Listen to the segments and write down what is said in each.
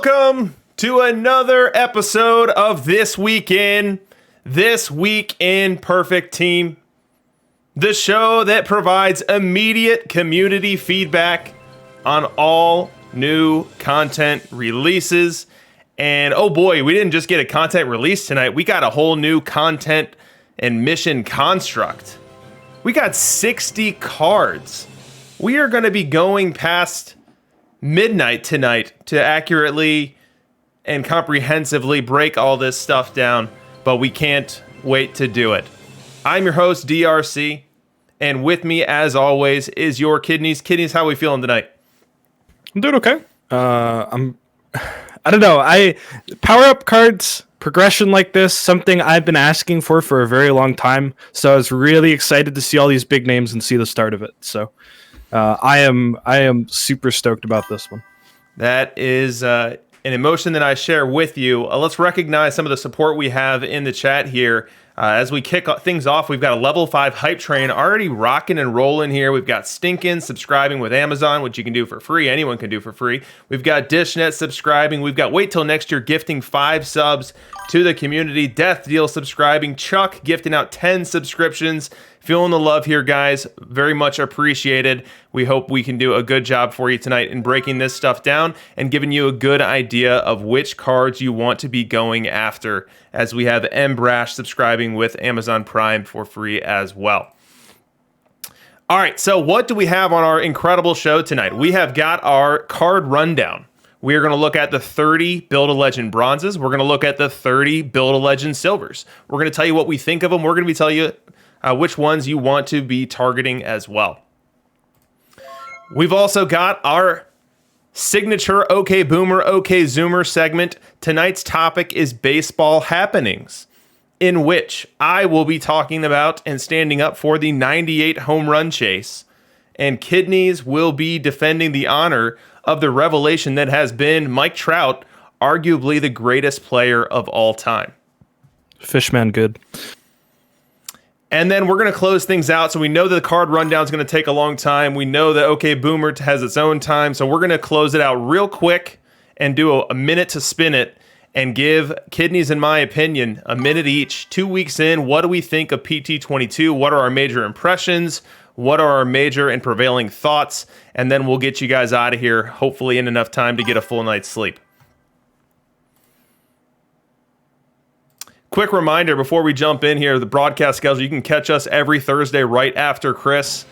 Welcome to another episode of This Week in Perfect Team, the show that provides immediate community feedback on all new content releases. And oh boy, we didn't just get a content release tonight, we got a whole new content and mission construct. We got 60 cards. We are going to be going past midnight tonight to accurately and comprehensively break all this stuff down, but we can't wait to do it. I'm your host, DRC, and with me, as always, is your Kidneys. Kidneys, how are we feeling tonight? I'm doing okay. I don't know. Power-up cards, progression like this, something I've been asking for a very long time, so I was really excited to see all these big names and see the start of it, so... I am super stoked about this one. That is an emotion that I share with you. Let's recognize some of the support we have in the chat here. As we kick things off, we've got a level 5 hype train already rocking and rolling here. We've got Stinkin' subscribing with Amazon, which you can do for free. Anyone can do for free. We've got Dishnet subscribing. We've got Wait Till Next Year gifting 5 subs to the community. Death Deal subscribing. Chuck gifting out 10 subscriptions. Feeling the love here, guys. Very much appreciated. We hope we can do a good job for you tonight in breaking this stuff down and giving you a good idea of which cards you want to be going after, as we have M. Brash subscribing with Amazon Prime for free as well. All right, so what do we have on our incredible show tonight? We have got our card rundown. We are going to look at the 30 Build-A-Legend bronzes. We're going to look at the 30 Build-A-Legend silvers. We're going to tell you what we think of them. We're going to be telling you which ones you want to be targeting as well. We've also got our signature OK Boomer, OK Zoomer segment. Tonight's topic is baseball happenings, in which I will be talking about and standing up for the 98 home run chase, and Kidneys will be defending the honor of the revelation that has been Mike Trout, arguably the greatest player of all time. Fishman good. And then we're going to close things out. So we know that the card rundown is going to take a long time. We know that OK Boomer has its own time. So we're going to close it out real quick and do a minute to spin it and give Kidneys, in my opinion, a minute each. 2 weeks in, what do we think of PT22? What are our major impressions? What are our major and prevailing thoughts? And then we'll get you guys out of here, hopefully in enough time to get a full night's sleep. Quick reminder before we jump in here, the broadcast schedule, you can catch us every Thursday right after Chris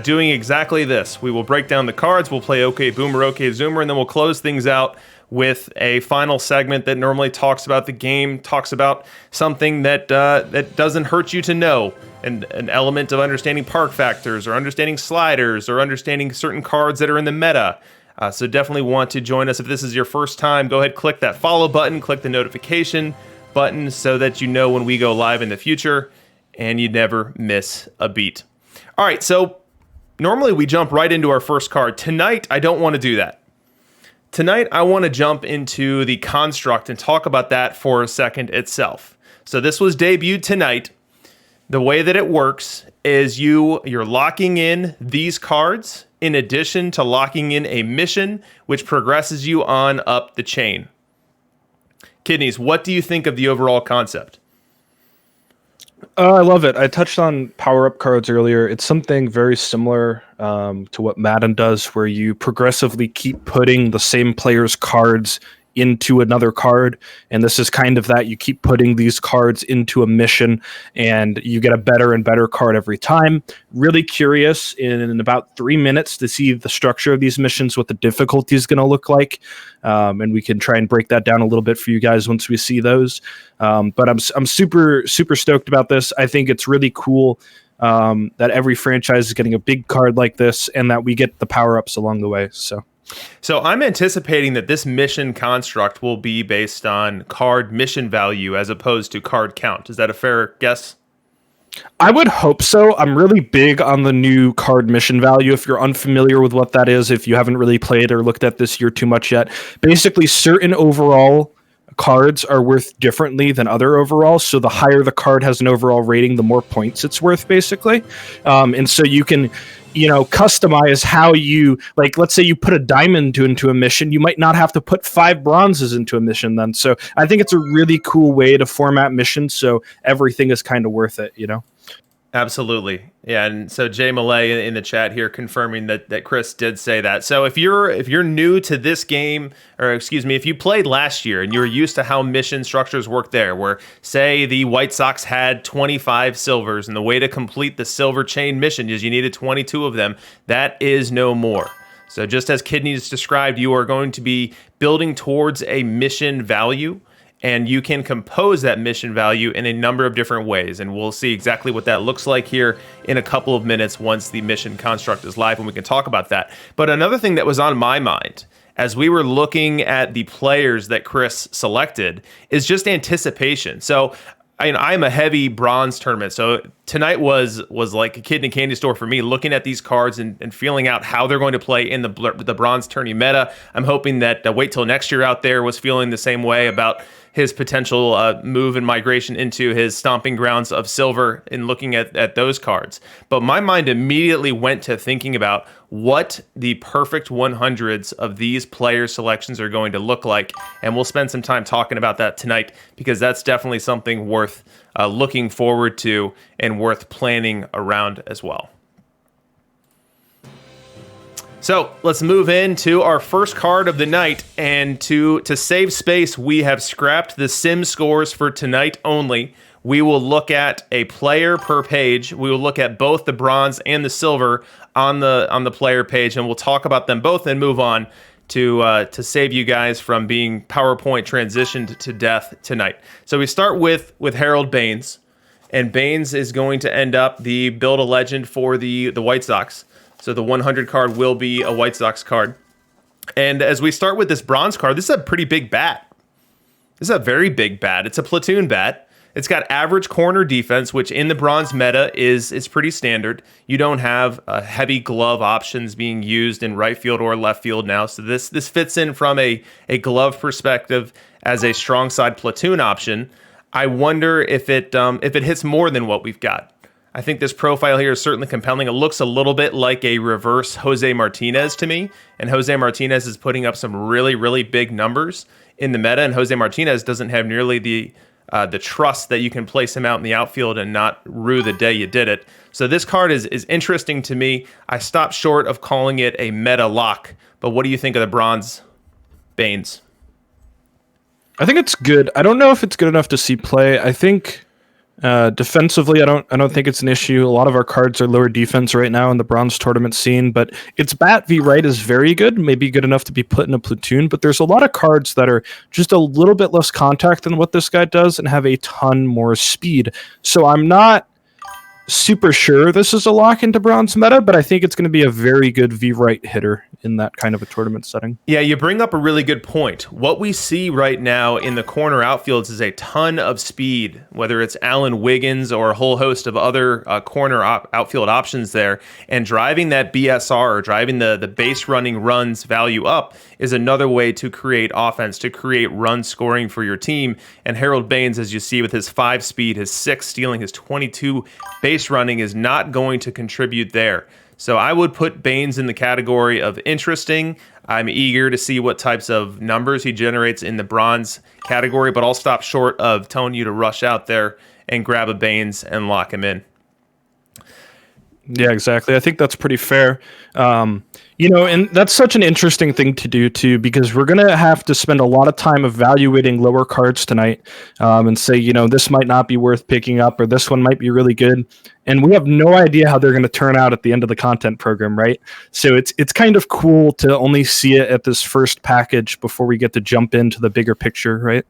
doing exactly this. We will break down the cards, we'll play OK Boomer, OK Zoomer, and then we'll close things out with a final segment that normally talks about the game, talks about something that doesn't hurt you to know, and an element of understanding park factors or understanding sliders or understanding certain cards that are in the meta. So definitely want to join us. If this is your first time, go ahead, click that follow button, click the notification button so that you know when we go live in the future and you never miss a beat. All right, so normally we jump right into our first card. Tonight, I don't want to do that. Tonight, I want to jump into the construct and talk about that for a second itself. So this was debuted tonight. The way that it works is you're locking in these cards in addition to locking in a mission which progresses you on up the chain. Kidneys, what do you think of the overall concept? I love it. I touched on power-up cards earlier. It's something very similar to what Madden does, where you progressively keep putting the same player's cards into another card, and this is kind of that. You keep putting these cards into a mission, and you get a better and better card every time. Really curious in about 3 minutes to see the structure of these missions, what the difficulty is going to look like, and we can try and break that down a little bit for you guys once we see those. But I'm super stoked about this. I think it's really cool that every franchise is getting a big card like this, and that we get the power-ups along the way. So I'm anticipating that this mission construct will be based on card mission value as opposed to card count. Is that a fair guess? I would hope so. I'm really big on the new card mission value. If you're unfamiliar with what that is, if you haven't really played or looked at this year too much yet, basically certain overall cards are worth differently than other overalls. So the higher the card has an overall rating, the more points it's worth, basically. And so you can, customize how you, like, let's say you put a diamond into a mission, you might not have to put 5 bronzes into a mission then. So I think it's a really cool way to format missions, so everything is kind of worth it, Absolutely. Yeah, and so Jay Malay in the chat here confirming that Chris did say that. So if you're new to this game, or excuse me, if you played last year and you're used to how mission structures work there, where say the White Sox had 25 silvers and the way to complete the silver chain mission is you needed 22 of them, that is no more. So just as Kidney's described, you are going to be building towards a mission value, and you can compose that mission value in a number of different ways. And we'll see exactly what that looks like here in a couple of minutes once the mission construct is live, and we can talk about that. But another thing that was on my mind as we were looking at the players that Chris selected is just anticipation. So I'm a heavy bronze tournament. So tonight was like a kid in a candy store for me, looking at these cards and feeling out how they're going to play in the bronze tourney meta. I'm hoping that Wait Till Next Year out there was feeling the same way about his potential move and migration into his stomping grounds of silver in looking at those cards. But my mind immediately went to thinking about what the perfect 100s of these player selections are going to look like. And we'll spend some time talking about that tonight, because that's definitely something worth looking forward to and worth planning around as well. So let's move into our first card of the night, and to save space, we have scrapped the sim scores for tonight only. We will look at a player per page. We will look at both the bronze and the silver on the player page, and we'll talk about them both and move on to save you guys from being PowerPoint transitioned to death tonight. So we start with Harold Baines, and Baines is going to end up the Build a Legend for the White Sox. So the 100 card will be a White Sox card. And as we start with this bronze card, this is a pretty big bat. This is a very big bat. It's a platoon bat. It's got average corner defense, which in the bronze meta is pretty standard. You don't have heavy glove options being used in right field or left field now. So this fits in from a glove perspective as a strong side platoon option. I wonder if it hits more than what we've got. I think this profile here is certainly compelling. It looks a little bit like a reverse Jose Martinez to me, and Jose Martinez is putting up some really, really big numbers in the meta, and Jose Martinez doesn't have nearly the trust that you can place him out in the outfield and not rue the day you did it. So this card is interesting to me. I stopped short of calling it a meta lock, but what do you think of the bronze Baines? I think it's good. I don't know if it's good enough to see play. I think defensively, I don't think it's an issue. A lot of our cards are lower defense right now in the bronze tournament scene, but its bat v right is very good, maybe good enough to be put in a platoon, but there's a lot of cards that are just a little bit less contact than what this guy does and have a ton more speed. So I'm not super sure this is a lock into bronze meta, but I think it's going to be a very good v-right hitter in that kind of a tournament setting. Yeah, you bring up a really good point. What we see right now in the corner outfields is a ton of speed, whether it's Alan Wiggins or a whole host of other corner outfield options there, and driving that BSR, or driving the base running runs value up, is another way to create offense, to create run scoring for your team. And Harold Baines, as you see with his 5 speed, his 6 stealing, his 22 base running, is not going to contribute there. So I would put Baines in the category of interesting. I'm eager to see what types of numbers he generates in the bronze category, but I'll stop short of telling you to rush out there and grab a Baines and lock him in. Yeah, exactly. I think that's pretty fair. And that's such an interesting thing to do too, because we're going to have to spend a lot of time evaluating lower cards tonight and say, this might not be worth picking up, or this one might be really good. And we have no idea how they're going to turn out at the end of the content program, right? So it's kind of cool to only see it at this first package before we get to jump into the bigger picture, right?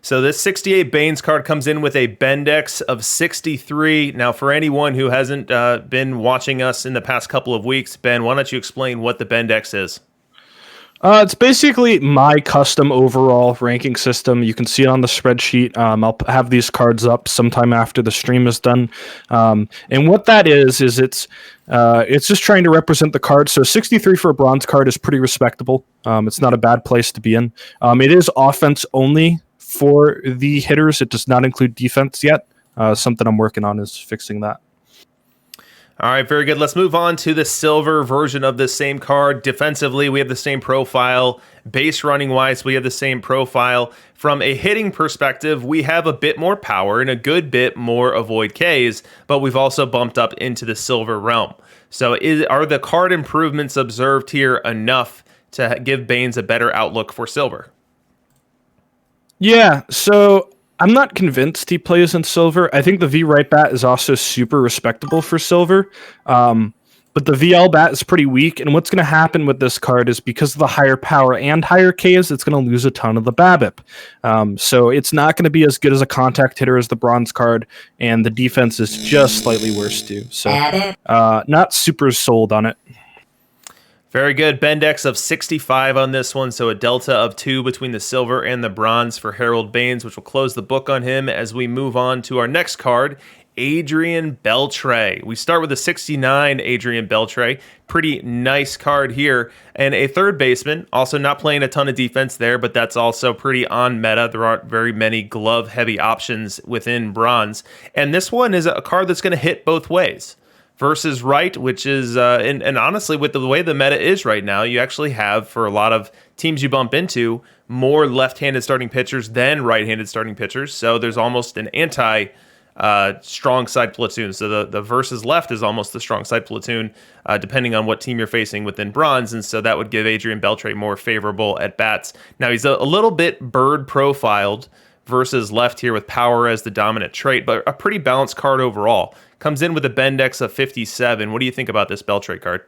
So this 68 Baines card comes in with a Bendex of 63. Now, for anyone who hasn't been watching us in the past couple of weeks, Ben, why don't you explain what the Bendex is? It's basically my custom overall ranking system. You can see it on the spreadsheet. I'll have these cards up sometime after the stream is done. And what that is it's just trying to represent the card. So 63 for a bronze card is pretty respectable. It's not a bad place to be in. It is offense only for the hitters. It does not include defense yet. Something I'm working on is fixing that. All right, very good. Let's move on to the silver version of this same card. Defensively, we have the same profile. Base running wise, we have the same profile. From a hitting perspective, we have a bit more power and a good bit more avoid Ks, but we've also bumped up into the silver realm. So are the card improvements observed here enough to give Baines a better outlook for silver? Yeah, so I'm not convinced he plays in silver. I think the V right bat is also super respectable for silver. But the VL bat is pretty weak, and what's going to happen with this card is because of the higher power and higher Ks, it's going to lose a ton of the BABIP. So it's not going to be as good as a contact hitter as the bronze card, and the defense is just slightly worse too. So not super sold on it. Very good. Bendex of 65 on this one, so a delta of 2 between the silver and the bronze for Harold Baines, which will close the book on him as we move on to our next card, Adrian Beltray. We start with a 69 Adrian Beltray. Pretty nice card here. And a third baseman, also not playing a ton of defense there, but that's also pretty on meta. There aren't very many glove-heavy options within bronze. And this one is a card that's going to hit both ways. Versus right, which is, and honestly, with the way the meta is right now, you actually have, for a lot of teams you bump into, more left-handed starting pitchers than right-handed starting pitchers. So there's almost an strong side platoon. So the versus left is almost the strong side platoon, depending on what team you're facing within bronze. And so that would give Adrian Beltray more favorable at bats. Now he's a little bit bird profiled versus left here with power as the dominant trait, but a pretty balanced card overall. Comes in with a Bendex of 57. What do you think about this Beltray card?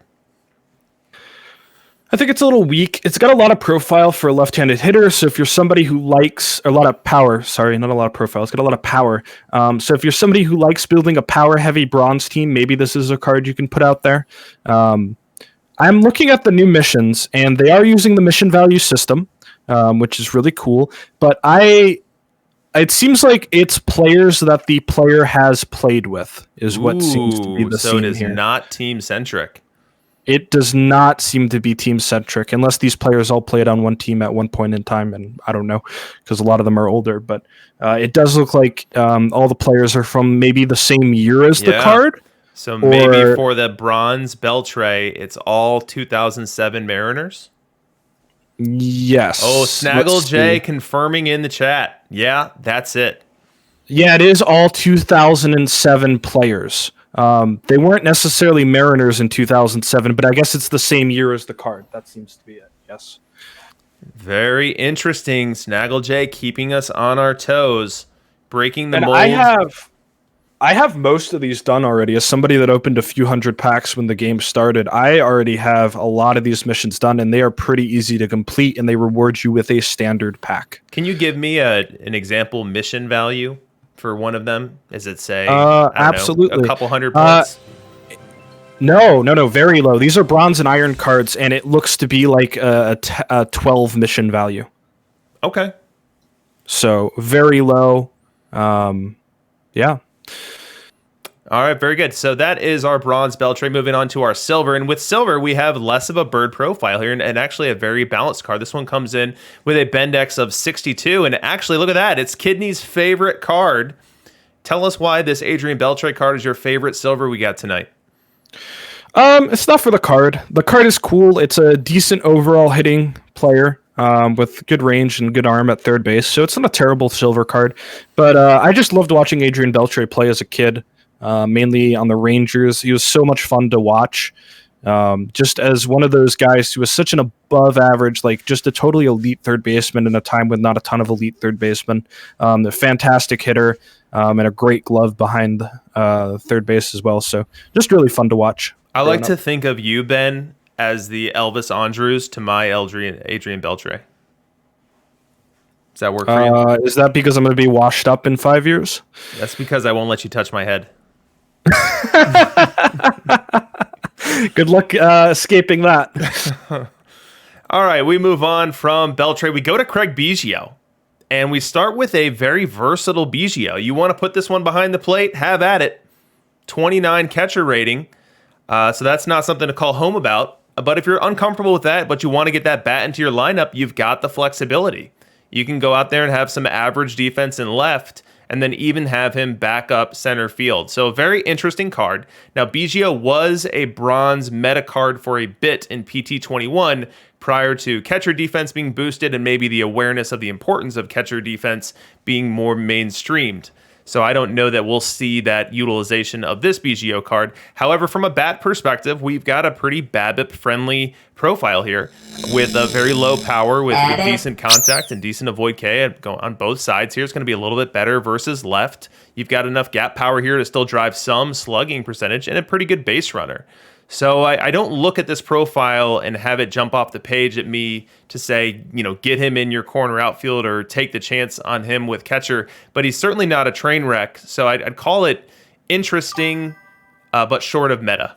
I think it's a little weak. It's got a lot of profile for a left-handed hitter. So if you're somebody who likes a lot of power, sorry, not a lot of profile. It's got a lot of power. So if you're somebody who likes building a power-heavy bronze team, maybe this is a card you can put out there. I'm looking at the new missions, and they are using the mission value system, which is really cool. But it seems like it's players that the player has played with is what seems to be the so scene it is here. not team-centric. It does not seem to be team-centric, unless these players all played on one team at one point in time, and I don't know, because a lot of them are older, but it does look like all the players are from maybe the same year as the card. So maybe for the bronze Beltray, it's all 2007 Mariners? Yes. Oh, Snaggle J confirming in the chat. Yeah, that's it. Yeah, it is all 2007 players. They weren't necessarily Mariners in 2007, but I guess it's the same year as the card. That seems to be it. Yes. Very interesting. Snaggle J keeping us on our toes, breaking the mold. I have most of these done already. As somebody that opened a few hundred packs when the game started, I already have a lot of these missions done, and they are pretty easy to complete, and they reward you with a standard pack. Can you give me an example mission value for one of them? Is it, say, absolutely, a couple hundred points? No, very low. These are bronze and iron cards, and it looks to be like a 12 mission value. Okay. So very low. Yeah. All right, very good. So that is our bronze Beltray. Moving on to our silver. And with silver, we have less of a bird profile here and actually a very balanced card. This one comes in with a Bendex of 62. And actually, look at that. It's Kidney's favorite card. Tell us why this Adrian Beltray card is your favorite silver we got tonight. It's not for the card. The card is cool. It's a decent overall hitting player with good range and good arm at third base. So it's not a terrible silver card. But I just loved watching Adrian Beltray play as a kid. Mainly on the Rangers. He was so much fun to watch. Just as one of those guys who was such an above average, like just a totally elite third baseman in a time with not a ton of elite third basemen. A fantastic hitter and a great glove behind third base as well. So just really fun to watch. I like to think of you, Ben, as the Elvis Andrews to my Adrian Beltray. Does that work for you? Is that because I'm going to be washed up in 5 years? That's because I won't let you touch my head. Good luck escaping that. All right, we move on from Beltray. We go to Craig Biggio, and we start with a very versatile Biggio. You want to put this one behind the plate? Have at it. 29 catcher rating. So that's not something to call home about. But if you're uncomfortable with that, but you want to get that bat into your lineup, you've got the flexibility. You can go out there and have some average defense in left, and then even have him back up center field. So a very interesting card. Now, Biggio was a bronze meta card for a bit in PT21 prior to catcher defense being boosted and maybe the awareness of the importance of catcher defense being more mainstreamed. So I don't know that we'll see that utilization of this Biggio card. However, from a bat perspective, we've got a pretty BABIP-friendly profile here with a very low power with decent contact and decent avoid K on both sides here. It's going to be a little bit better versus left. You've got enough gap power here to still drive some slugging percentage and a pretty good base runner. So I don't look at this profile and have it jump off the page at me to say, get him in your corner outfield or take the chance on him with catcher. But he's certainly not a train wreck. So I'd call it interesting, but short of meta.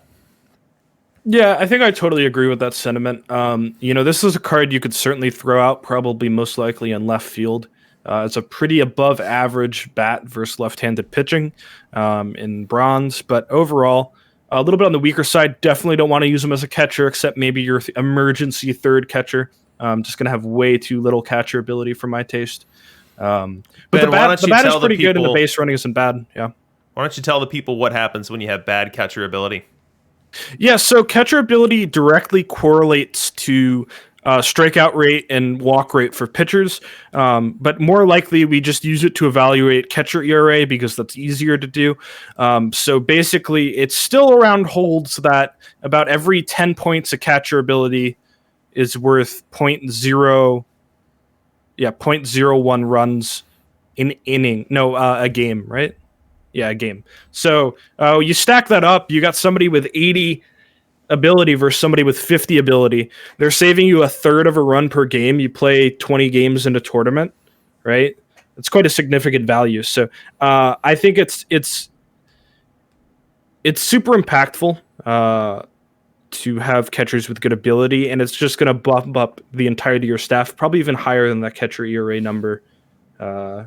Yeah, I think I totally agree with that sentiment. This is a card you could certainly throw out, probably most likely in left field. It's a pretty above average bat versus left-handed pitching in bronze. But overall, a little bit on the weaker side. Definitely don't want to use him as a catcher, except maybe your emergency third catcher. Just going to have way too little catcher ability for my taste. But Ben, the bat is pretty good, and the base running isn't bad. Yeah. Why don't you tell the people what happens when you have bad catcher ability? Yeah, so catcher ability directly correlates to strikeout rate and walk rate for pitchers, but more likely we just use it to evaluate catcher ERA because that's easier to do. So basically, it still around holds that about every 10 points of catcher ability is worth 0.01 runs in inning. No, a game, right? Yeah, a game. So you stack that up, you got somebody with 80 ability versus somebody with 50 ability. They're saving you a third of a run per game. You play 20 games in a tournament, right? It's quite a significant value. So I think it's super impactful to have catchers with good ability, and it's just going to bump up the entirety of your staff, probably even higher than that catcher ERA number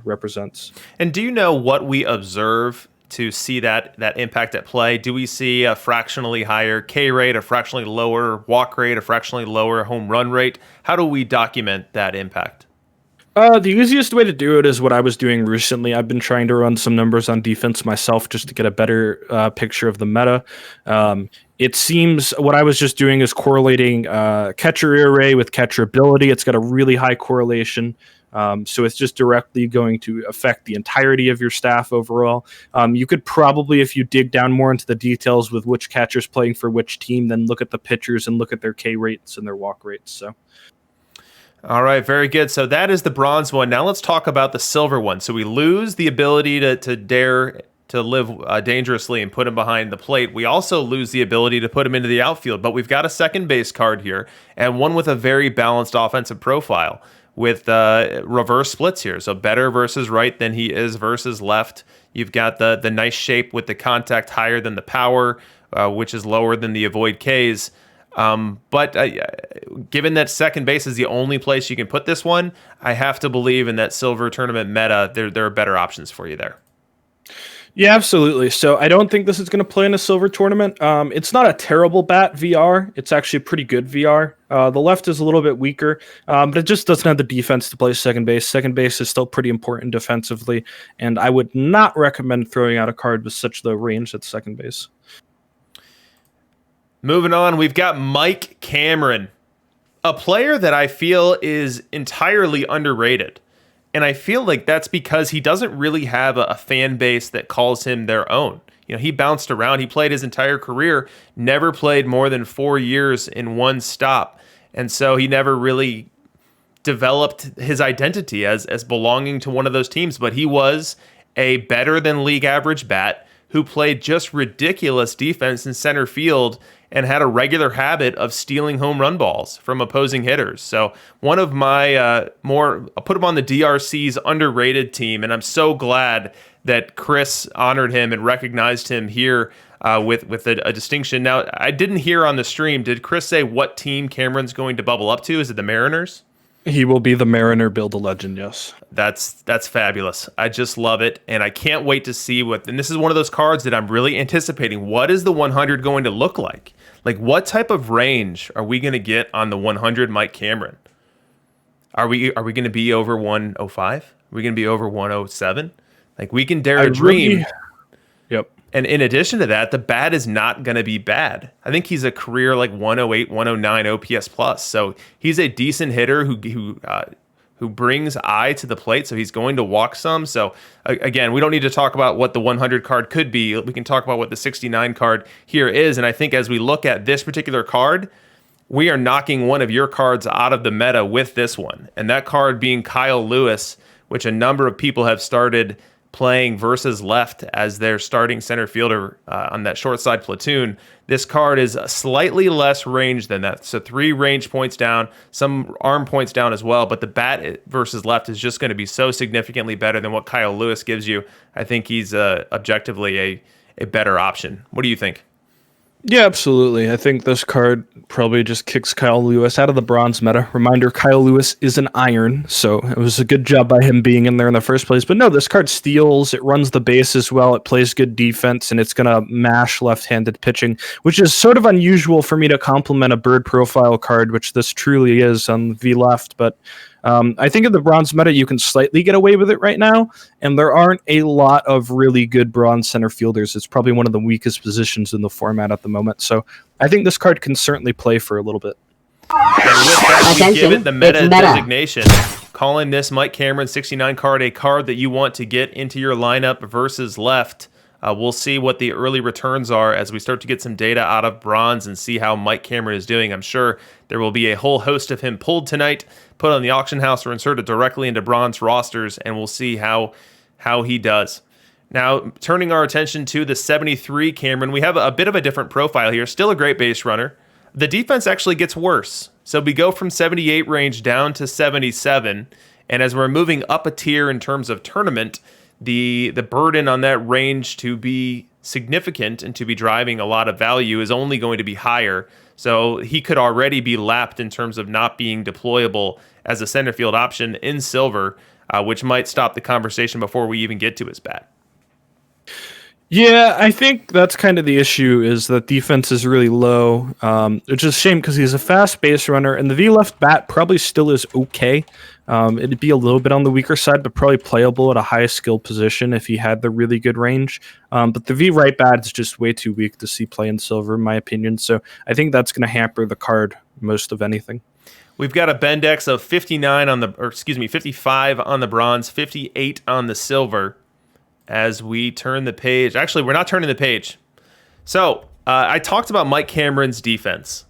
represents. And do you know what we observe to see that impact at play? Do we see a fractionally higher K rate, a fractionally lower walk rate, a fractionally lower home run rate? How do we document that impact? The easiest way to do it is what I was doing recently. I've been trying to run some numbers on defense myself just to get a better picture of the meta. It seems what I was just doing is correlating catcher ERA with catcher ability. It's got a really high correlation. So it's just directly going to affect the entirety of your staff overall. You could probably, if you dig down more into the details with which catcher's playing for which team, then look at the pitchers and look at their K rates and their walk rates. So. All right, very good. So that is the bronze one. Now let's talk about the silver one. So we lose the ability to dare to live dangerously and put him behind the plate. We also lose the ability to put him into the outfield, but we've got a second base card here and one with a very balanced offensive profile with reverse splits here. So better versus right than he is versus left. You've got the nice shape with the contact higher than the power, which is lower than the avoid Ks. But given that second base is the only place you can put this one, I have to believe in that silver tournament meta, there are better options for you there. Yeah, absolutely. So I don't think this is going to play in a silver tournament. It's not a terrible bat VR. It's actually a pretty good VR. The left is a little bit weaker, but it just doesn't have the defense to play second base. Second base is still pretty important defensively, and I would not recommend throwing out a card with such low range at second base. Moving on, we've got Mike Cameron, a player that I feel is entirely underrated. And I feel like that's because he doesn't really have a fan base that calls him their own. He bounced around. He played his entire career, never played more than 4 years in one stop. And so he never really developed his identity as belonging to one of those teams. But he was a better than league average bat who played just ridiculous defense in center field and had a regular habit of stealing home run balls from opposing hitters. So one of my I'll put him on the DRC's underrated team, and I'm so glad that Chris honored him and recognized him here with a distinction. Now, I didn't hear on the stream, did Chris say what team Cameron's going to bubble up to? Is it the Mariners? He will be the Mariner Build a Legend, yes. That's fabulous. I just love it, and I can't wait to see and this is one of those cards that I'm really anticipating. What is the 100 going to look like? Like, what type of range are we going to get on the 100 Mike Cameron? Are we going to be over 105? Are we going to be over 107? Like, we can dare a dream. Yep. And in addition to that, the bat is not going to be bad. I think he's a career like 108, 109 OPS plus. So he's a decent hitter who brings eye to the plate. So he's going to walk some. So again, we don't need to talk about what the 100 card could be. We can talk about what the 69 card here is. And I think as we look at this particular card, we are knocking one of your cards out of the meta with this one. And that card being Kyle Lewis, which a number of people have started playing versus left as their starting center fielder on that short side platoon. This card is slightly less range than that. So 3 range points down, some arm points down as well, but the bat versus left is just going to be so significantly better than what Kyle Lewis gives you. I think he's objectively a better option. What do you think? Yeah, absolutely. I think this card probably just kicks Kyle Lewis out of the bronze meta. Reminder, Kyle Lewis is an iron, so it was a good job by him being in there in the first place. But no, this card steals, it runs the bases well, it plays good defense, and it's going to mash left-handed pitching, which is sort of unusual for me to compliment a bird profile card, which this truly is on V left, but I think in the bronze meta, you can slightly get away with it right now, and there aren't a lot of really good bronze center fielders. It's probably one of the weakest positions in the format at the moment, so I think this card can certainly play for a little bit. And with that, we give it the meta designation, calling this Mike Cameron 69 card a card that you want to get into your lineup versus left. We'll see what the early returns are as we start to get some data out of bronze and see how Mike Cameron is doing. I'm sure there will be a whole host of him pulled tonight, put on the auction house, or inserted directly into bronze rosters, and we'll see how he does. Now, turning our attention to the 73 Cameron, we have a bit of a different profile here. Still a great base runner. The defense actually gets worse. So we go from 78 range down to 77, and as we're moving up a tier in terms of tournament, the burden on that range to be significant and to be driving a lot of value is only going to be higher. So he could already be lapped in terms of not being deployable as a center field option in silver, which might stop the conversation before we even get to his bat. Yeah, I think that's kind of the issue, is that defense is really low, which is a shame because he's a fast base runner, and the V left bat probably still is okay. It'd be a little bit on the weaker side, but probably playable at a high skill position if he had the really good range. But the V right bat is just way too weak to see play in silver, in my opinion. So I think that's going to hamper the card most of anything. We've got a Bendex of 55 on the bronze, 58 on the silver. As we turn the page, actually, we're not turning the page. So I talked about Mike Cameron's defense.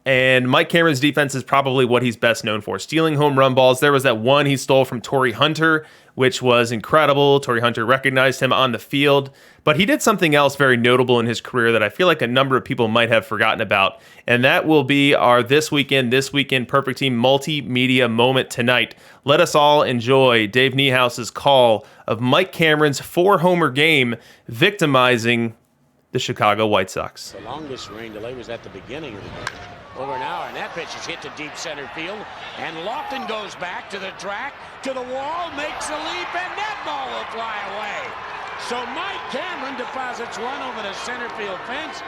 And Mike Cameron's defense is probably what he's best known for. Stealing home run balls. There was that one he stole from Torrey Hunter, which was incredible. Torrey Hunter recognized him on the field. But he did something else very notable in his career that I feel like a number of people might have forgotten about. And that will be our This Weekend Perfect Team multimedia moment tonight. Let us all enjoy Dave Niehouse's call of Mike Cameron's 4-homer game victimizing the Chicago White Sox. The longest rain delay was at the beginning of the game. Over an hour, and that pitch is hit to deep center field, and Lofton goes back to the track, to the wall, makes a leap, and that ball will fly away. So Mike Cameron deposits one over the center field fence.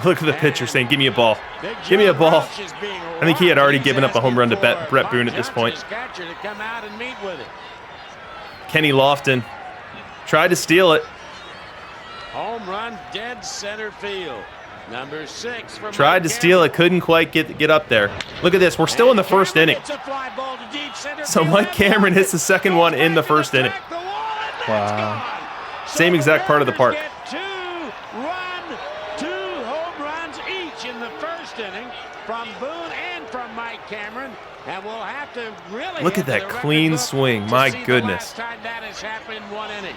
Look at the pitcher saying, give me a ball. Give me a ball. I think he had already given up a home run to Brett Boone at this point. Kenny Lofton tried to steal it. Home run, dead center field. Number 6 from tried to steal it, couldn't quite get up there. Look at this, we're still in the first inning. So Mike Cameron hits the second one in the first inning. Wow. Same exact part of the park. 2 home runs each in the first inning from Boone and from Mike Cameron. And we'll have to really look at that clean swing, my goodness. Last time that has happened in one inning.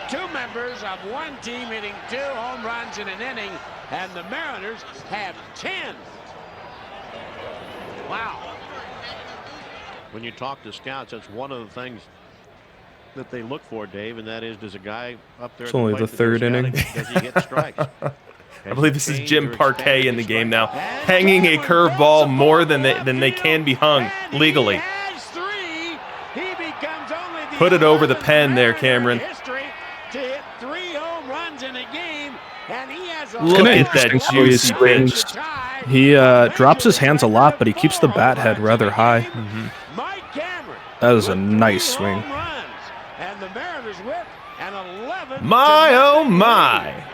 2 members of one team hitting 2 home runs in an inning, and the Mariners have 10. Wow. When you talk to scouts, that's one of the things that they look for, Dave, and that is, does a guy up there... It's only the third inning. Does he get strikes? I believe this is Jim Parquet in the game now, hanging a curveball more than they can be hung legally. Put it over the pen there, Cameron. Look at that juicy pitch. He drops his hands a lot, but he keeps the bat head rather high. Mike That is a nice swing. And the Mariners with an 11. My, oh, my.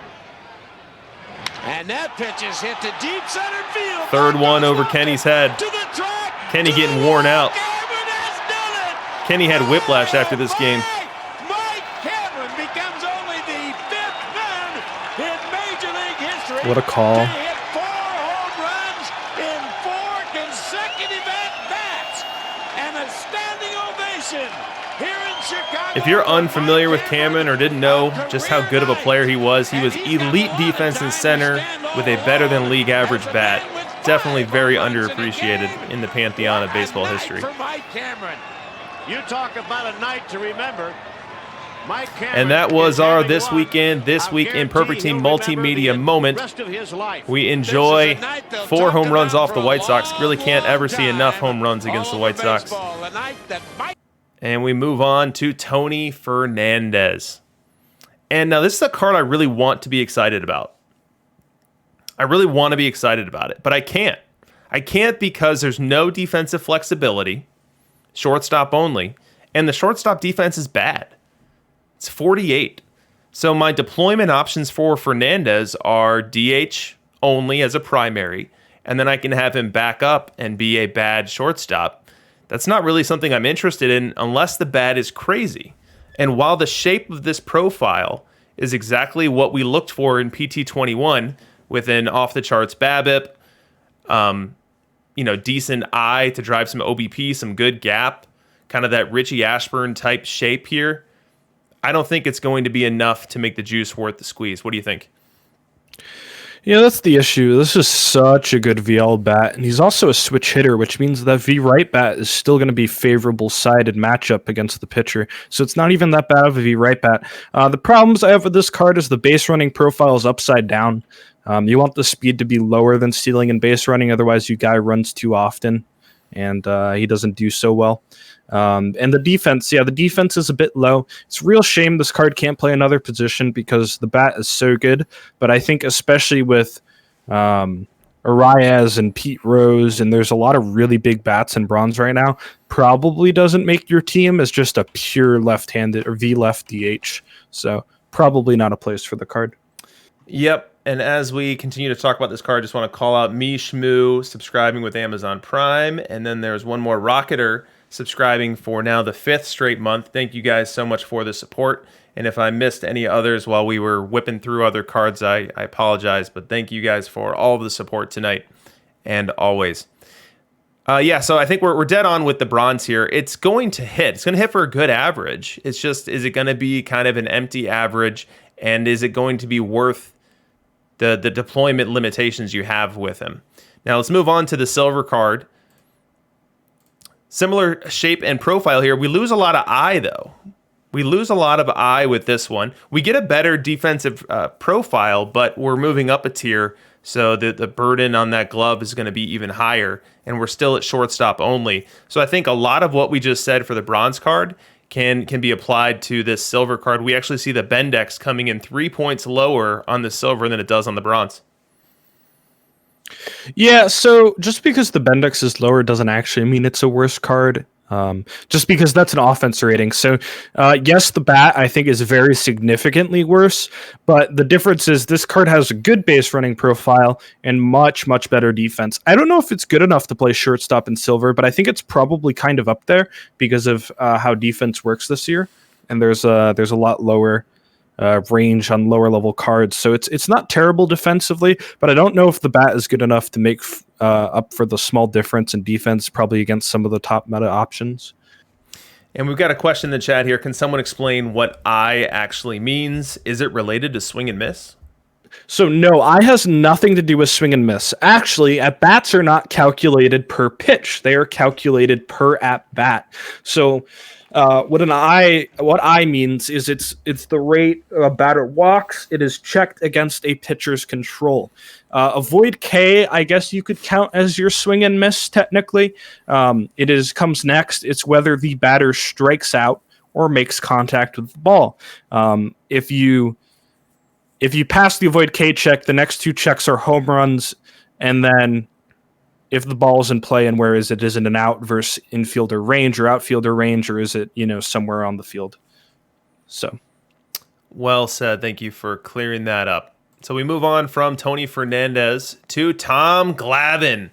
And that pitch is hit to deep center field. Third one over Kenny's head. To the track. Kenny getting worn out. Cameron has done it. Kenny had whiplash after this game. Mike Cameron becomes only the 5th man in Major League history. What a call. To hit 4 home runs in 4 consecutive at-bats. And a standing ovation here in Chicago. If you're unfamiliar with Cameron or didn't know just how good of a player he was elite defense in center with a better than league average bat. Definitely very underappreciated in the pantheon of baseball history. For Mike Cameron. You talk about a night to remember. Mike Cameron And that was is our having This one. Week in, This I'll Week in Perfect guarantee Team he'll remember multimedia the moment. rest of his life. We enjoy This is a night they'll 4 home talk runs about off the for a White Sox. long, Really can't ever see long enough time. home runs against the All White of Sox. baseball, the night that Mike And we move on to Tony Fernandes. And now this is a card I really want to be excited about. I really want to be excited about it, but I can't. I can't because there's no defensive flexibility, shortstop only, and the shortstop defense is bad. It's 48. So my deployment options for Fernandes are DH only as a primary, and then I can have him back up and be a bad shortstop. That's not really something I'm interested in unless the bat is crazy. And while the shape of this profile is exactly what we looked for in PT21 with an off-the-charts BABIP, decent eye to drive some OBP, some good gap, kind of that Richie Ashburn type shape here, I don't think it's going to be enough to make the juice worth the squeeze. What do you think? Yeah, that's the issue. This is such a good VL bat, and he's also a switch hitter, which means that V right bat is still going to be favorable sided matchup against the pitcher. So it's not even that bad of a V right bat. The problems I have with this card is the base running profile is upside down. You want the speed to be lower than stealing and base running, otherwise you guy runs too often, and he doesn't do so well. And the defense is a bit low. It's a real shame this card can't play another position because the bat is so good. But I think especially with Arias and Pete Rose, and there's a lot of really big bats in bronze right now, probably doesn't make your team as just a pure left-handed or V-left DH. So probably not a place for the card. Yep. And as we continue to talk about this card, I just want to call out me, Shmoo, subscribing with Amazon Prime. And then there's one more Rocketer subscribing for now the 5th straight month. Thank you guys so much for the support. And if I missed any others while we were whipping through other cards, I apologize. But thank you guys for all of the support tonight and always. So I think we're dead on with the bronze here. It's going to hit. It's going to hit for a good average. It's just, is it going to be kind of an empty average? And is it going to be worth the deployment limitations you have with him? Now let's move on to the silver card. Similar shape and profile here. We lose a lot of eye, though. We lose a lot of eye with this one. We get a better defensive profile, but we're moving up a tier, so the burden on that glove is going to be even higher, and we're still at shortstop only. So I think a lot of what we just said for the bronze card can be applied to this silver card. We actually see the Bendex coming in 3 points lower on the silver than it does on the bronze. Yeah, so just because the Bendex is lower doesn't actually mean it's a worse card. Just because that's an offense rating. So, yes, the bat, I think, is very significantly worse, but the difference is this card has a good base running profile and much, much better defense. I don't know if it's good enough to play shortstop in silver, but I think it's probably kind of up there because of how defense works this year, and there's a lot lower range on lower level cards, so it's not terrible defensively, but I don't know if the bat is good enough to make up for the small difference in defense, probably against some of the top meta options. And we've got a question in the chat here. Can someone explain what I actually means? Is it related to swing and miss? So no, I has nothing to do with swing and miss. Actually, at bats are not calculated per pitch; they are calculated per at bat. So what I means is it's the rate a batter walks. It is checked against a pitcher's control. Avoid K, I guess you could count as your swing and miss technically. Comes next. It's whether the batter strikes out or makes contact with the ball. If you pass the avoid K check, the next two checks are home runs, and then if the ball's in play, and where is it? Is it an out versus infielder range or outfielder range, or is it, somewhere on the field? So. Well said. Thank you for clearing that up. So we move on from Tony Fernandes to Tom Glavin.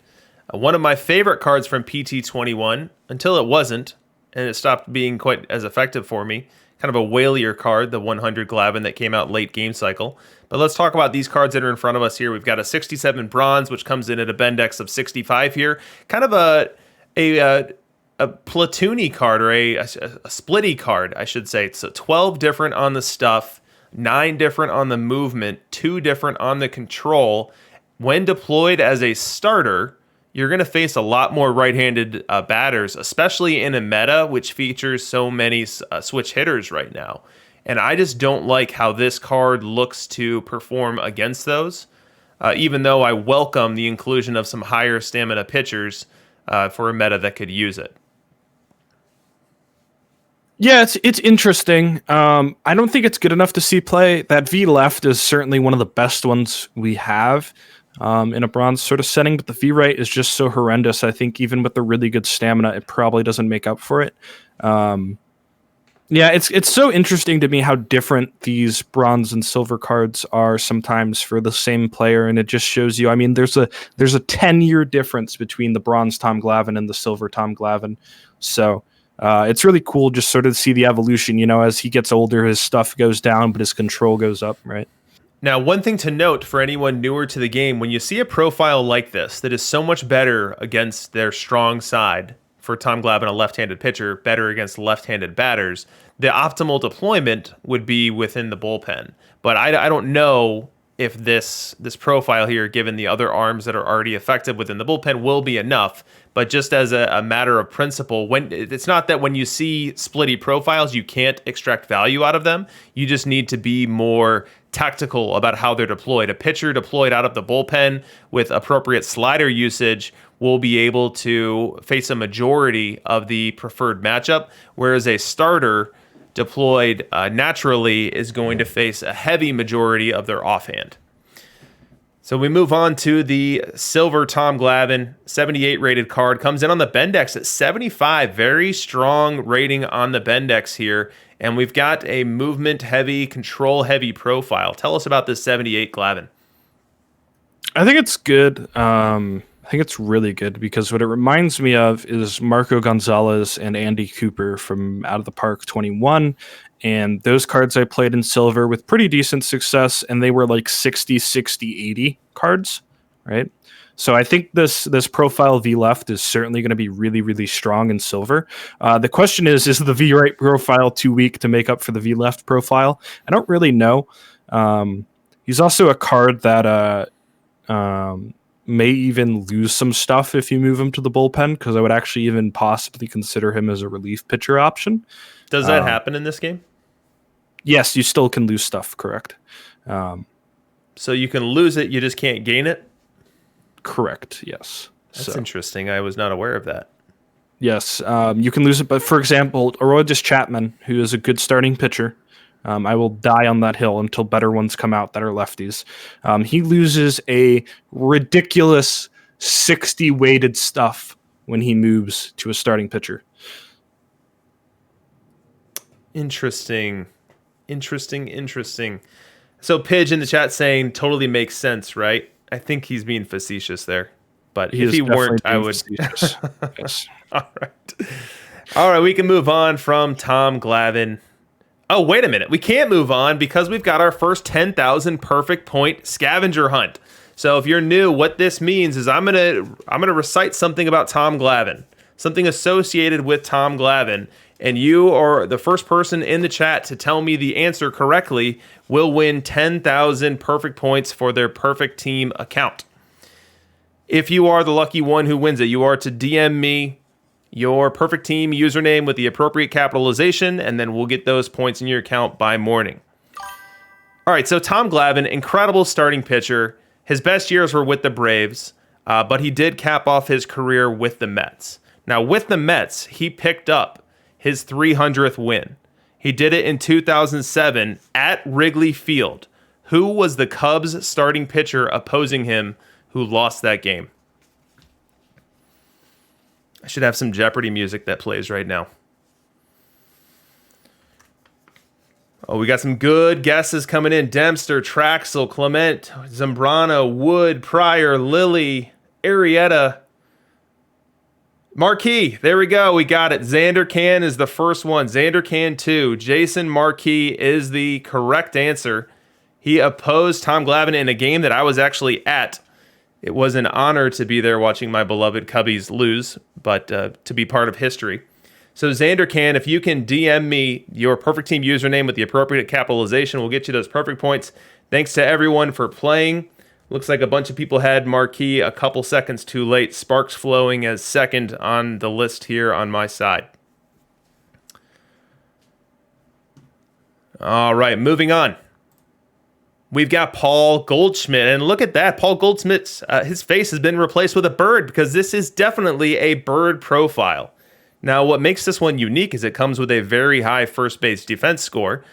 One of my favorite cards from PT21 until it wasn't, and it stopped being quite as effective for me. Kind of a whalier card, the 100 Glavin that came out late game cycle. But let's talk about these cards that are in front of us here. We've got a 67 bronze, which comes in at a Bendex of 65 here. Kind of a platoony card, or a splitty card, I should say. So 12 different on the stuff, 9 different on the movement, 2 different on the control. When deployed as a starter, you're going to face a lot more right-handed batters, especially in a meta which features so many switch hitters right now. And I just don't like how this card looks to perform against those, even though I welcome the inclusion of some higher stamina pitchers for a meta that could use it. Yeah, it's interesting. I don't think it's good enough to see play. That V left is certainly one of the best ones we have in a bronze sort of setting, but the V right is just so horrendous. I think even with the really good stamina, it probably doesn't make up for it. Yeah, it's so interesting to me how different these bronze and silver cards are sometimes for the same player, and it just shows you. I mean, there's a 10-year difference between the bronze Tom Glavin and the silver Tom Glavin. So it's really cool just sort of to see the evolution. As he gets older, his stuff goes down, but his control goes up, right? Now, one thing to note for anyone newer to the game, when you see a profile like this that is so much better against their strong side, for Tom Glavin, a left-handed pitcher, better against left-handed batters, the optimal deployment would be within the bullpen. But I don't know if this profile here, given the other arms that are already effective within the bullpen, will be enough. But just as a matter of principle, it's not that when you see splitty profiles, you can't extract value out of them. You just need to be more tactical about how they're deployed. A pitcher deployed out of the bullpen with appropriate slider usage will be able to face a majority of the preferred matchup, whereas a starter deployed naturally is going to face a heavy majority of their offhand. So we move on to the silver Tom Glavin, 78 rated card, comes in on the Bendex at 75. Very strong rating on the Bendex here. And we've got a movement heavy, control heavy profile. Tell us about this 78 Glavin. I think it's good. I think it's really good because what it reminds me of is Marco Gonzalez and Andy Cooper from Out of the Park 21. And those cards I played in silver with pretty decent success, and they were like 60, 60, 80 cards, right? So I think this profile V left is certainly going to be really, really strong in silver. The question is the V right profile too weak to make up for the V left profile? I don't really know. He's also a card that may even lose some stuff if you move him to the bullpen, because I would actually even possibly consider him as a relief pitcher option. Does that happen in this game? Yes, you still can lose stuff, correct. So you can lose it, you just can't gain it? Correct, yes. That's interesting. I was not aware of that. Yes, you can lose it, but for example, Aroldis Chapman, who is a good starting pitcher, I will die on that hill until better ones come out that are lefties. He loses a ridiculous 60 weighted stuff when he moves to a starting pitcher. Interesting. So Pidge in the chat saying totally makes sense, right? I think he's being facetious there. But if he weren't, I would. Yes. All right, we can move on from Tom Glavin. Oh, wait a minute. We can't move on because we've got our first 10,000 perfect point scavenger hunt. So if you're new, what this means is I'm gonna recite something about Tom Glavin, something associated with Tom Glavin, and you or the first person in the chat to tell me the answer correctly will win 10,000 perfect points for their perfect team account. If you are the lucky one who wins it, you are to DM me your perfect team username with the appropriate capitalization, and then we'll get those points in your account by morning. All right, so Tom Glavin, incredible starting pitcher. His best years were with the Braves, but he did cap off his career with the Mets. Now, with the Mets, he picked up his 300th win. He did it in 2007 at Wrigley Field. Who was the Cubs starting pitcher opposing him who lost that game? I should have some Jeopardy music that plays right now. Oh, we got some good guesses coming in. Dempster, Traxel, Clement, Zambrano, Wood, Pryor, Lilly, Arietta, Marquis. There we go. We got it. Xander Can is the first one. Xander Can 2. Jason Marquis is the correct answer. He opposed Tom Glavin in a game that I was actually at. It was an honor to be there watching my beloved Cubbies lose, but to be part of history. So Xander Can, if you can DM me your perfect team username with the appropriate capitalization, we'll get you those perfect points. Thanks to everyone for playing. Looks like a bunch of people had Marquis a couple seconds too late. Sparks flowing as second on the list here on my side. All right, moving on. We've got Paul Goldschmidt, and look at that. Paul Goldschmidt's his face has been replaced with a bird because this is definitely a bird profile. Now, what makes this one unique is it comes with a very high first base defense score,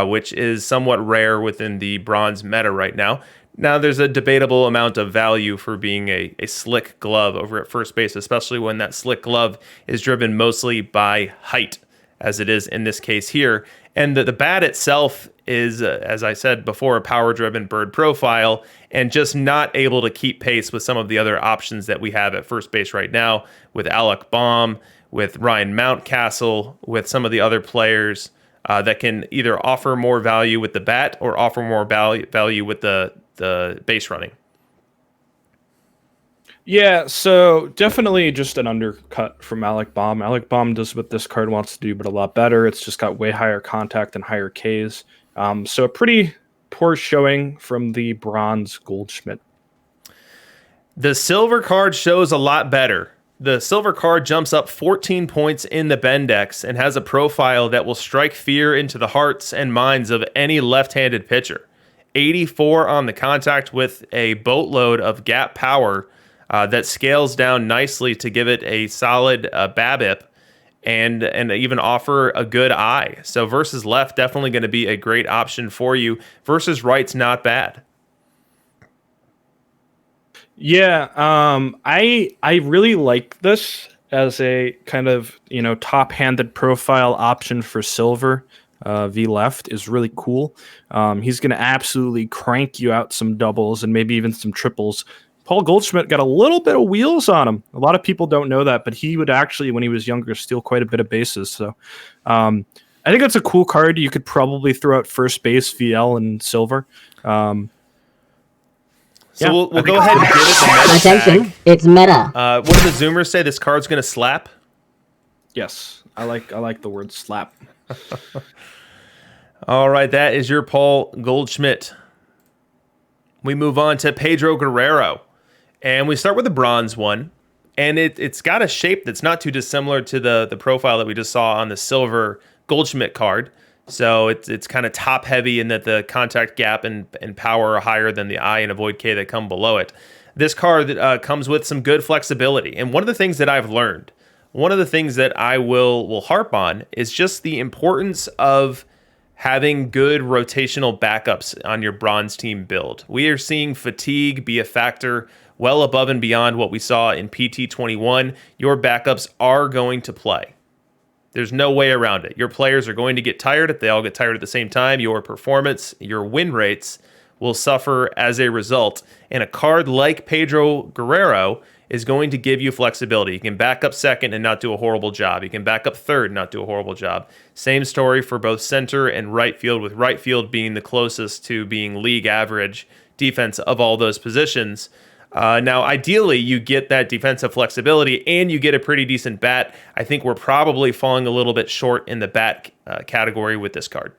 which is somewhat rare within the bronze meta right now. Now, there's a debatable amount of value for being a slick glove over at first base, especially when that slick glove is driven mostly by height, as it is in this case here. And the bat itself is, as I said before, a power-driven bird profile and just not able to keep pace with some of the other options that we have at first base right now with Alec Baum, with Ryan Mountcastle, with some of the other players that can either offer more value with the bat or offer more value with the base running. Yeah, so definitely just an undercut from Alec Baum. Alec Baum does what this card wants to do, but a lot better. It's just got way higher contact and higher Ks. So a pretty poor showing from the bronze Goldschmidt. The silver card shows a lot better. The silver card jumps up 14 points in the Bendex and has a profile that will strike fear into the hearts and minds of any left-handed pitcher. 84 on the contact with a boatload of gap power that scales down nicely to give it a solid BABIP and even offer a good eye. So versus left, definitely going to be a great option for you. Versus right's not bad. Yeah, I really like this as a kind of, top-handed profile option for silver. V left is really cool. He's going to absolutely crank you out some doubles and maybe even some triples. Paul Goldschmidt got a little bit of wheels on him. A lot of people don't know that, but he would actually, when he was younger, steal quite a bit of bases. So I think that's a cool card. You could probably throw out first base, VL, and silver. So we'll go ahead and give it the meta Attention, tag. it's meta. What do the Zoomers say? This card's going to slap? Yes, I like the word slap. All right, that is your Paul Goldschmidt. We move on to Pedro Guerrero. And we start with the bronze one. And it's got a shape that's not too dissimilar to the profile that we just saw on the silver Goldschmidt card. So it's kind of top heavy in that the contact gap and power are higher than the I and avoid K that come below it. This card comes with some good flexibility. And one of the things that I've learned, one of the things that I will harp on is just the importance of having good rotational backups on your bronze team build. We are seeing fatigue be a factor well above and beyond what we saw in PT21. Your backups are going to play. There's no way around it. Your players are going to get tired. If they all get tired at the same time, your performance, your win rates will suffer as a result. And a card like Pedro Guerrero is going to give you flexibility. You can back up second and not do a horrible job. You can back up third and not do a horrible job. Same story for both center and right field, with right field being the closest to being league average defense of all those positions. Now, ideally, you get that defensive flexibility and you get a pretty decent bat. I think we're probably falling a little bit short in the bat category with this card.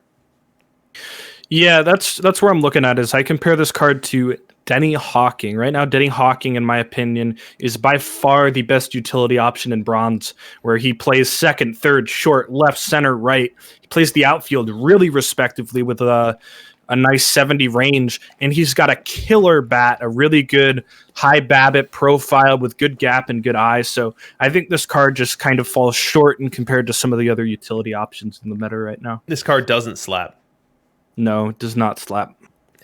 Yeah, that's where I'm looking at. Is I compare this card to Denny Hawking. Right now, Denny Hawking, in my opinion, is by far the best utility option in bronze, where he plays second, third, short, left, center, right. He plays the outfield really respectively with a nice 70 range, and he's got a killer bat, a really good high BABIP profile with good gap and good eyes. So I think this card just kind of falls short in compared to some of the other utility options in the meta right now. This card doesn't slap. No, it does not slap.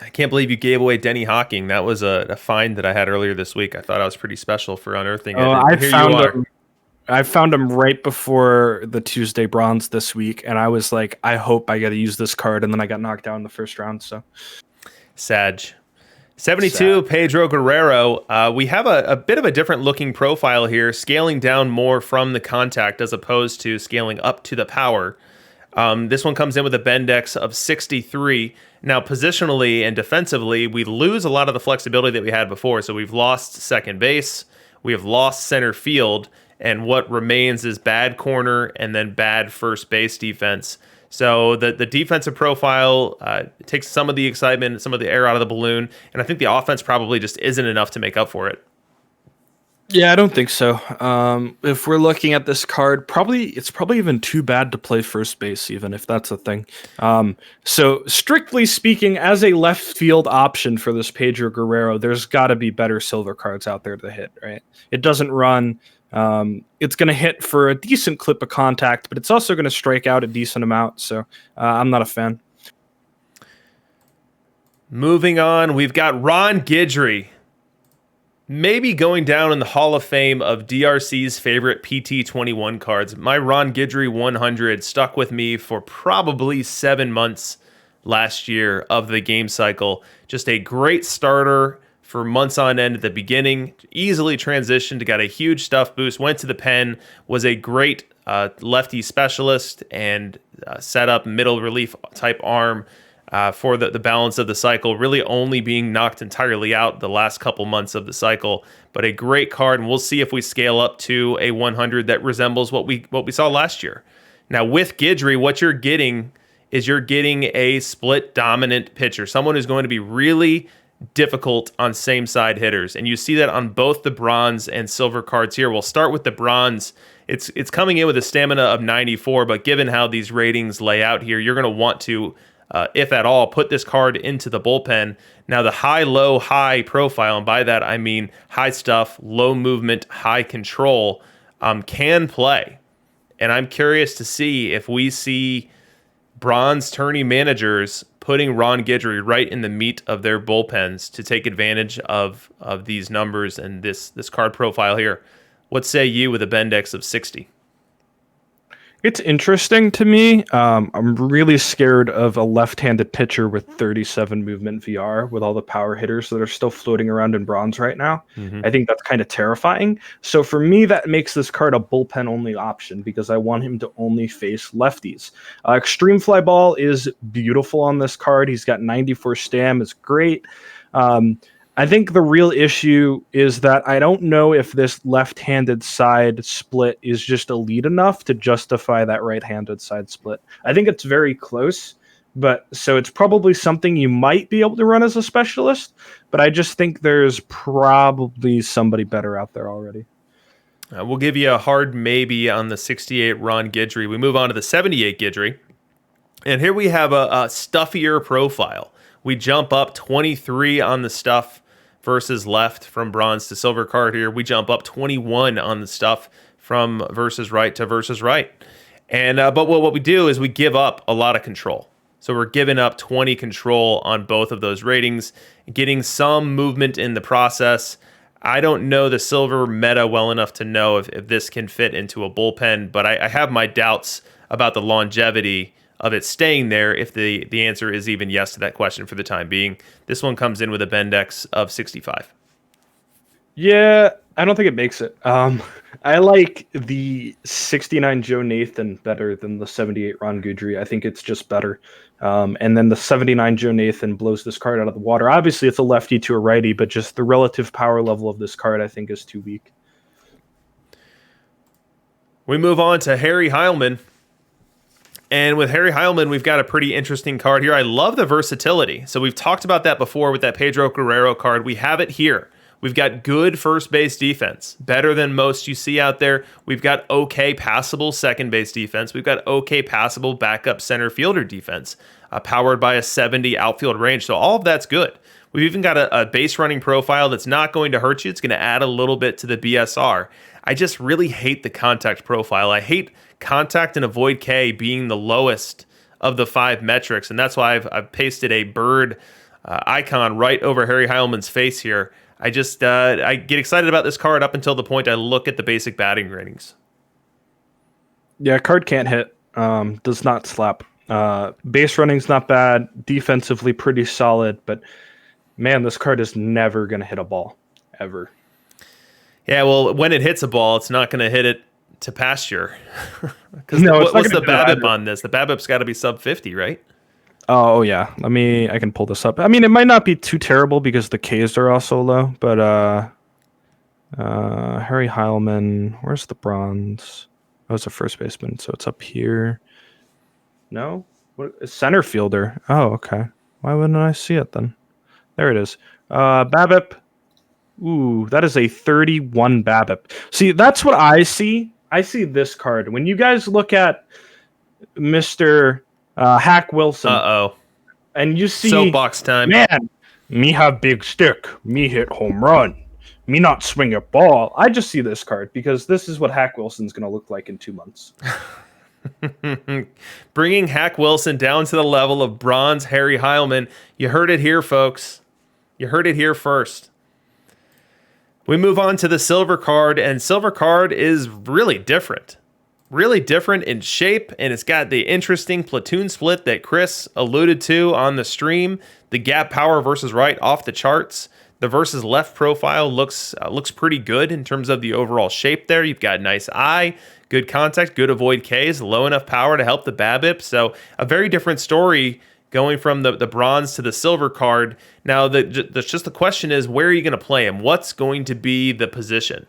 I can't believe you gave away Denny Hawking. That was a find that I had earlier this week. I thought I was pretty special for unearthing it. I I found him right before the Tuesday bronze this week, and I was like, I hope I get to use this card, and then I got knocked out in the first round. So, Sag. 72, Pedro Guerrero. We have a bit of a different looking profile here, scaling down more from the contact as opposed to scaling up to the power. This one comes in with a Bendex of 63. Now, positionally and defensively, we lose a lot of the flexibility that we had before. So we've lost second base, we have lost center field, and what remains is bad corner and then bad first base defense. So the defensive profile takes some of the excitement, some of the air out of the balloon, and I think the offense probably just isn't enough to make up for it. Yeah, I don't think so. If we're looking at this card, it's probably even too bad to play first base, even if that's a thing. So strictly speaking, as a left field option for this Pedro Guerrero, there's got to be better silver cards out there to hit, right? It doesn't run. It's going to hit for a decent clip of contact, but it's also going to strike out a decent amount. So I'm not a fan. Moving on, we've got Ron Guidry. Maybe going down in the Hall of Fame of DRC's favorite PT21 cards. My Ron Guidry 100 stuck with me for probably 7 months last year of the game cycle. Just a great starter for months on end at the beginning. Easily transitioned, got a huge stuff boost, went to the pen, was a great lefty specialist, and set up middle relief type arm for the balance of the cycle, really only being knocked entirely out the last couple months of the cycle. But a great card, and we'll see if we scale up to a 100 that resembles what we saw last year. Now, with Guidry, what you're getting is a split dominant pitcher, someone who's going to be really difficult on same side hitters, and you see that on both the bronze and silver cards here. We'll start with the bronze. It's coming in with a stamina of 94, but given how these ratings lay out here, you're going to want to, if at all, put this card into the bullpen. Now, the high, low, high profile, and by that I mean high stuff, low movement, high control, can play. And I'm curious to see if we see bronze tourney managers putting Ron Guidry right in the meat of their bullpens to take advantage of these numbers and this card profile here. What say you with a Bendex of 60? It's interesting to me. I'm really scared of a left-handed pitcher with 37 movement VR with all the power hitters that are still floating around in bronze right now. I think that's kind of terrifying. So for me, that makes this card a bullpen-only option because I want him to only face lefties. Extreme Fly Ball is beautiful on this card. He's got 94 stam. It's great. I think the real issue is that I don't know if this left-handed side split is just elite enough to justify that right-handed side split. I think it's very close, but so it's probably something you might be able to run as a specialist, but I just think there's probably somebody better out there already. We'll give you a hard maybe on the 68 Ron Guidry. We move on to the 78 Guidry, and here we have a stuffier profile. We jump up 23 on the stuff versus left from bronze to silver card here. We jump up 21 on the stuff from versus right to versus right. And but what we do is we give up a lot of control. So we're giving up 20 control on both of those ratings, getting some movement in the process. I don't know the silver meta well enough to know if this can fit into a bullpen, but I have my doubts about the longevity of it staying there if the answer is even yes to that question for the time being. This one comes in with a Bendex of 65. Yeah, I don't think it makes it. I like the 69 Joe Nathan better than the 78 Ron Guidry. I think it's just better. And then the 79 Joe Nathan blows this card out of the water. Obviously, it's a lefty to a righty, but just the relative power level of this card, I think, is too weak. We move on to Harry Heilman. And with Harry Heilman, we've got a pretty interesting card here. I love the versatility. So we've talked about that before with that Pedro Guerrero card. We have it here. We've got good first base defense, better than most you see out there. We've got okay passable second base defense. We've got okay passable backup center fielder defense, powered by a 70 outfield range. So all of that's good. We've even got a base running profile that's not going to hurt you. It's going to add a little bit to the BSR. I just really hate the contact profile. I hate contact and avoid K being the lowest of the 5 metrics, and that's why I've pasted a bird icon right over Harry Heilman's face here. I get excited about this card up until the point I look at the basic batting ratings. Yeah, card can't hit. Does not slap. Base running's not bad. Defensively pretty solid, but man, this card is never going to hit a ball ever. Yeah, well, when it hits a ball, it's not going to hit it to pasture. No, what's the BABIP on this? The BABIP's got to be sub 50, right? Oh yeah, I can pull this up. I mean, it might not be too terrible because the Ks are also low, but Harry Heilman, where's the bronze? Oh, it's a first baseman, so it's up here. No, what center fielder? Oh, okay. Why wouldn't I see it then? There it is. BABIP. Ooh, that is a 31 BABIP. See, that's what I see. I see this card. When you guys look at Mr. Hack Wilson. Uh-oh. And you see... Soapbox time. Man, me have big stick. Me hit home run. Me not swing a ball. I just see this card because this is what Hack Wilson's going to look like in 2 months. Bringing Hack Wilson down to the level of bronze Harry Heilman. You heard it here, folks. You heard it here first. We move on to the silver card, and silver card is really different. Really different in shape, and it's got the interesting platoon split that Chris alluded to on the stream. The gap power versus right off the charts. The versus left profile looks pretty good in terms of the overall shape there. You've got nice eye, good contact, good avoid Ks, low enough power to help the BABIP. So a very different story going from the bronze to the silver card. Now, the question is, where are you going to play him? What's going to be the position?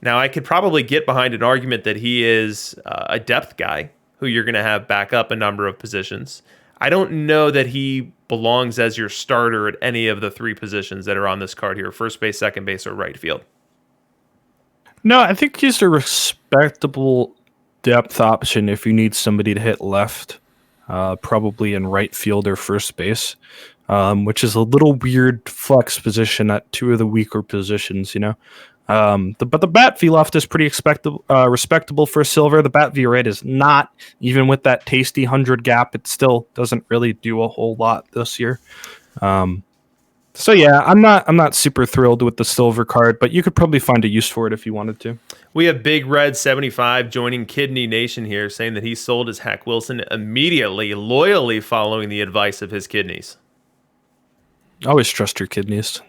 Now, I could probably get behind an argument that he is a depth guy who you're going to have back up a number of positions. I don't know that he belongs as your starter at any of the 3 positions that are on this card here, first base, second base, or right field. No, I think he's a respectable depth option if you need somebody to hit left, probably in right field or first base, which is a little weird flex position at 2 of the weaker positions, you know. But the bat v left is pretty respectable for silver. The bat v right is not, even with that tasty 100 gap, it still doesn't really do a whole lot this year. So yeah, I'm not super thrilled with the silver card, but you could probably find a use for it if you wanted to. We have Big Red 75 joining Kidney Nation here, saying that he sold his Hack Wilson immediately, loyally following the advice of his kidneys. Always trust your kidneys.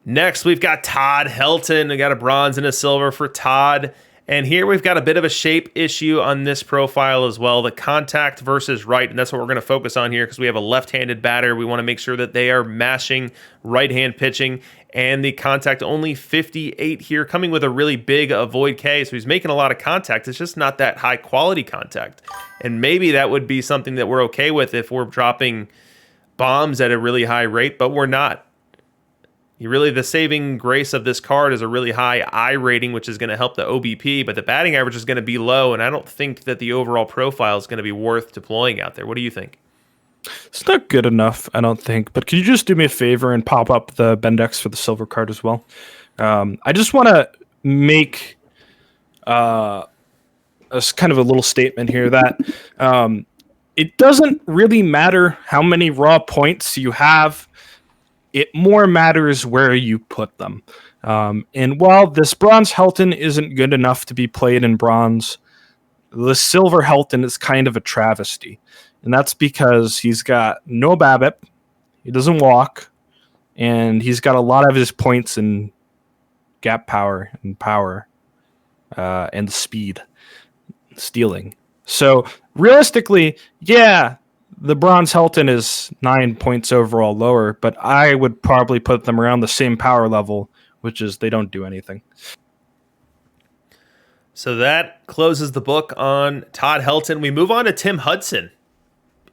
Next, we've got Todd Helton. We got a bronze and a silver for Todd. And here we've got a bit of a shape issue on this profile as well. The contact versus right, and that's what we're going to focus on here because we have a left-handed batter. We want to make sure that they are mashing right-hand pitching. And the contact only 58 here, coming with a really big avoid K. So he's making a lot of contact. It's just not that high-quality contact. And maybe that would be something that we're okay with if we're dropping bombs at a really high rate, but we're not. The saving grace of this card is a really high I rating, which is going to help the OBP, but the batting average is going to be low, and I don't think that the overall profile is going to be worth deploying out there. What do you think? It's not good enough, I don't think, but could you just do me a favor and pop up the Bendex for the silver card as well? I just want to make a kind of a little statement here that it doesn't really matter how many raw points you have. It more matters where you put them. And while this bronze Helton isn't good enough to be played in bronze, the silver Helton is kind of a travesty. And that's because he's got no BABIP, he doesn't walk, and he's got a lot of his points in gap power and speed, stealing. So realistically, yeah, the bronze Helton is 9 points overall lower, but I would probably put them around the same power level, which is they don't do anything. So that closes the book on Todd Helton. We move on to Tim Hudson.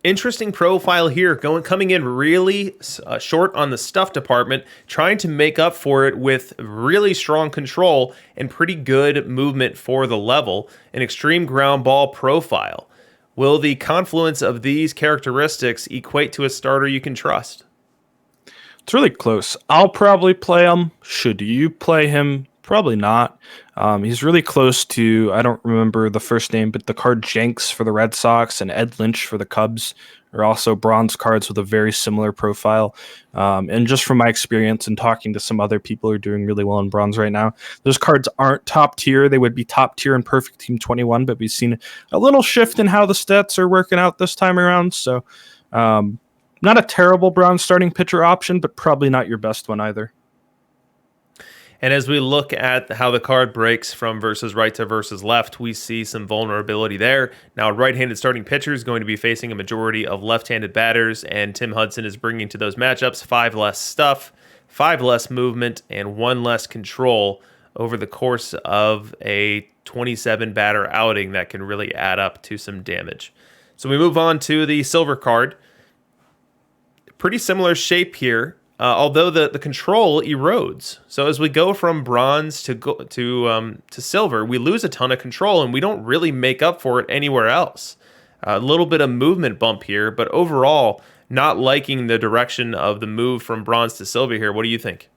Interesting profile here, coming in really short on the stuff department, trying to make up for it with really strong control and pretty good movement for the level, an extreme ground ball profile. Will the confluence of these characteristics equate to a starter you can trust? It's really close. I'll probably play him. Should you play him? Probably not. He's really close to, I don't remember the first name, but the card Jenks for the Red Sox and Ed Lynch for the Cubs are also bronze cards with a very similar profile. And just from my experience and talking to some other people who are doing really well in bronze right now, those cards aren't top tier. They would be top tier in Perfect Team 21, but we've seen a little shift in how the stats are working out this time around. So not a terrible bronze starting pitcher option, but probably not your best one either. And as we look at how the card breaks from versus right to versus left, we see some vulnerability there. Now, a right-handed starting pitcher is going to be facing a majority of left-handed batters, and Tim Hudson is bringing to those matchups 5 less stuff, 5 less movement, and 1 less control over the course of a 27-batter outing that can really add up to some damage. So we move on to the silver card. Pretty similar shape here. Although the control erodes, so as we go from bronze to silver, we lose a ton of control, and we don't really make up for it anywhere else. A little bit of movement bump here, but overall, not liking the direction of the move from bronze to silver here. What do you think?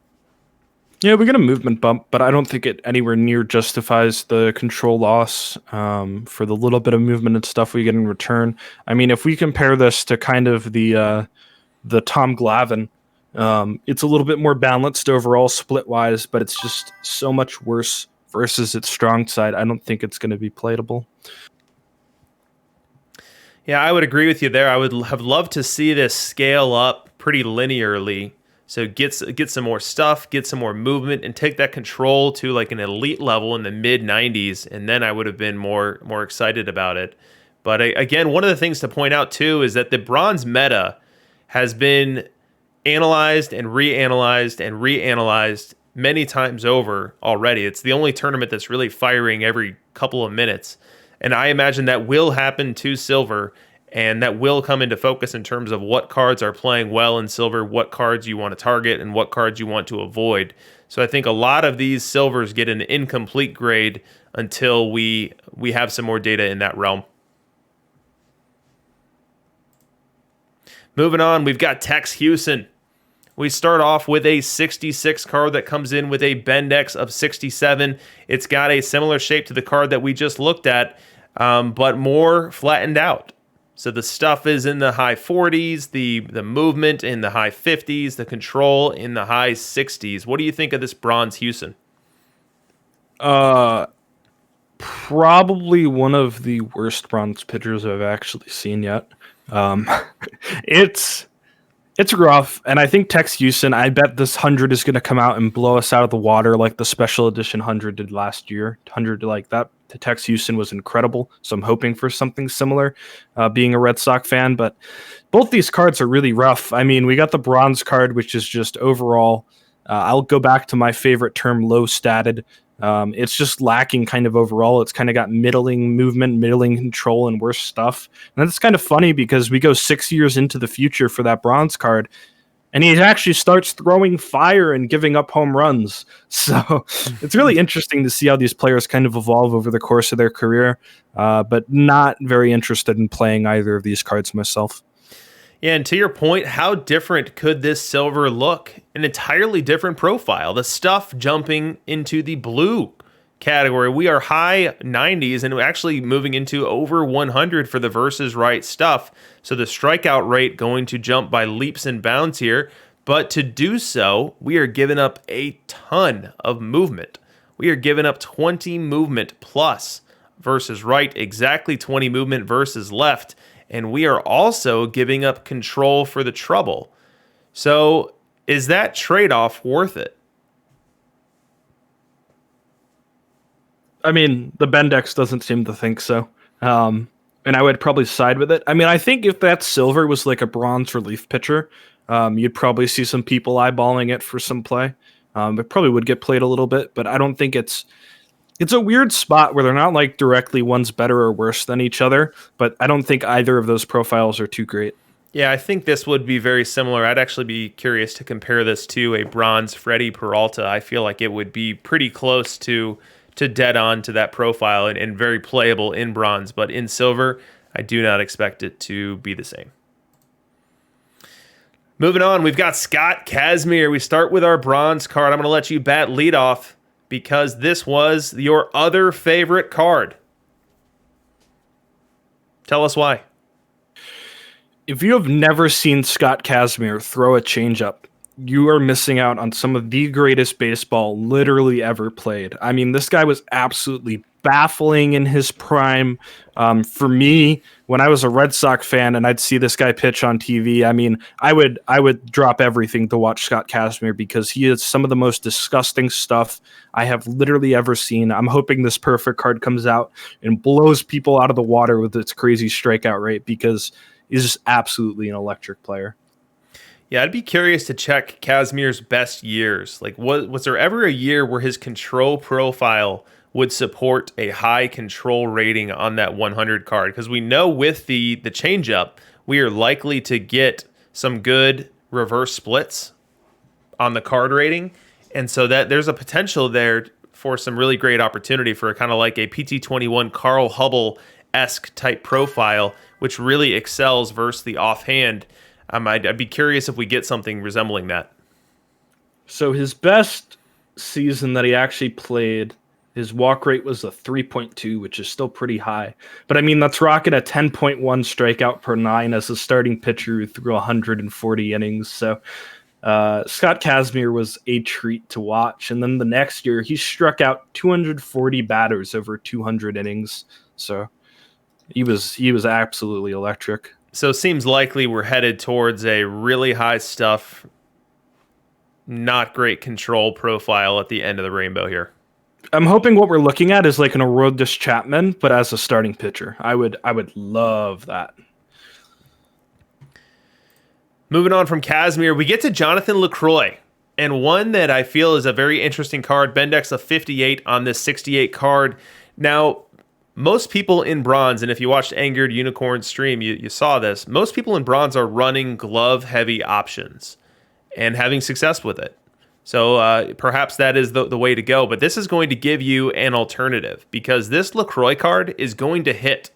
Yeah, we get a movement bump, but I don't think it anywhere near justifies the control loss for the little bit of movement and stuff we get in return. I mean, if we compare this to kind of the Tom Glavin. It's a little bit more balanced overall split-wise, but it's just so much worse versus its strong side. I don't think it's going to be playable. Yeah, I would agree with you there. I would have loved to see this scale up pretty linearly. So get some more stuff, get some more movement, and take that control to like an elite level in the mid-90s, and then I would have been more excited about it. But again, one of the things to point out too is that the bronze meta has been analyzed and reanalyzed and reanalyzed many times over already. It's the only tournament that's really firing every couple of minutes. And I imagine that will happen to silver, and that will come into focus in terms of what cards are playing well in silver, what cards you want to target, and what cards you want to avoid. So I think a lot of these silvers get an incomplete grade until we have some more data in that realm. Moving on, we've got Tex Houston. We start off with a 66 card that comes in with a Bendex of 67. It's got a similar shape to the card that we just looked at, but more flattened out. So the stuff is in the high 40s, the movement in the high 50s, the control in the high 60s. What do you think of this bronze Houston? Probably one of the worst bronze pitchers I've actually seen yet. It's rough, and I think Tex Houston, I bet this 100 is going to come out and blow us out of the water like the special edition 100 did last year. 100 like that to Tex Houston was incredible, so I'm hoping for something similar, being a Red Sox fan, but both these cards are really rough. I mean, we got the bronze card, which is just overall, I'll go back to my favorite term, low-statted. It's just lacking kind of overall. It's kind of got middling movement, middling control, and worse stuff. And that's kind of funny because we go 6 years into the future for that bronze card, and he actually starts throwing fire and giving up home runs. So it's really interesting to see how these players kind of evolve over the course of their career, but not very interested in playing either of these cards myself. Yeah, and to your point, how different could this silver look? An entirely different profile. The stuff jumping into the blue category. We are high 90s and actually moving into over 100 for the versus right stuff. So the strikeout rate going to jump by leaps and bounds here. But to do so, we are giving up a ton of movement. We are giving up 20 movement plus versus right, exactly 20 movement versus left. And we are also giving up control for the trouble. So is that trade-off worth it? I mean, the Bendex doesn't seem to think so. And I would probably side with it. I mean, I think if that silver was like a bronze relief pitcher, you'd probably see some people eyeballing it for some play. It probably would get played a little bit, but I don't think it's a weird spot where they're not like directly one's better or worse than each other, but I don't think either of those profiles are too great. Yeah, I think this would be very similar. I'd actually be curious to compare this to a bronze Freddie Peralta. I feel like it would be pretty close to dead on to that profile and very playable in bronze, but in silver, I do not expect it to be the same. Moving on, we've got Scott Kasmir. We start with our bronze card. I'm going to let you bat leadoff, because this was your other favorite card. Tell us why. If you have never seen Scott Kasmir throw a changeup, you are missing out on some of the greatest baseball literally ever played. I mean, this guy was absolutely baffling in his prime. For me, when I was a Red Sox fan and I'd see this guy pitch on TV, I mean, I would drop everything to watch Scott Kasmir because he is some of the most disgusting stuff I have literally ever seen. I'm hoping this perfect card comes out and blows people out of the water with its crazy strikeout rate because he's just absolutely an electric player. Yeah, I'd be curious to check Kasmir's best years. Like, was there ever a year where his control profile would support a high control rating on that 100 card? Because we know with the changeup, we are likely to get some good reverse splits on the card rating. And so that there's a potential there for some really great opportunity for kind of like a PT21 Carl Hubble-esque type profile, which really excels versus the offhand. I'd be curious if we get something resembling that. So his best season that he actually played, his walk rate was a 3.2, which is still pretty high. But I mean, that's rocking a 10.1 strikeout per 9 as a starting pitcher who threw 140 innings. So Scott Kasmir was a treat to watch. And then the next year, he struck out 240 batters over 200 innings. So he was absolutely electric. So it seems likely we're headed towards a really high stuff, not great control profile at the end of the rainbow here. I'm hoping what we're looking at is like an Aroldis Chapman, but as a starting pitcher. I would love that. Moving on from Kasmir, we get to Jonathan Lecroy, and one that I feel is a very interesting card. Bendex of 58 on this 68 card. Now, most people in bronze, and if you watched Angered Unicorn stream, you saw this. Most people in bronze are running glove-heavy options and having success with it. So perhaps that is the way to go. But this is going to give you an alternative because this Lecroy card is going to hit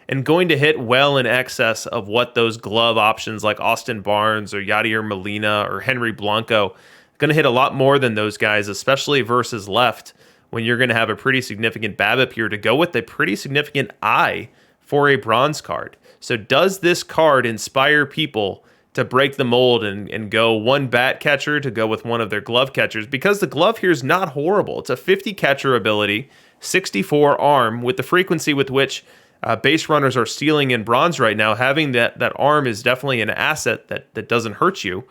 and going to hit well in excess of what those glove options like Austin Barnes or Yadier Molina or Henry Blanco, going to hit a lot more than those guys, especially versus left, when you're going to have a pretty significant BABIP here to go with a pretty significant eye for a bronze card. So does this card inspire people to break the mold and go one bat catcher to go with one of their glove catchers? Because the glove here is not horrible. It's a 50 catcher ability, 64 arm, with the frequency with which base runners are stealing in bronze right now. Having that arm is definitely an asset that doesn't hurt you.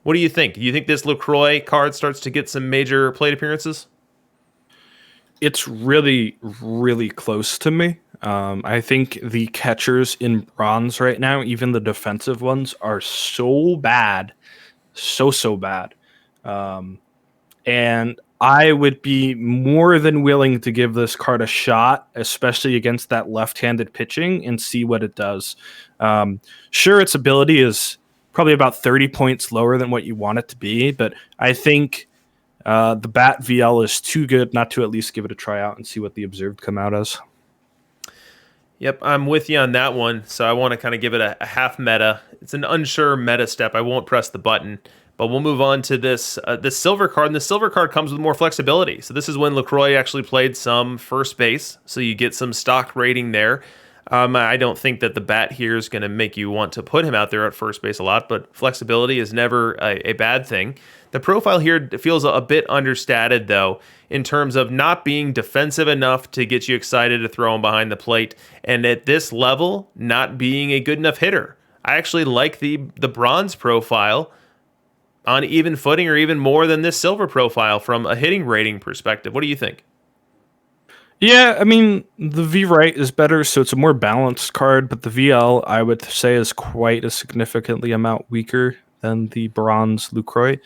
What do you think? Do you think this Lecroy card starts to get some major plate appearances? It's really, really close to me. I think the catchers in bronze right now, even the defensive ones, are so bad. So bad. And I would be more than willing to give this card a shot, especially against that left-handed pitching, and see what it does. Sure, its ability is probably about 30 points lower than what you want it to be, but I think the bat VL is too good not to at least give it a try out and see what the observed come out as. Yep, I'm with you on that one. So I want to kind of give it a half meta. It's an unsure meta step. I won't press the button, but we'll move on to this silver card. And the silver card comes with more flexibility. So this is when Lecroy actually played some first base. So you get some stock rating there. I don't think that the bat here is going to make you want to put him out there at first base a lot, but flexibility is never a bad thing. The profile here feels a bit understated, though, in terms of not being defensive enough to get you excited to throw him behind the plate, and at this level, not being a good enough hitter. I actually like the bronze profile on even footing or even more than this silver profile from a hitting rating perspective. What do you think? Yeah, I mean, the V-Right is better, so it's a more balanced card, but the VL, I would say, is quite a significantly amount weaker than the bronze Lecroy.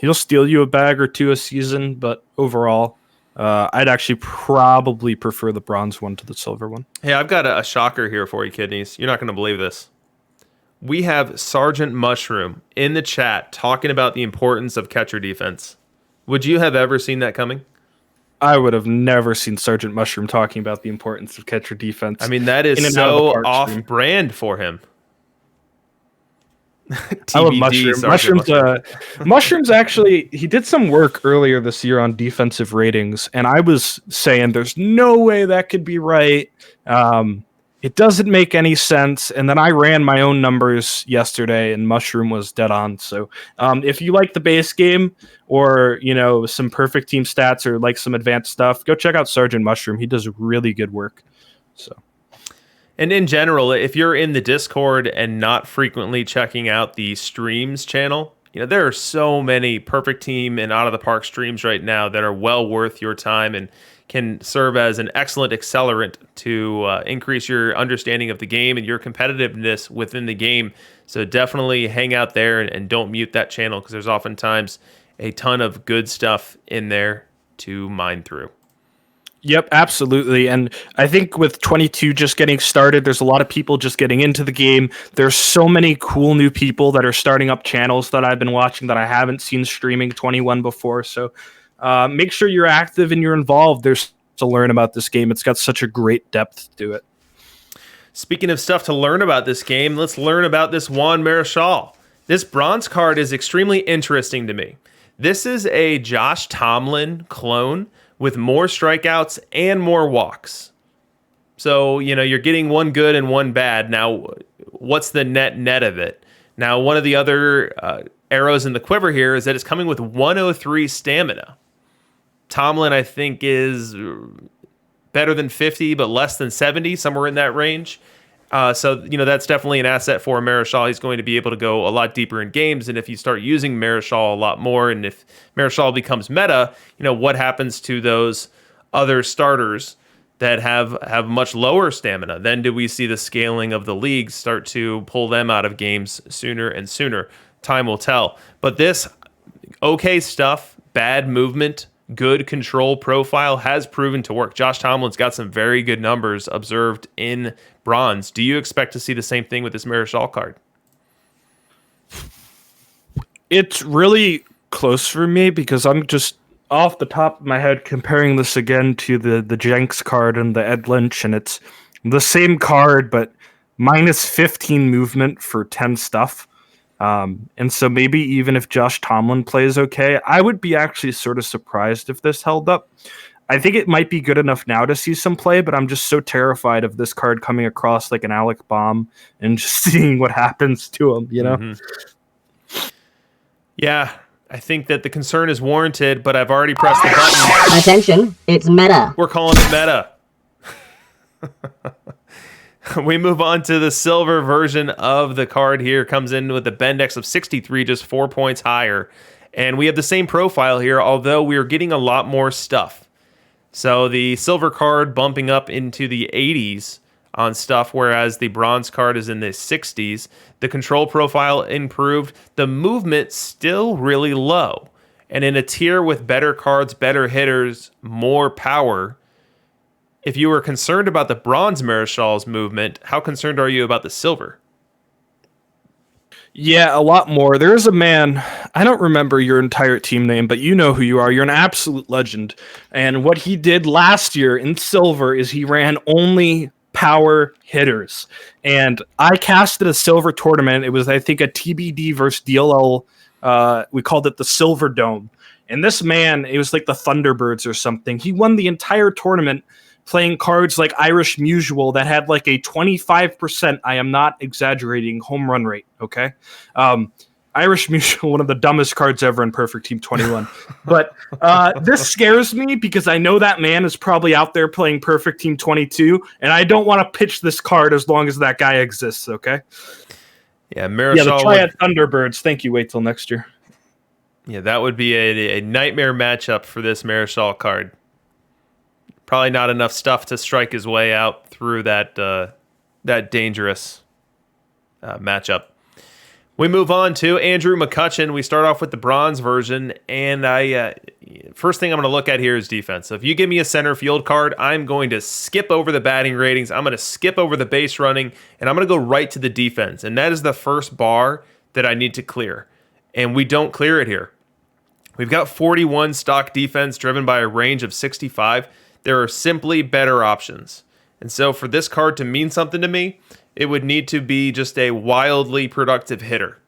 He'll steal you a bag or two a season, but overall, I'd actually probably prefer the bronze one to the silver one. Hey, I've got a shocker here for you, kidneys. You're not going to believe this. We have Sergeant Mushroom in the chat talking about the importance of catcher defense. Would you have ever seen that coming? I would have never seen Sergeant Mushroom talking about the importance of catcher defense. I mean, that is so off-brand for him. I love TBD, Mushroom. Sergeant Mushrooms actually, he did some work earlier this year on defensive ratings, and I was saying there's no way that could be right. It doesn't make any sense. And then I ran my own numbers yesterday, and Mushroom was dead on. So if you like the base game or, some perfect team stats or like some advanced stuff, go check out Sergeant Mushroom. He does really good work. So. And in general, if you're in the Discord and not frequently checking out the streams channel, there are so many perfect team and out of the park streams right now that are well worth your time and can serve as an excellent accelerant to increase your understanding of the game and your competitiveness within the game. So definitely hang out there and don't mute that channel, because there's oftentimes a ton of good stuff in there to mine through. Yep, absolutely. And I think with 22 just getting started, there's a lot of people just getting into the game. There's so many cool new people that are starting up channels that I've been watching that I haven't seen streaming 21 before. So make sure you're active and you're involved. There's to learn about this game. It's got such a great depth to it. Speaking of stuff to learn about this game, let's learn about this Juan Marishall. This bronze card is extremely interesting to me. This is a Josh Tomlin clone with more strikeouts and more walks. So, you're getting one good and one bad. Now, what's the net of it? Now, one of the other arrows in the quiver here is that it's coming with 103 stamina. Tomlin, I think, is better than 50, but less than 70, somewhere in that range. So, that's definitely an asset for Marishall. He's going to be able to go a lot deeper in games. And if you start using Marishall a lot more, and if Marishall becomes meta, what happens to those other starters that have much lower stamina? Then do we see the scaling of the league start to pull them out of games sooner and sooner? Time will tell. But this okay stuff, bad movement, good control profile has proven to work. Josh Tomlin's got some very good numbers observed in bronze. Do you expect to see the same thing with this Marishall card? It's really close for me because I'm just off the top of my head comparing this again to the Jenks card and the Ed Lynch, and it's the same card but minus 15 movement for 10 stuff. And so maybe even if Josh Tomlin plays okay, I would be actually sort of surprised if this held up. I think it might be good enough now to see some play, but I'm just so terrified of this card coming across like an Alec bomb and just seeing what happens to him, Mm-hmm. Yeah, I think that the concern is warranted, but I've already pressed the button. Attention, it's meta. We're calling it meta. We move on to the silver version of the card here. Comes in with a Bendex of 63, just 4 points higher. And we have the same profile here, although we're getting a lot more stuff. So the silver card bumping up into the 80s on stuff, whereas the bronze card is in the 60s. The control profile improved. The movement still really low. And in a tier with better cards, better hitters, more power, if you were concerned about the bronze Marishall's movement, how concerned are you about the silver? Yeah, a lot more. There's a man, I don't remember your entire team name, but you know who you are. You're an absolute legend. And what he did last year in silver is he ran only power hitters. And I casted a silver tournament. It was, I think, a TBD versus DLL. We called it the Silver Dome. And this man, it was like the Thunderbirds or something. He won the entire tournament playing cards like Irish Mutual that had like a 25%, I am not exaggerating, home run rate, okay? Irish Mutual, one of the dumbest cards ever in Perfect Team 21. But this scares me because I know that man is probably out there playing Perfect Team 22, and I don't want to pitch this card as long as that guy exists, okay? Yeah, Marishall. Yeah, the Triad Thunderbirds. Thank you. Wait till next year. Yeah, that would be a nightmare matchup for this Marishall card. Probably not enough stuff to strike his way out through that dangerous matchup. We move on to Andrew Mccutchen. We start off with the bronze version, and first thing I'm going to look at here is defense. So if you give me a center field card, I'm going to skip over the batting ratings. I'm going to skip over the base running, and I'm going to go right to the defense. And that is the first bar that I need to clear, and we don't clear it here. We've got 41 stock defense driven by a range of 65. There are simply better options. And so for this card to mean something to me, it would need to be just a wildly productive hitter.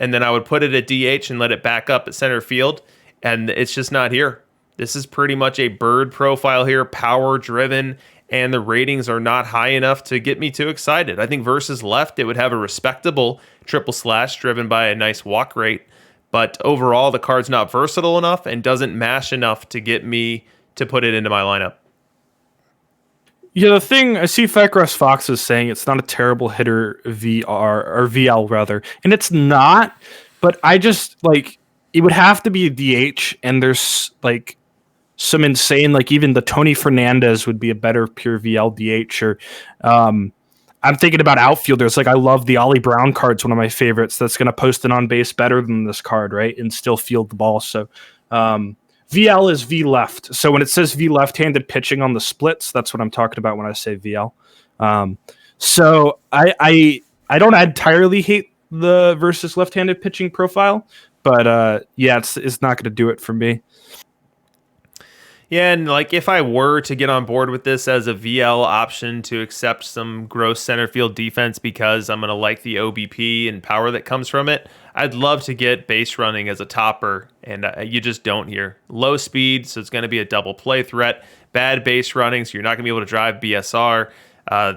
and then I would put it at DH and let it back up at center field, and it's just not here. This is pretty much a bird profile here, power driven, and the ratings are not high enough to get me too excited. I think versus left, it would have a respectable triple slash driven by a nice walk rate, but overall, the card's not versatile enough and doesn't mash enough to get me to put it into my lineup. Yeah, the thing I see Fakros Fox is saying it's not a terrible hitter VL rather, and it's not. But I just like it would have to be a DH, and there's like some insane like even the Tony Fernandes would be a better pure VL DH. Or I'm thinking about outfielders. Like I love the Ollie Brown card's one of my favorites. That's going to post an on base better than this card, right, and still field the ball. So. VL is V left. So when it says V left-handed pitching on the splits, that's what I'm talking about when I say VL. So I don't entirely hate the versus left-handed pitching profile, but yeah, it's not going to do it for me. Yeah, and like if I were to get on board with this as a VL option to accept some gross center field defense because I'm going to like the OBP and power that comes from it, I'd love to get base running as a topper, and you just don't here. Low speed, so it's going to be a double play threat. Bad base running, so you're not going to be able to drive BSR.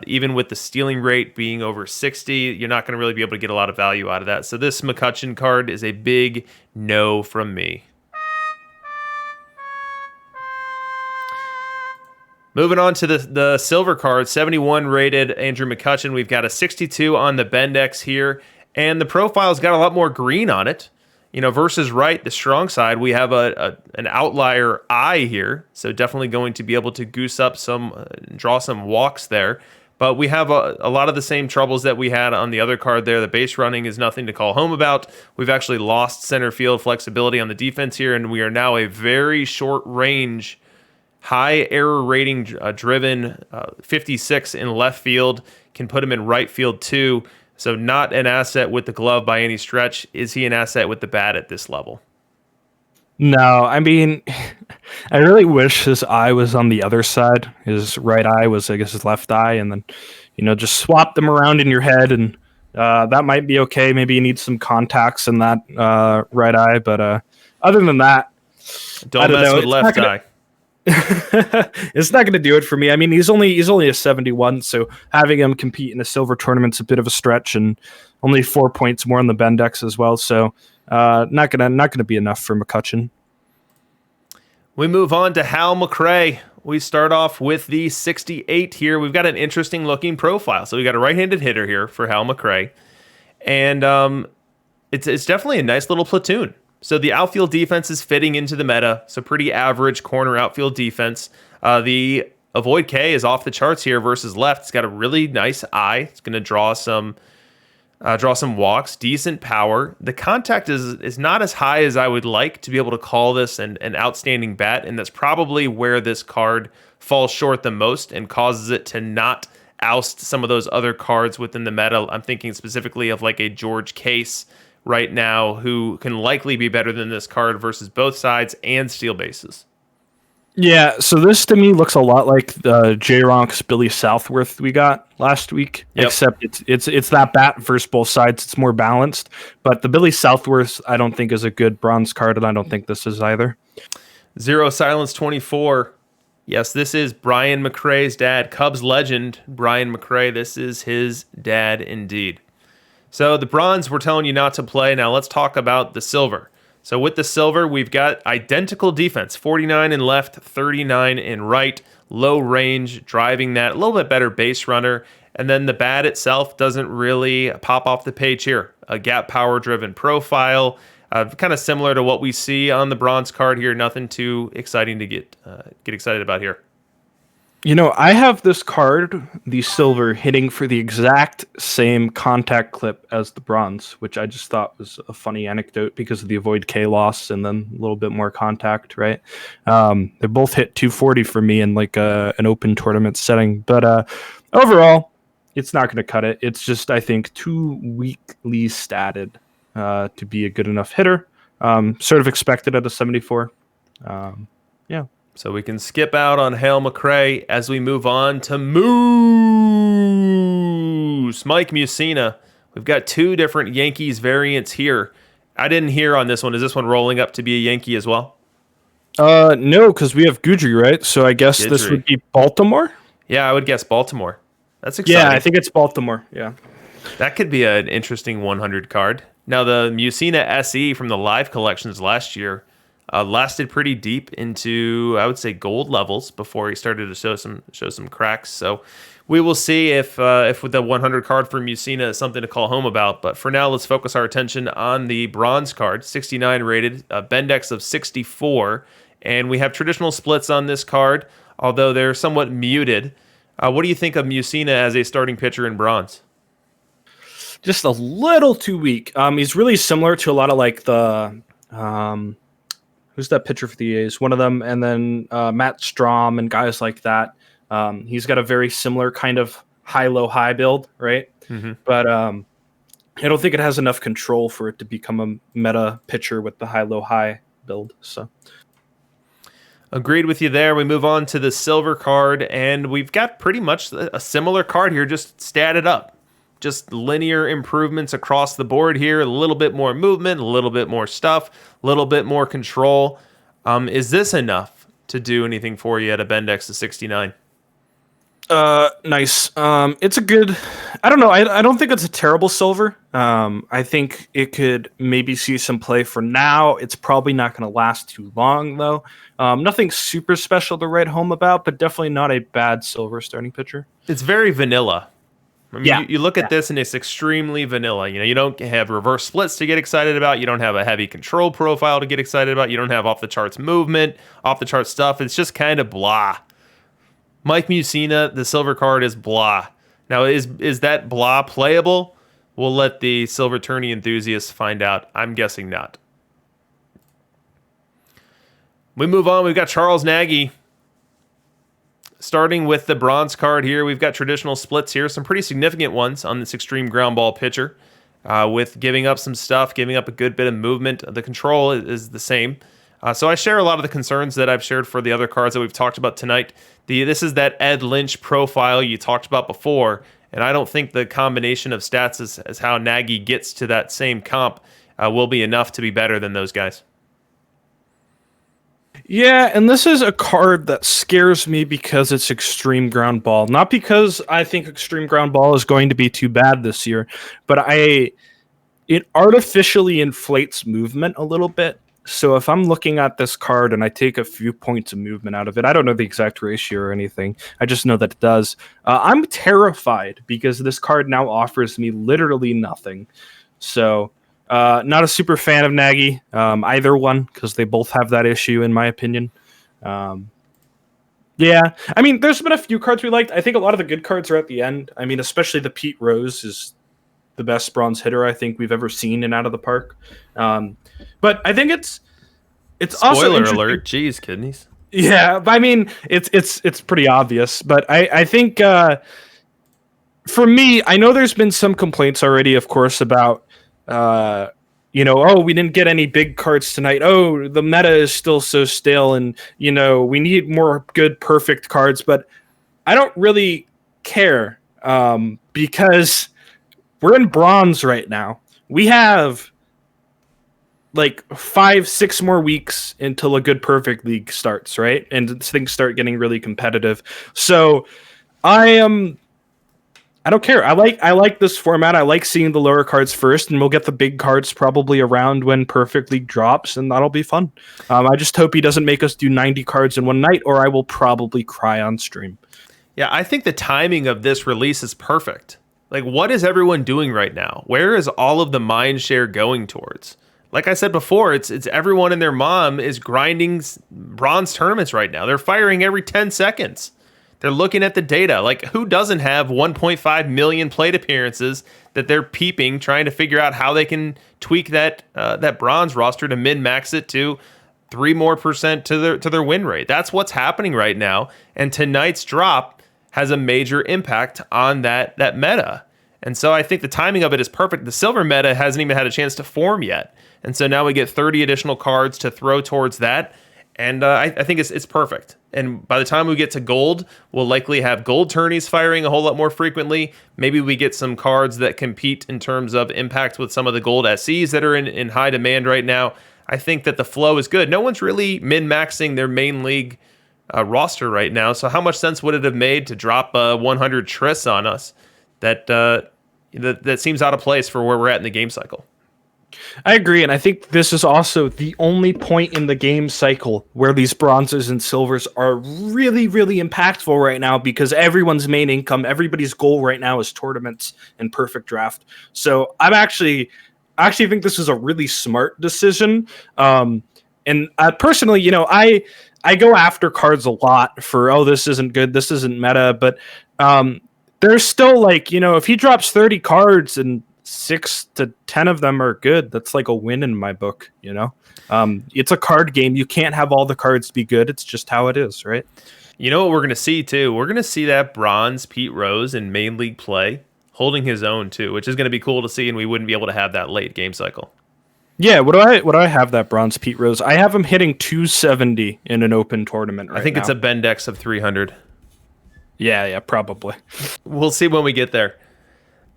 Even with the stealing rate being over 60, you're not going to really be able to get a lot of value out of that. So this Mccutchen card is a big no from me. Moving on to the silver card, 71 rated Andrew Mccutchen. We've got a 62 on the Bendex here, and the profile's got a lot more green on it. You know, versus right, the strong side, we have an outlier eye here, so definitely going to be able to goose up some, draw some walks there. But we have a lot of the same troubles that we had on the other card there. The base running is nothing to call home about. We've actually lost center field flexibility on the defense here, and we are now a very short range, high error rating driven 56 in left field, can put him in right field too. So not an asset with the glove by any stretch. Is he an asset with the bat at this level? No, I mean, I really wish his eye was on the other side. His right eye was, I guess, his left eye, and then, you know, just swap them around in your head, and that might be okay. Maybe you need some contacts in that right eye, but other than that, don't mess with left eye. It's not going to do it for me. I mean, he's only a 71, so having him compete in a silver tournament's a bit of a stretch, and only 4 points more on the Bendex as well. So not gonna be enough for Mccutchen. We move on to Hal Mcrae. We start off with the 68 here. We've got an interesting looking profile. So we got a right-handed hitter here for Hal Mcrae, and it's definitely a nice little platoon. So the outfield defense is fitting into the meta, so pretty average corner outfield defense. The avoid K is off the charts here versus left. It's got a really nice eye. It's going to draw some walks, decent power. The contact is not as high as I would like to be able to call this an outstanding bat, and that's probably where this card falls short the most and causes it to not oust some of those other cards within the meta. I'm thinking specifically of like a George Case right now, who can likely be better than this card versus both sides and steal bases. Yeah, so this to me looks a lot like the J-Ronk's Billy Southworth we got last week, except it's that bat versus both sides. It's more balanced, but the Billy Southworth I don't think is a good bronze card, and I don't think this is either. Zero Silence 24. Yes, this is Brian McRae's dad, Cubs legend Brian McRae. This is his dad indeed. So the bronze, we're telling you not to play. Now let's talk about the silver. So with the silver, we've got identical defense, 49 in left, 39 in right, low range, driving that, a little bit better base runner. And then the bat itself doesn't really pop off the page here. A gap power driven profile, kind of similar to what we see on the bronze card here. Nothing too exciting to get excited about here. You know, I have this card, the silver, hitting for the exact same contact clip as the bronze, which I just thought was a funny anecdote because of the avoid K loss and then a little bit more contact, right? They both hit 240 for me in like an open tournament setting. But overall, it's not going to cut it. It's just, I think, too weakly statted to be a good enough hitter. Sort of expected at a 74. Yeah. So we can skip out on Hal Mcrae as we move on to Moose. Mike Mussina We've got 2 different Yankees variants here. I didn't hear on this one. Is this one rolling up to be a Yankee as well? No, because we have Guidry, right? So I guess this Guidry. would be Baltimore? Yeah, I would guess Baltimore. That's exciting. Yeah, I think it's Baltimore, yeah. That could be an interesting 100 card. Now, the Mussina SE from the live collections last year lasted pretty deep into, I would say, gold levels before he started to show some cracks. So we will see if with the 100 card for Mussina is something to call home about. But for now, let's focus our attention on the bronze card, 69 rated, Bendex of 64. And we have traditional splits on this card, although they're somewhat muted. What do you think of Mussina as a starting pitcher in bronze? Just a little too weak. He's really similar to a lot of like the who's that pitcher for the A's? One of them, and then Matt Strom and guys like that. He's got a very similar kind of high-low-high build, right? Mm-hmm. But I don't think it has enough control for it to become a meta pitcher with the high-low-high build. So, agreed with you there. We move on to the silver card, and we've got pretty much a similar card here, just statted up. Just linear improvements across the board here. A little bit more movement, a little bit more stuff, a little bit more control. Is this enough to do anything for you at a Bendex of 69? Nice. It's a good. I don't know. I don't think it's a terrible silver. I think it could maybe see some play for now. It's probably not going to last too long though. Nothing super special to write home about, but definitely not a bad silver starting pitcher. It's very vanilla. I mean, yeah. You look at this and it's extremely vanilla. You know, you don't have reverse splits to get excited about. You don't have a heavy control profile to get excited about. You don't have off the charts movement, off the charts stuff. It's just kind of blah. Mike Mussina, the silver card is blah. Now, is that blah playable? We'll let the silver tourney enthusiasts find out. I'm guessing not. We move on. We've got Charles Nagy. Starting with the bronze card here, we've got traditional splits here, some pretty significant ones on this extreme ground ball pitcher, with giving up some stuff, giving up a good bit of movement. The control is the same. So I share a lot of the concerns that I've shared for the other cards that we've talked about tonight. This is that Ed Lynch profile you talked about before, and I don't think the combination of stats as how Nagy gets to that same comp will be enough to be better than those guys. Yeah, and this is a card that scares me because it's extreme ground ball. Not because I think extreme ground ball is going to be too bad this year, but it artificially inflates movement a little bit. So if I'm looking at this card and I take a few points of movement out of it, I don't know the exact ratio or anything. I just know that it does. I'm terrified because this card now offers me literally nothing. So not a super fan of Nagy, either one, because they both have that issue, in my opinion. Yeah, I mean, there's been a few cards we liked. I think a lot of the good cards are at the end. I mean, especially the Pete Rose is the best bronze hitter I think we've ever seen in Out of the Park. But I think it's also spoiler alert. Jeez, kidneys. Yeah, I mean, it's pretty obvious, but I think for me, I know there's been some complaints already, of course, about we didn't get any big cards tonight. Oh, the meta is still so stale, and we need more good perfect cards. But I don't really care because we're in bronze right now. We have like 5-6 more weeks until a good perfect league starts, right? And things start getting really competitive. So I don't care. I like this format. I like seeing the lower cards first, and we'll get the big cards probably around when Perfect League drops, and that'll be fun. I just hope he doesn't make us do 90 cards in one night, or I will probably cry on stream. Yeah, I think the timing of this release is perfect. Like, what is everyone doing right now? Where is all of the mind share going towards? Like I said before, it's everyone and their mom is grinding bronze tournaments right now. They're firing every 10 seconds. They're looking at the data. Like, who doesn't have 1.5 million plate appearances that they're peeping, trying to figure out how they can tweak that bronze roster to min-max it to 3% more to their win rate? That's what's happening right now. And tonight's drop has a major impact on that meta. And so I think the timing of it is perfect. The silver meta hasn't even had a chance to form yet. And so now we get 30 additional cards to throw towards that. And I think it's perfect. And by the time we get to gold, we'll likely have gold tourneys firing a whole lot more frequently. Maybe we get some cards that compete in terms of impact with some of the gold SEs that are in high demand right now. I think that the flow is good. No one's really min-maxing their main league roster right now. So how much sense would it have made to drop 100 Triss on us? That seems out of place for where we're at in the game cycle. I agree, and I think this is also the only point in the game cycle where these bronzes and silvers are really, really impactful right now, because everyone's main income, everybody's goal right now is tournaments and perfect draft. So I actually think this is a really smart decision. And personally, I go after cards a lot for, this isn't good, this isn't meta, but there's still if he drops 30 cards and 6 to 10 of them are good, that's like a win in my book. It's a card game. You can't have all the cards be good. It's just how it is, right? You know what we're going to see too? We're going to see that bronze Pete Rose in main league play holding his own too, which is going to be cool to see, and we wouldn't be able to have that late game cycle. Yeah, what do I have that bronze Pete Rose? I have him hitting 270 in an open tournament right now. I think it's a Bendex of 300. Yeah, probably. We'll see when we get there.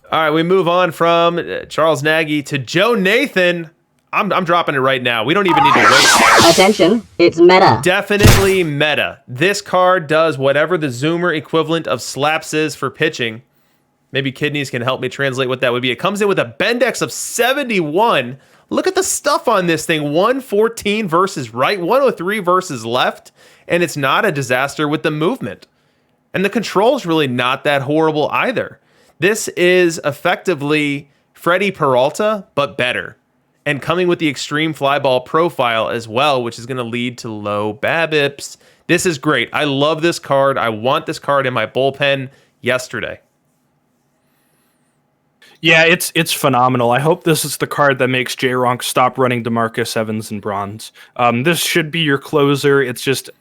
All right, we move on from Charles Nagy to Joe Nathan. I'm dropping it right now. We don't even need to wait. Attention, it's meta. Definitely meta. This card does whatever the Zoomer equivalent of slaps is for pitching. Maybe Kidneys can help me translate what that would be. It comes in with a Bendex of 71. Look at the stuff on this thing. 114 versus right, 103 versus left, and it's not a disaster with the movement. And the control's really not that horrible either. This is effectively Freddie Peralta, but better. And coming with the extreme fly ball profile as well, which is going to lead to low BABIPs. This is great. I love this card. I want this card in my bullpen yesterday. Yeah, it's phenomenal. I hope this is the card that makes J-Ronk stop running DeMarcus Evans in bronze. This should be your closer. It's just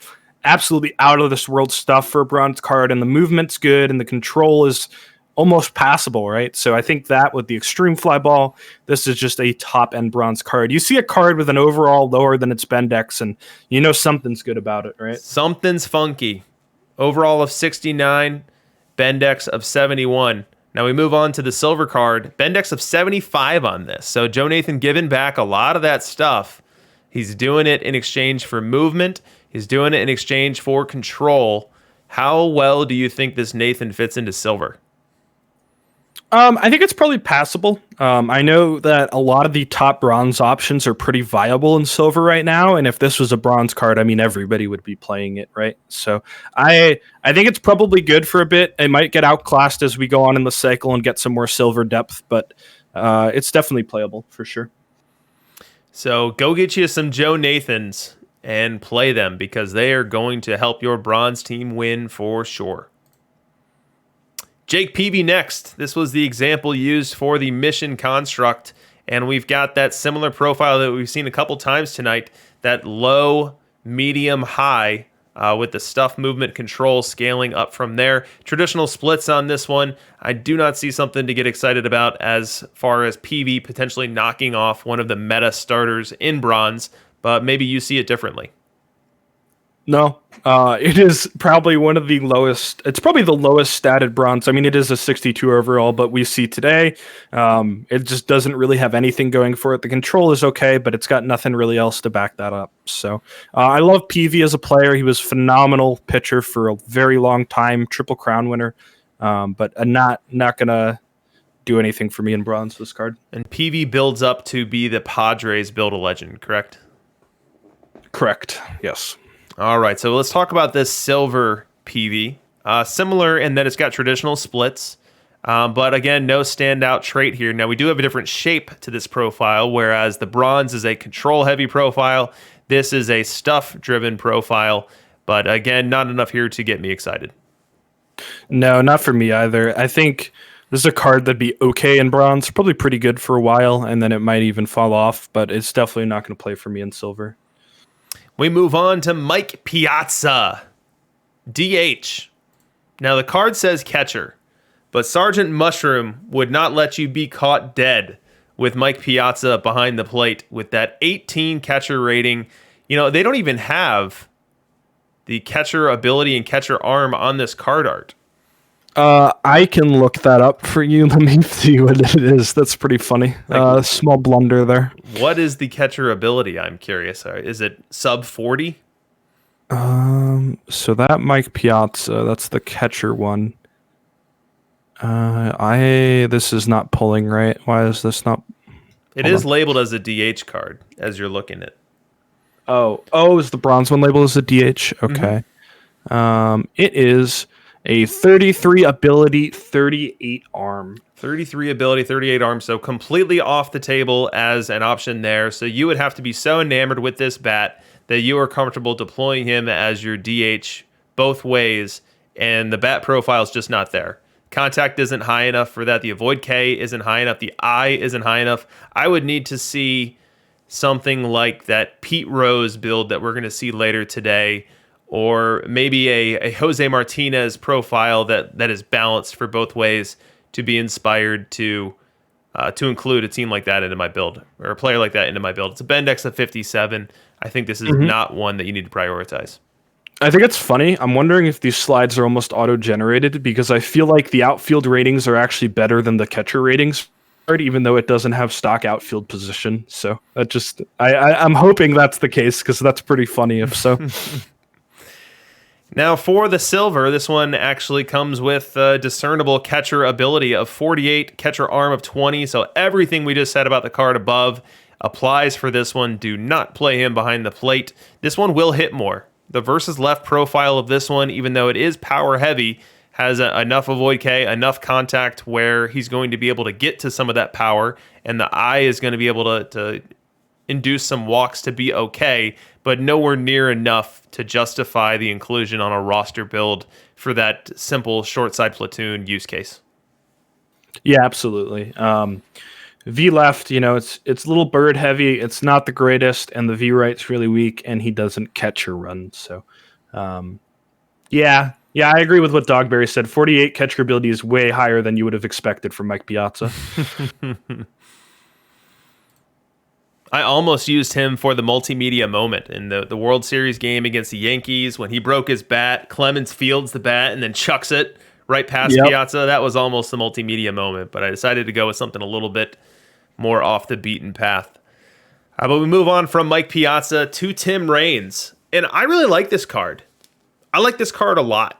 absolutely out of this world stuff for a bronze card, and the movement's good, and the control is almost passable, right? So I think that with the extreme fly ball, this is just a top-end bronze card. You see a card with an overall lower than its Bendex, and you know something's good about it, right? Something's funky. Overall of 69, Bendex of 71. Now we move on to the silver card. Bendex of 75 on this. So Joe Nathan giving back a lot of that stuff. He's doing it in exchange for movement. He's doing it in exchange for control. How well do you think this Nathan fits into silver? I think it's probably passable. I know that a lot of the top bronze options are pretty viable in silver right now, and if this was a bronze card, I mean, everybody would be playing it, right? So I think it's probably good for a bit. It might get outclassed as we go on in the cycle and get some more silver depth, but it's definitely playable for sure. So go get you some Joe Nathans and play them, because they are going to help your bronze team win for sure. Jake Peavy next. This was the example used for the mission construct, and we've got that similar profile that we've seen a couple times tonight, that low, medium, high, with the stuff movement control scaling up from there. Traditional splits on this one. I do not see something to get excited about as far as Peavy potentially knocking off one of the meta starters in bronze, but maybe you see it differently. No, it is probably one of the lowest. It's probably the lowest statted bronze. I mean, it is a 62 overall, but we see today, it just doesn't really have anything going for it. The control is okay, but it's got nothing really else to back that up. So I love Peavy as a player. He was a phenomenal pitcher for a very long time, Triple Crown winner, but not going to do anything for me in bronze, this card. And Peavy builds up to be the Padres build a legend, correct? Correct, yes. All right, so let's talk about this silver PV. Similar in that it's got traditional splits, but again, no standout trait here. Now, we do have a different shape to this profile, whereas the bronze is a control-heavy profile. This is a stuff-driven profile, but again, not enough here to get me excited. No, not for me either. I think this is a card that'd be okay in bronze, probably pretty good for a while, and then it might even fall off, but it's definitely not going to play for me in silver. We move on to Mike Piazza, DH. Now, the card says catcher, but Sergeant Mushroom would not let you be caught dead with Mike Piazza behind the plate with that 18 catcher rating. They don't even have the catcher ability and catcher arm on this card art. I can look that up for you. Let me see what it is. That's pretty funny. Small blunder there. What is the catcher ability? I'm curious. Is it sub 40? So that Mike Piazza, that's the catcher one. This is not pulling right. Why is this not? It is labeled as a DH card as you're looking at. Oh, is the bronze one labeled as a DH? Okay. It is a 33 ability, 38 arm. 33 ability, 38 arm, so completely off the table as an option there. So you would have to be so enamored with this bat that you are comfortable deploying him as your DH both ways, and the bat profile is just not there. Contact isn't high enough for that. The avoid K isn't high enough. The I isn't high enough. I would need to see something like that Pete Rose build that we're going to see later today, or maybe a Jose Martinez profile that is balanced for both ways to be inspired to include a team like that into my build, or a player like that into my build. It's a Bendex of 57. I think this is not one that you need to prioritize. I think it's funny. I'm wondering if these slides are almost auto-generated, because I feel like the outfield ratings are actually better than the catcher ratings, even though it doesn't have stock outfield position. So that just I'm hoping that's the case, because that's pretty funny if so. Now for the silver, this one actually comes with discernible catcher ability of 48, catcher arm of 20. So everything we just said about the card above applies for this one. Do not play him behind the plate. This one will hit more. The versus left profile of this one, even though it is power heavy, has enough avoid K, enough contact where he's going to be able to get to some of that power, and the eye is going to be able to induce some walks to be okay, but nowhere near enough to justify the inclusion on a roster build for that simple short side platoon use case. Yeah, absolutely. V left, it's a little bird heavy. It's not the greatest, and the V right's really weak, and he doesn't catch or run. So, yeah, I agree with what Dogberry said. 48 catcher ability is way higher than you would have expected from Mike Piazza. I almost used him for the multimedia moment in the World Series game against the Yankees when he broke his bat. Clemens fields the bat and then chucks it right past Piazza. That was almost the multimedia moment, but I decided to go with something a little bit more off the beaten path. But we move on from Mike Piazza to Tim Raines, and I really like this card. I like this card a lot.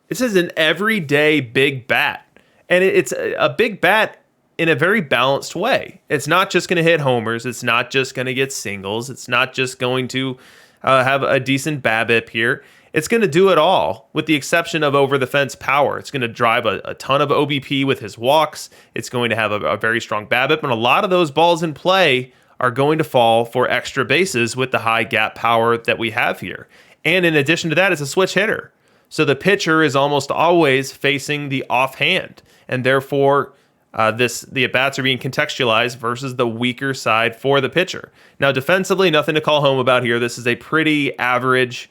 This is an everyday big bat, and it's a big bat in a very balanced way. It's not just going to hit homers. It's not just going to get singles. It's not just going to have a decent BABIP here. It's going to do it all, with the exception of over-the-fence power. It's going to drive a ton of OBP with his walks. It's going to have a very strong BABIP, and a lot of those balls in play are going to fall for extra bases with the high gap power that we have here. And in addition to that, it's a switch hitter. So the pitcher is almost always facing the offhand, and therefore the at-bats are being contextualized versus the weaker side for the pitcher. Now, defensively, nothing to call home about here. This is a pretty average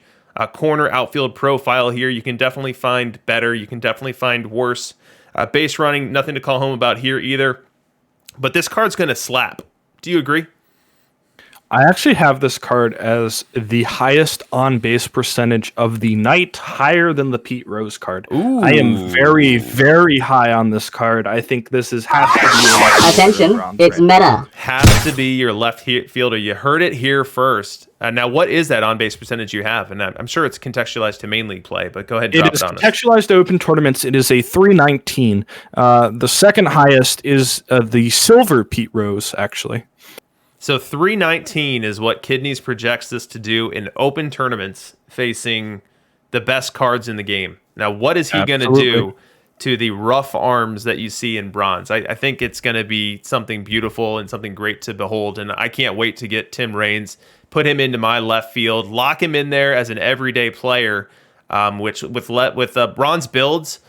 corner outfield profile here. You can definitely find better. You can definitely find worse. Base running, nothing to call home about here either. But this card's going to slap. Do you agree? I actually have this card as the highest on-base percentage of the night, higher than the Pete Rose card. Ooh. I am very, very high on this card. I think this has to be your left attention, it's meta. Has to be your left fielder. You heard it here first. Now, what is that on-base percentage you have? And I'm sure it's contextualized to main league play, but go ahead and drop it on us. It is contextualized to open tournaments. It is a 319. The second highest is the silver Pete Rose, actually. So 319 is what Kidneys projects this to do in open tournaments facing the best cards in the game. Now, what is he going to do to the rough arms that you see in bronze? I think it's going to be something beautiful and something great to behold, and I can't wait to get Tim Raines, put him into my left field, lock him in there as an everyday player, which with bronze builds,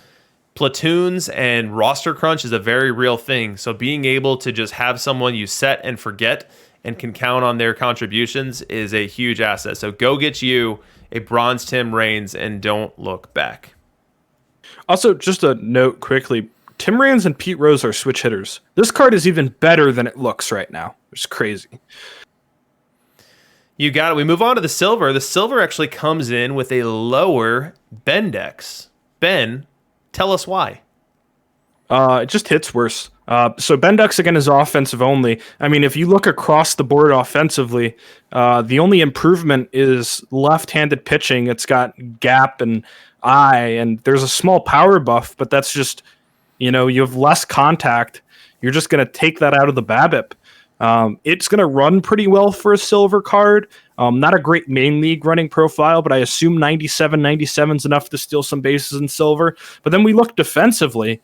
platoons and roster crunch is a very real thing. So being able to just have someone you set and forget and can count on their contributions is a huge asset. So go get you a bronze Tim Raines and don't look back. Also, just a note quickly, Tim Raines and Pete Rose are switch hitters. This card is even better than it looks right now. It's crazy. You got it. We move on to the silver. The silver actually comes in with a lower Bendex. Ben, tell us why. It just hits worse. So Bendex, again, is offensive only. I mean, if you look across the board offensively, the only improvement is left-handed pitching. It's got gap and eye, and there's a small power buff, but that's just, you have less contact. You're just going to take that out of the BABIP. It's going to run pretty well for a silver card. Not a great main league running profile, but I assume 97 is enough to steal some bases in silver. But then we look defensively.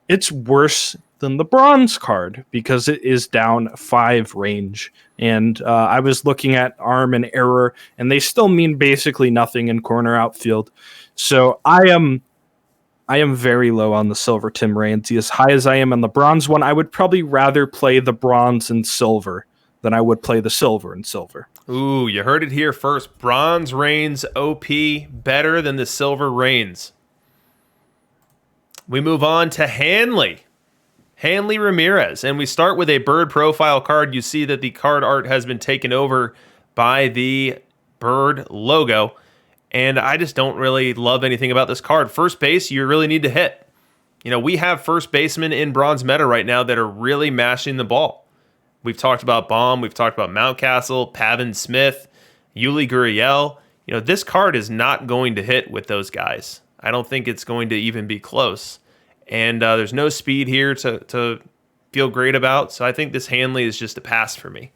It's worse than the bronze card because it is down 5 range. And I was looking at arm and error, and they still mean basically nothing in corner outfield. So I am very low on the silver Tim Raines. As high as I am on the bronze one, I would probably rather play the bronze and silver than I would play the silver and silver. Ooh, you heard it here first. Bronze Raines OP better than the silver Raines. We move on to Hanley Ramirez, and we start with a bird profile card. You see that the card art has been taken over by the bird logo, and I just don't really love anything about this card. First base, you really need to hit. We have first basemen in bronze meta right now that are really mashing the ball. We've talked about Baum, we've talked about Mountcastle, Pavin Smith, Yuli Gurriel. This card is not going to hit with those guys. I don't think it's going to even be close. And there's no speed here to feel great about. So I think this Hanley is just a pass for me.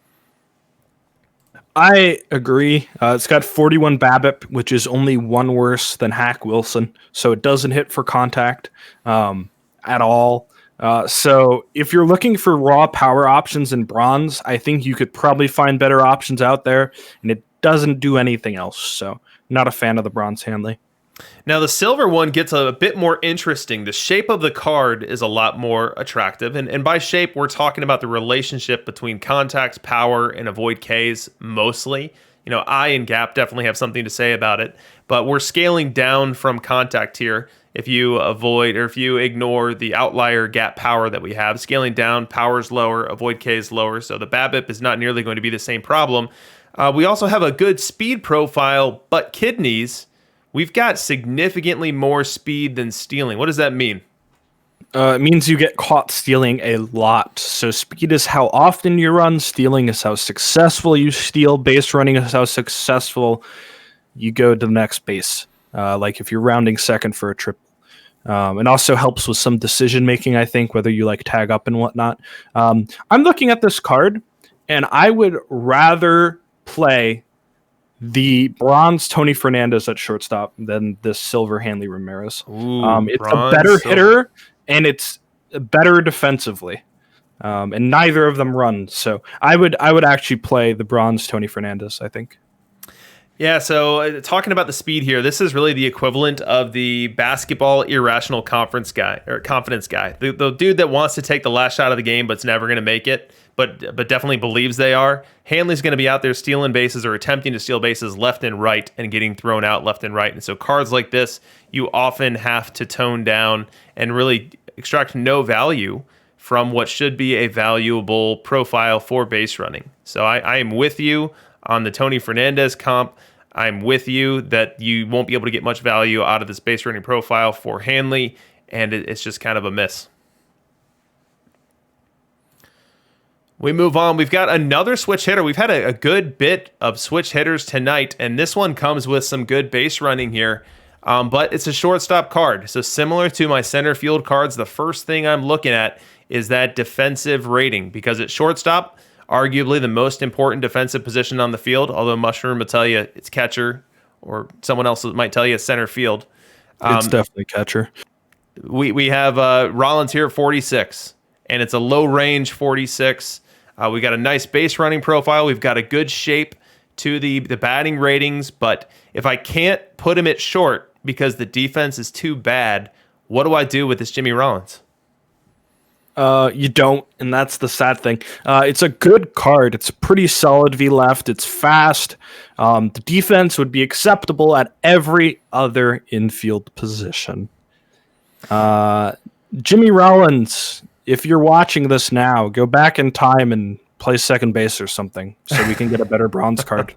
I agree. It's got 41 BABIP, which is only one worse than Hack Wilson. So it doesn't hit for contact at all. So if you're looking for raw power options in bronze, I think you could probably find better options out there. And it doesn't do anything else. So not a fan of the bronze Hanley. Now, the silver one gets a bit more interesting. The shape of the card is a lot more attractive. And by shape, we're talking about the relationship between contact, power, and avoid Ks mostly. I and gap definitely have something to say about it. But we're scaling down from contact here. If you avoid or if you ignore the outlier gap power that we have, scaling down, power's lower, avoid K is lower. So the BABIP is not nearly going to be the same problem. We also have a good speed profile, but kidneys. We've got significantly more speed than stealing. What does that mean? It means you get caught stealing a lot. So speed is how often you run. Stealing is how successful you steal. Base running is how successful you go to the next base. Like if you're rounding second for a triple. It also helps with some decision making, I think, whether you like tag up and whatnot. I'm looking at this card, and I would rather play the bronze Tony Fernandes at shortstop than this silver Hanley Ramirez. Ooh, it's a better hitter, and it's better defensively. And neither of them run. So I would actually play the bronze Tony Fernandes, I think. Yeah, so talking about the speed here, this is really the equivalent of the basketball irrational confidence guy. The dude that wants to take the last shot of the game but's never going to make it, but definitely believes they are. Hanley's going to be out there stealing bases or attempting to steal bases left and right and getting thrown out left and right. And so cards like this, you often have to tone down and really extract no value from what should be a valuable profile for base running. So I am with you on the Tony Fernandes comp. I'm with you that you won't be able to get much value out of this base running profile for Hanley, and it's just kind of a miss. We move on. We've got another switch hitter. We've had a good bit of switch hitters tonight, and this one comes with some good base running here, but it's a shortstop card. So similar to my center field cards, the first thing I'm looking at is that defensive rating, because at shortstop, arguably the most important defensive position on the field, although Mushroom will tell you it's catcher, or someone else might tell you it's center field. It's definitely catcher. We have Rollins here at 46, and it's a low range 46. We got a nice base running profile. We've got a good shape to the batting ratings, but if I can't put him at short because the defense is too bad, what do I do with this Jimmy Rollins? You don't, and that's the sad thing. It's a good card. It's pretty solid V left. It's fast. The defense would be acceptable at every other infield position. Jimmy Rollins, if you're watching this now, go back in time and play second base or something so we can get a better bronze card.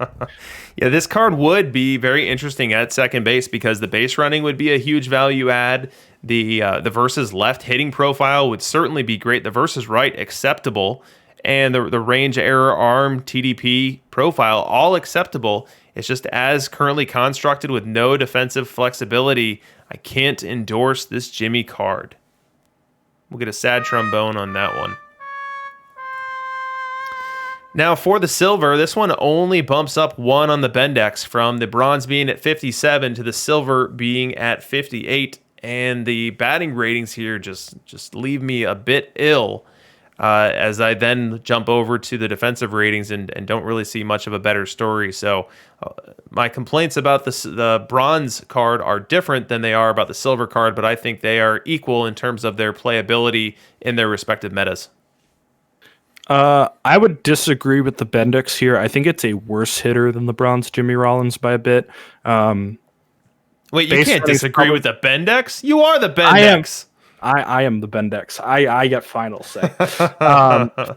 Yeah, this card would be very interesting at second base because the base running would be a huge value add. The versus left hitting profile would certainly be great. The versus right acceptable, and the range error arm TDP profile all acceptable. It's just as currently constructed with no defensive flexibility. I can't endorse this Jimmy card. We'll get a sad trombone on that one. Now for the silver, this one only bumps up 1 on the Bendex from the bronze being at 57 to the silver being at 58. And the batting ratings here just leave me a bit ill as I then jump over to the defensive ratings and don't really see much of a better story. So my complaints about the bronze card are different than they are about the silver card, but I think they are equal in terms of their playability in their respective metas. I would disagree with the Bendix here. I think it's a worse hitter than the bronze Jimmy Rollins by a bit. Wait, you can't disagree with the Bendex? You are the Bendex. I am the Bendex. I get final say.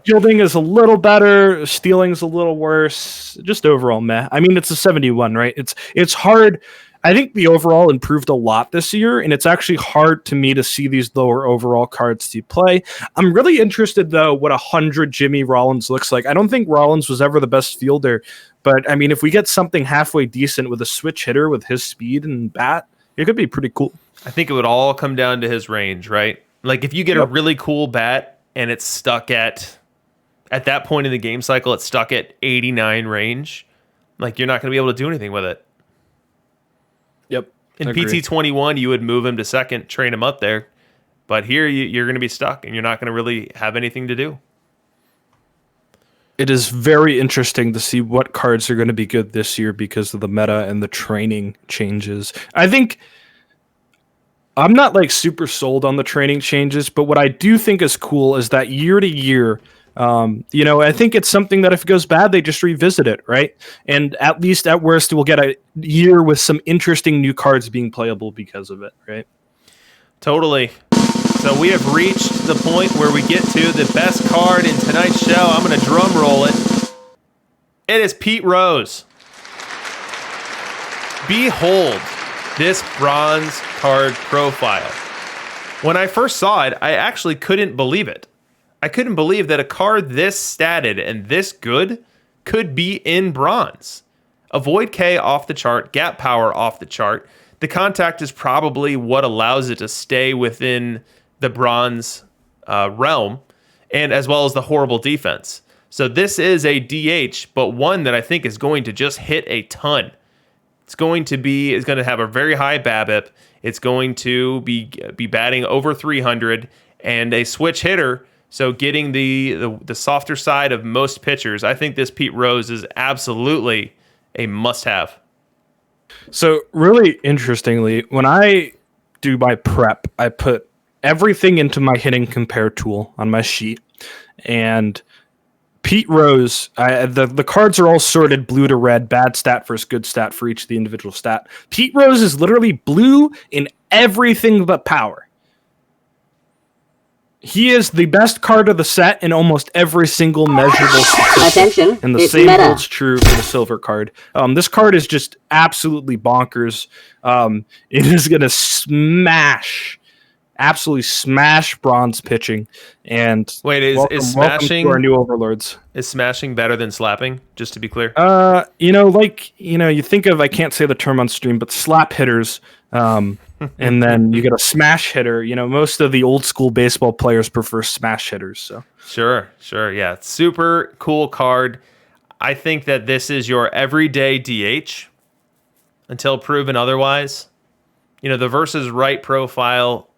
Fielding is a little better. Stealing's a little worse. Just overall meh. I mean, it's a 71, right? It's hard. I think the overall improved a lot this year, and it's actually hard to me to see these lower overall cards to play. I'm really interested, though, what 100 Jimmy Rollins looks like. I don't think Rollins was ever the best fielder, but, I mean, if we get something halfway decent with a switch hitter with his speed and bat, it could be pretty cool. I think it would all come down to his range, right? Like, if you get a really cool bat and it's stuck at that point in the game cycle, it's stuck at 89 range, like, you're not going to be able to do anything with it. Yep. In PT21, you would move him to second, train him up there. But here, you're going to be stuck, and you're not going to really have anything to do. It is very interesting to see what cards are going to be good this year because of the meta and the training changes. I think I'm not like super sold on the training changes, but what I do think is cool is that year to year, I think it's something that if it goes bad, they just revisit it, right? And at least at worst, we'll get a year with some interesting new cards being playable because of it, right? Totally. So we have reached the point where we get to the best card in tonight's show. I'm going to drum roll it. It is Pete Rose. Behold this bronze card profile. When I first saw it, I actually couldn't believe it. I couldn't believe that a card this statted and this good could be in bronze. Avoid K off the chart, gap power off the chart. The contact is probably what allows it to stay within the bronze realm, and as well as the horrible defense. So this is a DH, but one that I think is going to just hit a ton. It's going to have a very high BABIP. It's going to be batting over 300 and a switch hitter. So getting the softer side of most pitchers, I think this Pete Rose is absolutely a must-have. So really interestingly, when I do my prep, I put everything into my hitting compare tool on my sheet. And Pete Rose, the cards are all sorted blue to red, bad stat versus good stat for each of the individual stat. Pete Rose is literally blue in everything but power. He is the best card of the set in almost every single measurable statistic. Attention, and the it's same meta. holds true for the silver card. This card is just absolutely bonkers. It is going to absolutely smash bronze pitching. And wait, is smashing to our new overlords? Is smashing better than slapping? Just to be clear. You think of, I can't say the term on stream, but slap hitters. And then you get a smash hitter. Most of the old school baseball players prefer smash hitters. So Sure. Yeah, super cool card. I think that this is your everyday DH until proven otherwise. The versus right profile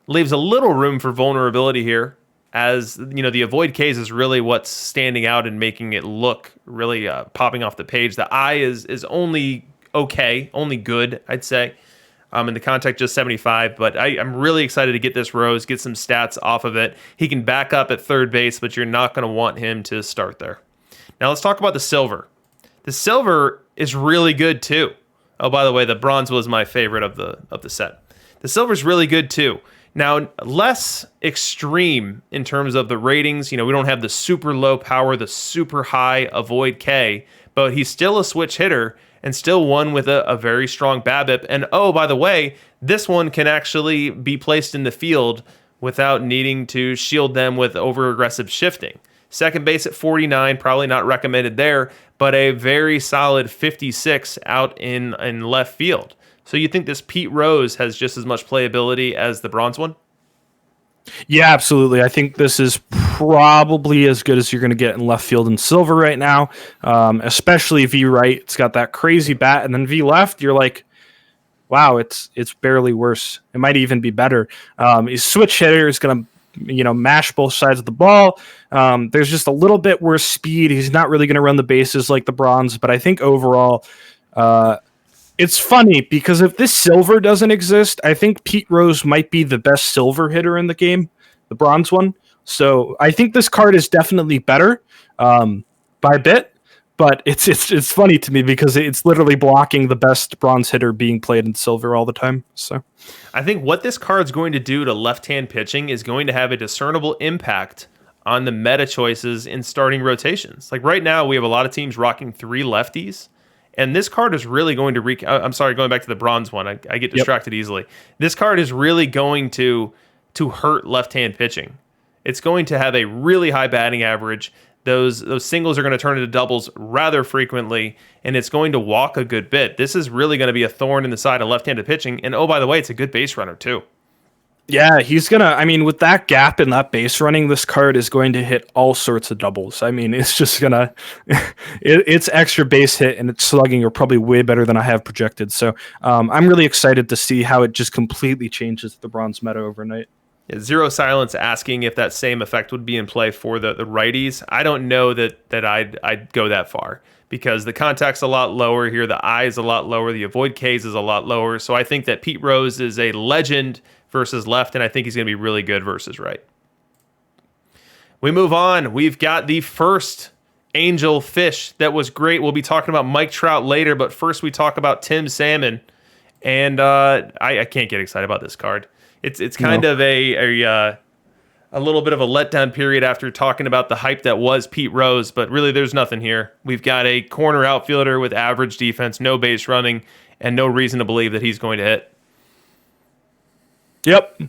leaves a little room for vulnerability here, as the avoid Ks is really what's standing out and making it look really popping off the page. The eye is only okay, only good, I'd say. And the contact just 75, but I'm really excited to get this Rose, get some stats off of it. He can back up at third base, but you're not going to want him to start there. Now let's talk about the silver. The silver is really good too. Oh, by the way, the bronze was my favorite of the set. The silver's really good too. Now, less extreme in terms of the ratings. We don't have the super low power, the super high avoid K, but he's still a switch hitter and still one with a very strong BABIP. And oh, by the way, this one can actually be placed in the field without needing to shield them with over-aggressive shifting. Second base at 49, probably not recommended there, but a very solid 56 out in left field. So you think this Pete Rose has just as much playability as the bronze one? Yeah, absolutely. I think this is probably as good as you're going to get in left field and silver right now, especially V right. It's got that crazy bat, and then V left, you're like, wow, it's barely worse. It might even be better. His switch hitter is going to mash both sides of the ball. There's just a little bit worse speed. He's not really going to run the bases like the bronze, but I think overall, it's funny because if this silver doesn't exist, I think Pete Rose might be the best silver hitter in the game, the bronze one. So I think this card is definitely better by a bit, but it's funny to me because it's literally blocking the best bronze hitter being played in silver all the time. So I think what this card's going to do to left-hand pitching is going to have a discernible impact on the meta choices in starting rotations. Like right now, we have a lot of teams rocking 3 lefties. And this card is really going to I'm sorry, going back to the bronze one. I get distracted easily. This card is really going to hurt left-hand pitching. It's going to have a really high batting average. Those singles are going to turn into doubles rather frequently, and it's going to walk a good bit. This is really going to be a thorn in the side of left-handed pitching. And oh, by the way, it's a good base runner too. Yeah, he's going to, with that gap in that base running, this card is going to hit all sorts of doubles. It's just going to, it's extra base hit and its slugging are probably way better than I have projected. So I'm really excited to see how it just completely changes the bronze meta overnight. Yeah, Zero Silence asking if that same effect would be in play for the righties. I don't know that I'd go that far because the contact's a lot lower here. The I is a lot lower. The avoid Ks is a lot lower. So I think that Pete Rose is a legend versus left, and I think he's going to be really good versus right. We move on. We've got the first Angel Fish that was great. We'll be talking about Mike Trout later, but first we talk about Tim Salmon, and I can't get excited about this card. It's kind of a little bit of a letdown period after talking about the hype that was Pete Rose, but really there's nothing here. We've got a corner outfielder with average defense, no base running, and no reason to believe that he's going to hit. Yep.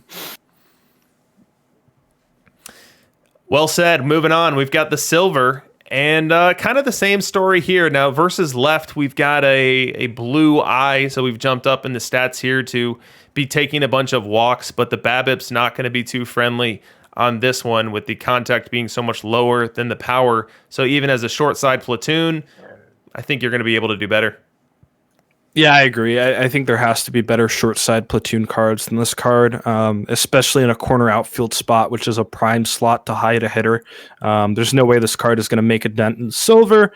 Well said. Moving on, we've got the silver, and kind of the same story here. Now, versus left, we've got a blue eye, so we've jumped up in the stats here to be taking a bunch of walks, but the BABIP's not going to be too friendly on this one with the contact being so much lower than the power. So even as a short side platoon, I think you're going to be able to do better. Yeah, I agree. I think there has to be better short side platoon cards than this card, especially in a corner outfield spot, which is a prime slot to hide a hitter. There's no way this card is going to make a dent in silver.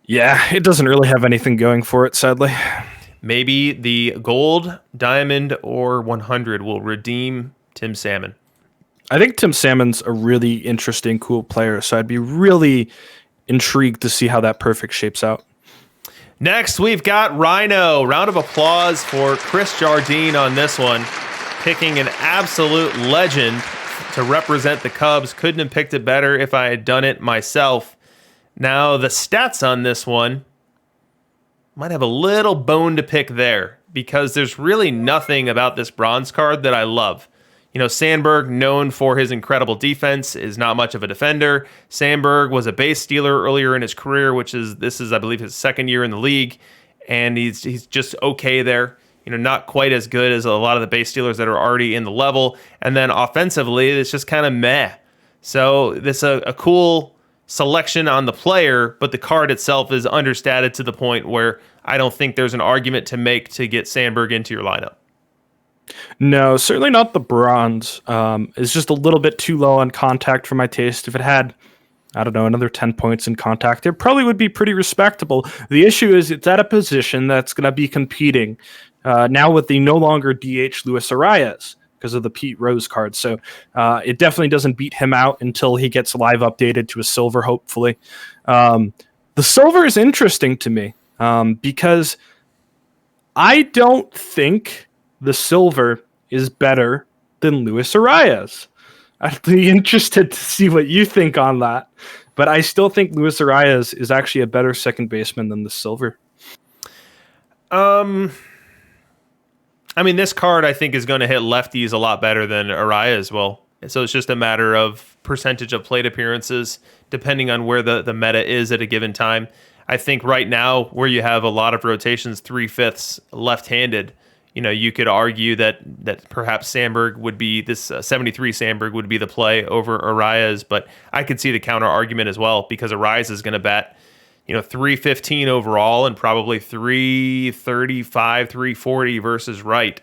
Yeah, it doesn't really have anything going for it, sadly. Maybe the gold, diamond, or 100 will redeem Tim Salmon. I think Tim Salmon's a really interesting, cool player, so I'd be really intrigued to see how that perfect shapes out. Next, we've got Rhino. Round of applause for Chris Jardine on this one. Picking an absolute legend to represent the Cubs. Couldn't have picked it better if I had done it myself. Now, the stats on this one might have a little bone to pick there because there's really nothing about this bronze card that I love. Sandberg, known for his incredible defense, is not much of a defender. Sandberg was a base stealer earlier in his career, this is, I believe, his second year in the league, and he's just okay there. Not quite as good as a lot of the base stealers that are already in the level. And then offensively, it's just kind of meh. So this is a cool selection on the player, but the card itself is understated to the point where I don't think there's an argument to make to get Sandberg into your lineup. No, certainly not the bronze. It's just a little bit too low on contact for my taste. If it had, another 10 points in contact, it probably would be pretty respectable. The issue is it's at a position that's going to be competing now with the no longer DH Luis Arias because of the Pete Rose card. So it definitely doesn't beat him out until he gets live updated to a silver, hopefully. The silver is interesting to me because I don't think the silver is better than Luis Arias. I'd be interested to see what you think on that. But I still think Luis Arias is actually a better second baseman than the Silver. I mean, this card I think is going to hit lefties a lot better than Arias will. So it's just a matter of percentage of plate appearances, depending on where the meta is at a given time. I think right now, where you have a lot of rotations, 3/5 left-handed, you could argue that perhaps Sandberg would be this 73 Sandberg would be the play over Arias, but I could see the counter argument as well because Arias is going to bat 315 overall and probably 335, 340 versus right.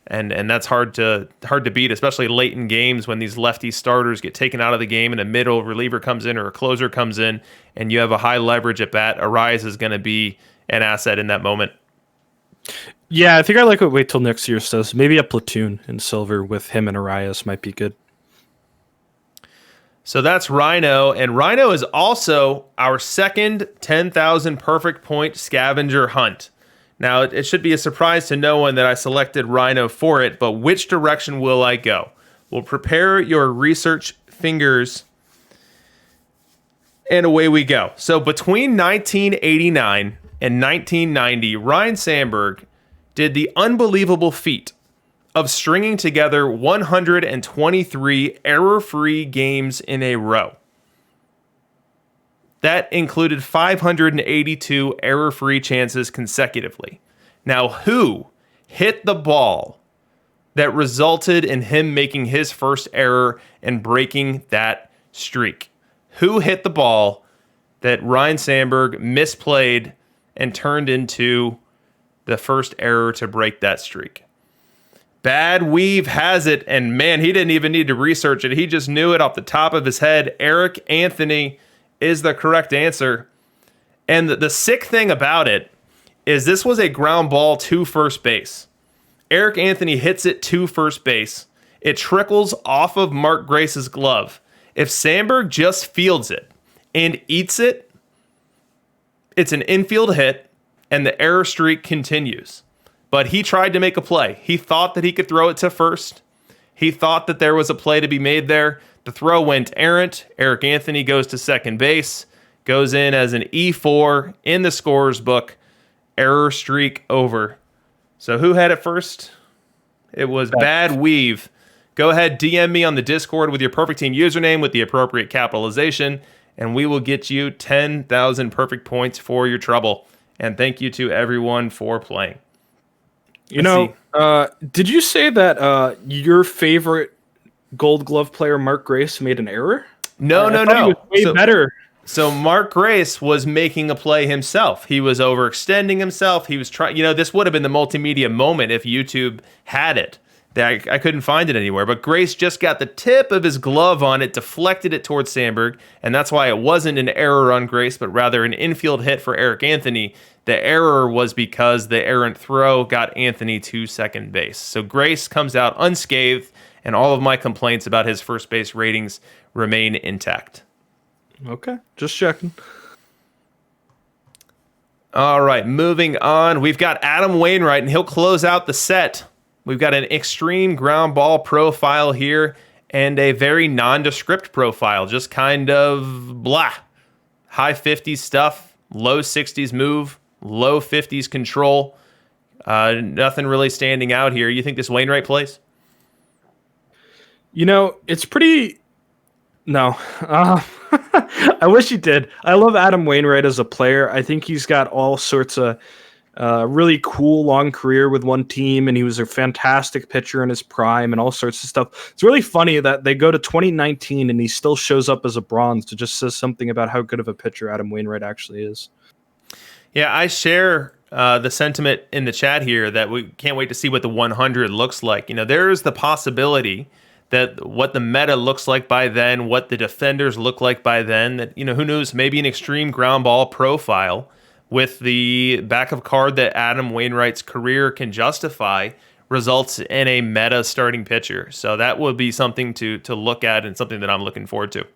And that's hard to beat, especially late in games when these lefty starters get taken out of the game and a middle reliever comes in or a closer comes in and you have a high leverage at bat. Arias is going to be an asset in that moment. Yeah, I think I like what Wait Till Next Year says. Maybe a platoon in Silver with him and Arias might be good. So that's Rhino, and Rhino is also our second 10,000 perfect point scavenger hunt. Now, it should be a surprise to no one that I selected Rhino for it, but which direction will I go? Well, prepare your research fingers, and away we go. So between 1989 and 1990, Ryne Sandberg did the unbelievable feat of stringing together 123 error-free games in a row. That included 582 error-free chances consecutively. Now, who hit the ball that resulted in him making his first error and breaking that streak? Who hit the ball that Ryne Sandberg misplayed and turned into the first error to break that streak? Bad Weave has it, and man, he didn't even need to research it. He just knew it off the top of his head. Eric Anthony is the correct answer. And the sick thing about it is this was a ground ball to first base. Eric Anthony hits it to first base. It trickles off of Mark Grace's glove. If Sandberg just fields it and eats it, it's an infield hit, and the error streak continues. But he tried to make a play. He thought that he could throw it to first. He thought that there was a play to be made there. The throw went errant. Eric Anthony goes to second base, goes in as an E4 in the scorer's book. Error streak over. So who had it first? It was Bad Weave. Go ahead, DM me on the Discord with your Perfect Team username with the appropriate capitalization, and we will get you 10,000 perfect points for your trouble. And thank you to everyone for playing. Did you say that your favorite Gold Glove player, Mark Grace, made an error? No. He was way better. So Mark Grace was making a play himself. He was overextending himself. He was trying. This would have been the multimedia moment if YouTube had it. I couldn't find it anywhere. But Grace just got the tip of his glove on it, deflected it towards Sandberg, and that's why it wasn't an error on Grace, but rather an infield hit for Eric Anthony. The error was because the errant throw got Anthony to second base. So Grace comes out unscathed, and all of my complaints about his first base ratings remain intact. Okay, just checking. All right, moving on. We've got Adam Wainwright, and he'll close out the set. We've got an extreme ground ball profile here and a very nondescript profile, just kind of blah. High 50s stuff, low 60s move, low 50s control. Nothing really standing out here. You think this Wainwright plays? It's pretty... No. I wish he did. I love Adam Wainwright as a player. I think he's got all sorts of really cool long career with one team, and he was a fantastic pitcher in his prime and all sorts of stuff. It's really funny that they go to 2019 and he still shows up as a bronze. It just says something about how good of a pitcher Adam Wainwright actually is. Yeah, I share the sentiment in the chat here that we can't wait to see what the 100 looks like. There's the possibility that what the meta looks like by then, what the defenders look like by then, that, who knows, maybe an extreme ground ball profile with the back of card that Adam Wainwright's career can justify results in a meta starting pitcher. So that would be something to look at and something that I'm looking forward to.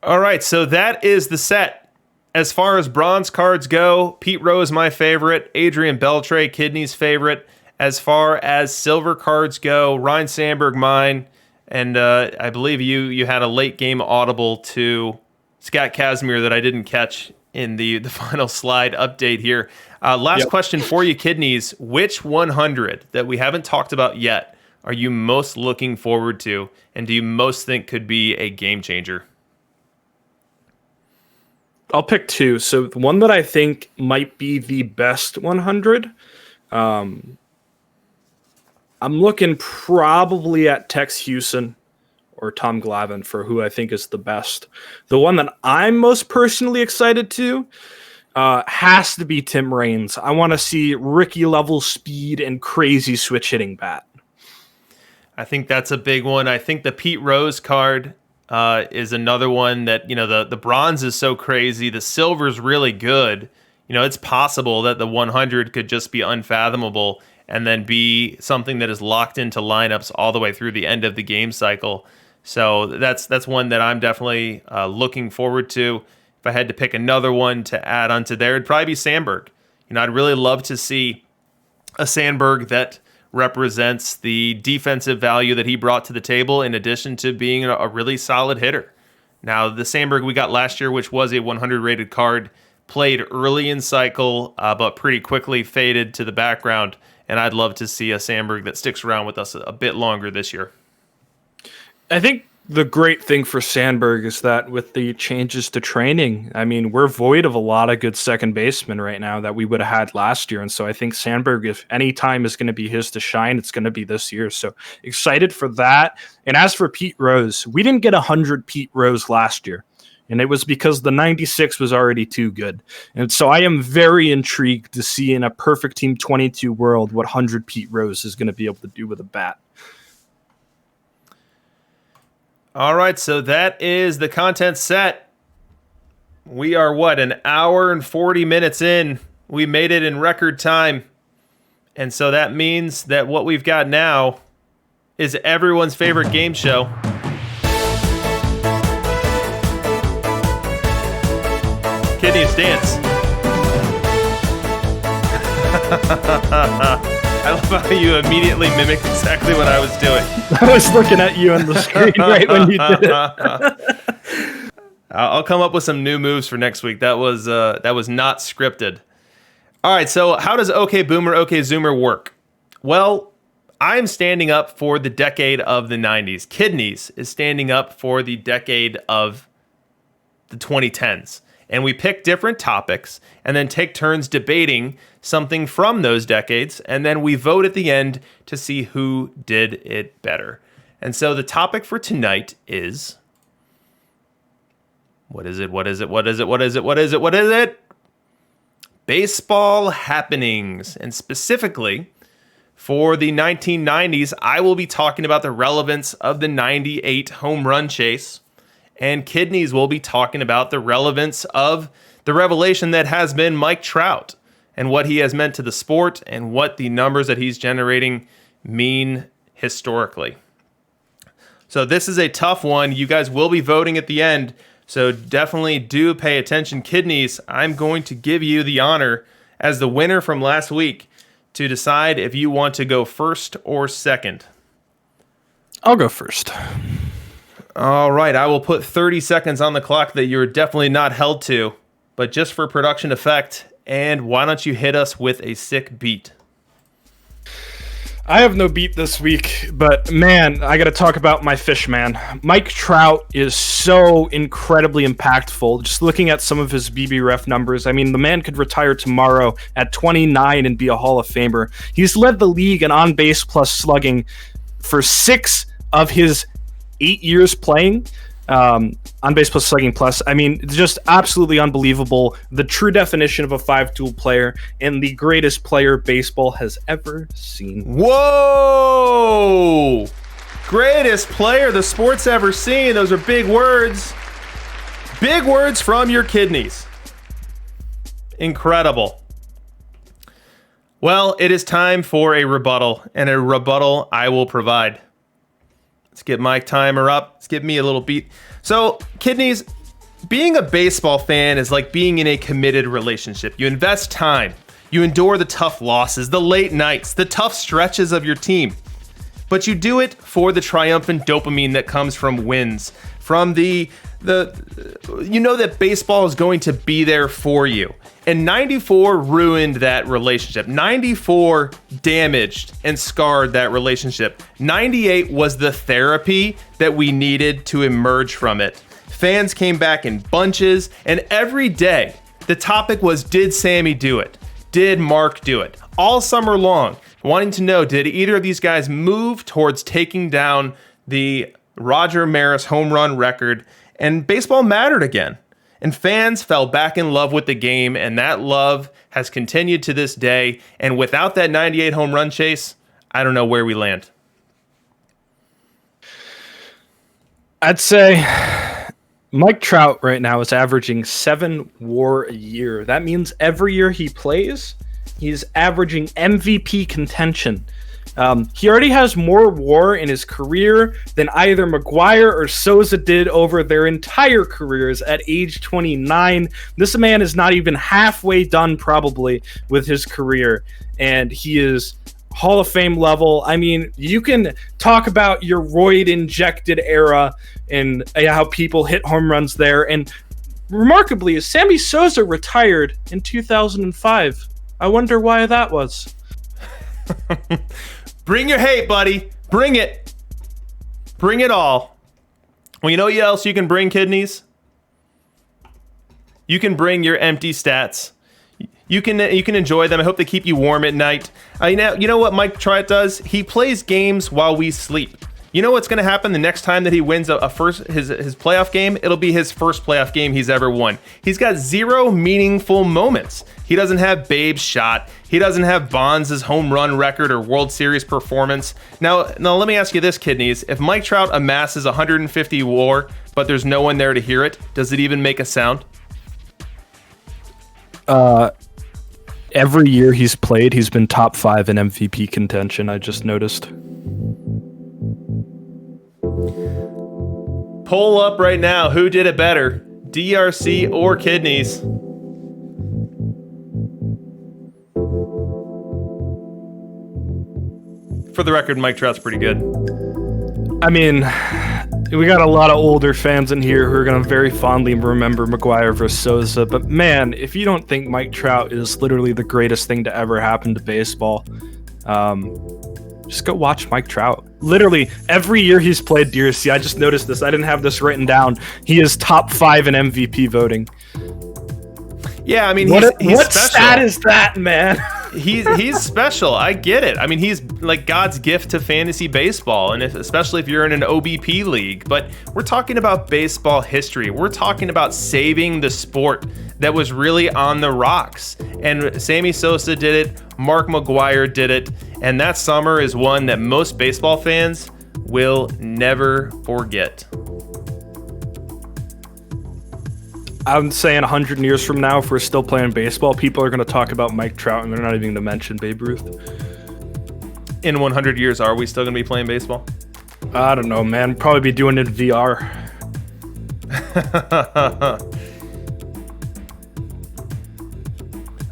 All right, so that is the set. as far as bronze cards go, Pete Rose, my favorite. Adrian Beltray, Kidney's favorite. As far as silver cards go, Ryan Sandberg, mine. And I believe you had a late game audible to Scott Kasmir that I didn't catch in the final slide update here. Last question for you, Kidneys. Which 100 that we haven't talked about yet are you most looking forward to, and do you most think could be a game changer? I'll pick two. So the one that I think might be the best 100, I'm looking probably at Tex Houston or Tom Glavin for who I think is the best. The one that I'm most personally excited to has to be Tim Raines. I want to see Ricky-level speed and crazy switch-hitting bat. I think that's a big one. I think the Pete Rose card is another one that, the bronze is so crazy. The silver's really good. It's possible that the 100 could just be unfathomable and then be something that is locked into lineups all the way through the end of the game cycle. So that's one that I'm definitely looking forward to. If I had to pick another one to add onto there, it'd probably be Sandberg. I'd really love to see a Sandberg that represents the defensive value that he brought to the table in addition to being a really solid hitter. Now, the Sandberg we got last year, which was a 100 rated card, played early in cycle, but pretty quickly faded to the background. And I'd love to see a Sandberg that sticks around with us a bit longer this year. I think the great thing for Sandberg is that with the changes to training, we're void of a lot of good second basemen right now that we would have had last year. And so I think Sandberg, if any time is going to be his to shine, it's going to be this year. So excited for that. And as for Pete Rose, we didn't get 100 Pete Rose last year. And it was because the 96 was already too good. And so I am very intrigued to see in a perfect Team 22 world what 100 Pete Rose is going to be able to do with a bat. All right, so that is the content set. We are, an hour and 40 minutes in. We made it in record time. And so that means that what we've got now is everyone's favorite game show. Kidneys dance. I love how you immediately mimicked exactly what I was doing. I was looking at you on the screen right when you did it. I'll come up with some new moves for next week. That was not scripted. All right, so how does OK Boomer, OK Zoomer work? Well, I'm standing up for the decade of the 90s. Kidneys is standing up for the decade of the 2010s. And we pick different topics and then take turns debating something from those decades. And then we vote at the end to see who did it better. And so the topic for tonight is... What is it? Baseball happenings. And specifically, for the 1990s, I will be talking about the relevance of the 98 home run chase. And Kidneys will be talking about the relevance of the revelation that has been Mike Trout and what he has meant to the sport and what the numbers that he's generating mean historically. So this is a tough one. You guys will be voting at the end, so definitely do pay attention. Kidneys, I'm going to give you the honor as the winner from last week to decide if you want to go first or second. I'll go first. All right, I will put 30 seconds on the clock that you're definitely not held to, but just for production effect. And why don't you hit us with a sick beat? I have no beat this week, but man, I got to talk about my fish man. Mike Trout is so incredibly impactful. Just looking at some of his BBREF numbers, the man could retire tomorrow at 29 and be a Hall of Famer. He's led the league in on-base plus slugging for 6 of his 8 years playing, on base plus slugging plus. Just absolutely unbelievable. The true definition of a 5-tool player and the greatest player baseball has ever seen. Whoa! Greatest player the sport's ever seen. Those are big words. Big words from your Kidneys. Incredible. Well, it is time for a rebuttal, and a rebuttal I will provide. Let's get my timer up. Let's give me a little beat. So, Kidneys, Being a baseball fan is like being in a committed relationship. You invest time. You endure the tough losses, the late nights, the tough stretches of your team. But you do it for the triumphant dopamine that comes from wins, from you know that baseball is going to be there for you. And 94 ruined that relationship. 94 damaged and scarred that relationship. 98 was the therapy that we needed to emerge from it. Fans came back in bunches, and every day the topic was, did Sammy do it? Did Mark do it? All summer long, wanting to know, did either of these guys move towards taking down the Roger Maris home run record? And baseball mattered again. And fans fell back in love with the game, and that love has continued to this day. And without that 98 home run chase, I don't know where we land. I'd say Mike Trout right now is averaging 7 WAR a year. That means every year he plays, he's averaging MVP contention. He already has more WAR in his career than either McGwire or Souza did over their entire careers at age 29. This man is not even halfway done probably with his career, and he is Hall of Fame level. I mean, you can talk about your roid-injected era and how people hit home runs there, and remarkably, Sammy Sosa retired in 2005. I wonder why that was. Bring your hate, buddy. Bring it. Bring it all. Well, you know what else you can bring, kidneys? You can bring your empty stats. You can enjoy them. I hope they keep you warm at night. You know what Mike Trout does? He plays games while we sleep. You know what's going to happen the next time that he wins his playoff game? It'll be his first playoff game he's ever won. He's got 0 meaningful moments. He doesn't have Babe's shot. He doesn't have Bonds' home run record or World Series performance. Now let me ask you this, kidneys. If Mike Trout amasses 150 WAR, but there's no one there to hear it, does it even make a sound? Every year he's played, he's been top 5 in MVP contention, I just noticed. Poll up right now. Who did it better? DRC or kidneys? For the record, Mike Trout's pretty good. I mean, we got a lot of older fans in here who are going to very fondly remember McGwire versus Souza, but man, if you don't think Mike Trout is literally the greatest thing to ever happen to baseball, just go watch Mike Trout. Literally, every year he's played DRC, I just noticed this, I didn't have this written down, he is top 5 in MVP voting. Yeah, I mean, what he's stat is that, man? He's special. I get it. I mean, he's like God's gift to fantasy baseball, and especially if you're in an OBP league. But we're talking about baseball history. We're talking about saving the sport that was really on the rocks. And Sammy Sosa did it. Mark McGwire did it. And that summer is one that most baseball fans will never forget. I'm saying 100 years from now, if we're still playing baseball, people are going to talk about Mike Trout, and they're not even going to mention Babe Ruth. In 100 years, are we still going to be playing baseball? I don't know, man. Probably be doing it in VR.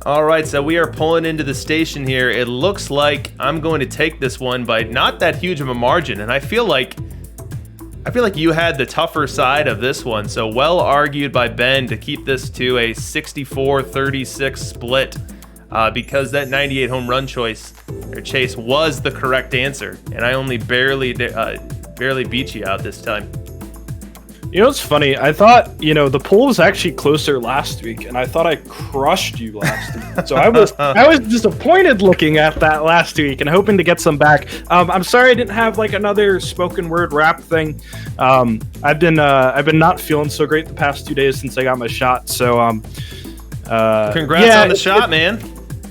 All right, so we are pulling into the station here. It looks like I'm going to take this one by not that huge of a margin, and I feel like you had the tougher side of this one, so well argued by Ben to keep this to a 64-36 split because that 98 home run chase was the correct answer, and I only barely beat you out this time. You know what's funny? I thought, the poll was actually closer last week, and I thought I crushed you last week. So I was disappointed looking at that last week and hoping to get some back. I'm sorry I didn't have like another spoken word rap thing. I've been not feeling so great the past 2 days since I got my shot. So congrats on the shot, man.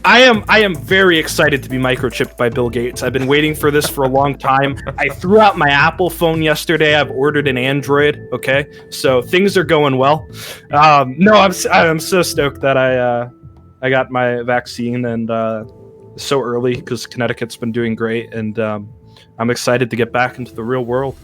I am very excited to be microchipped by Bill Gates. I've been waiting for this for a long time. I threw out my Apple phone yesterday. I've ordered an Android. Okay, so things are going well. No, I'm so stoked that I got my vaccine and so early because Connecticut's been doing great, and I'm excited to get back into the real world.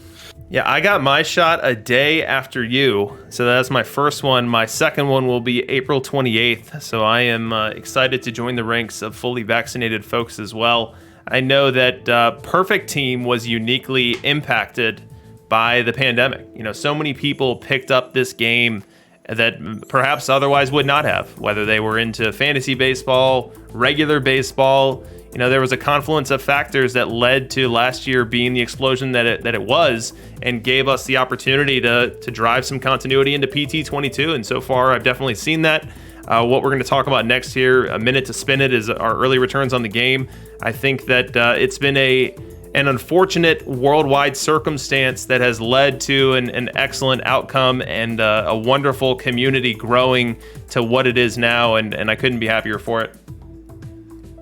Yeah, I got my shot a day after you, so that's my first one. My second one will be April 28th, so I am excited to join the ranks of fully vaccinated folks as well. I know that Perfect Team was uniquely impacted by the pandemic. You know, so many people picked up this game that perhaps otherwise would not have, whether they were into fantasy baseball, regular baseball. You know, there was a confluence of factors that led to last year being the explosion that it was, and gave us the opportunity to drive some continuity into PT22. And so far, I've definitely seen that. What we're going to talk about next here, a minute to spin it, is our early returns on the game. I think that it's been an unfortunate worldwide circumstance that has led to an excellent outcome and a wonderful community growing to what it is now, and I couldn't be happier for it.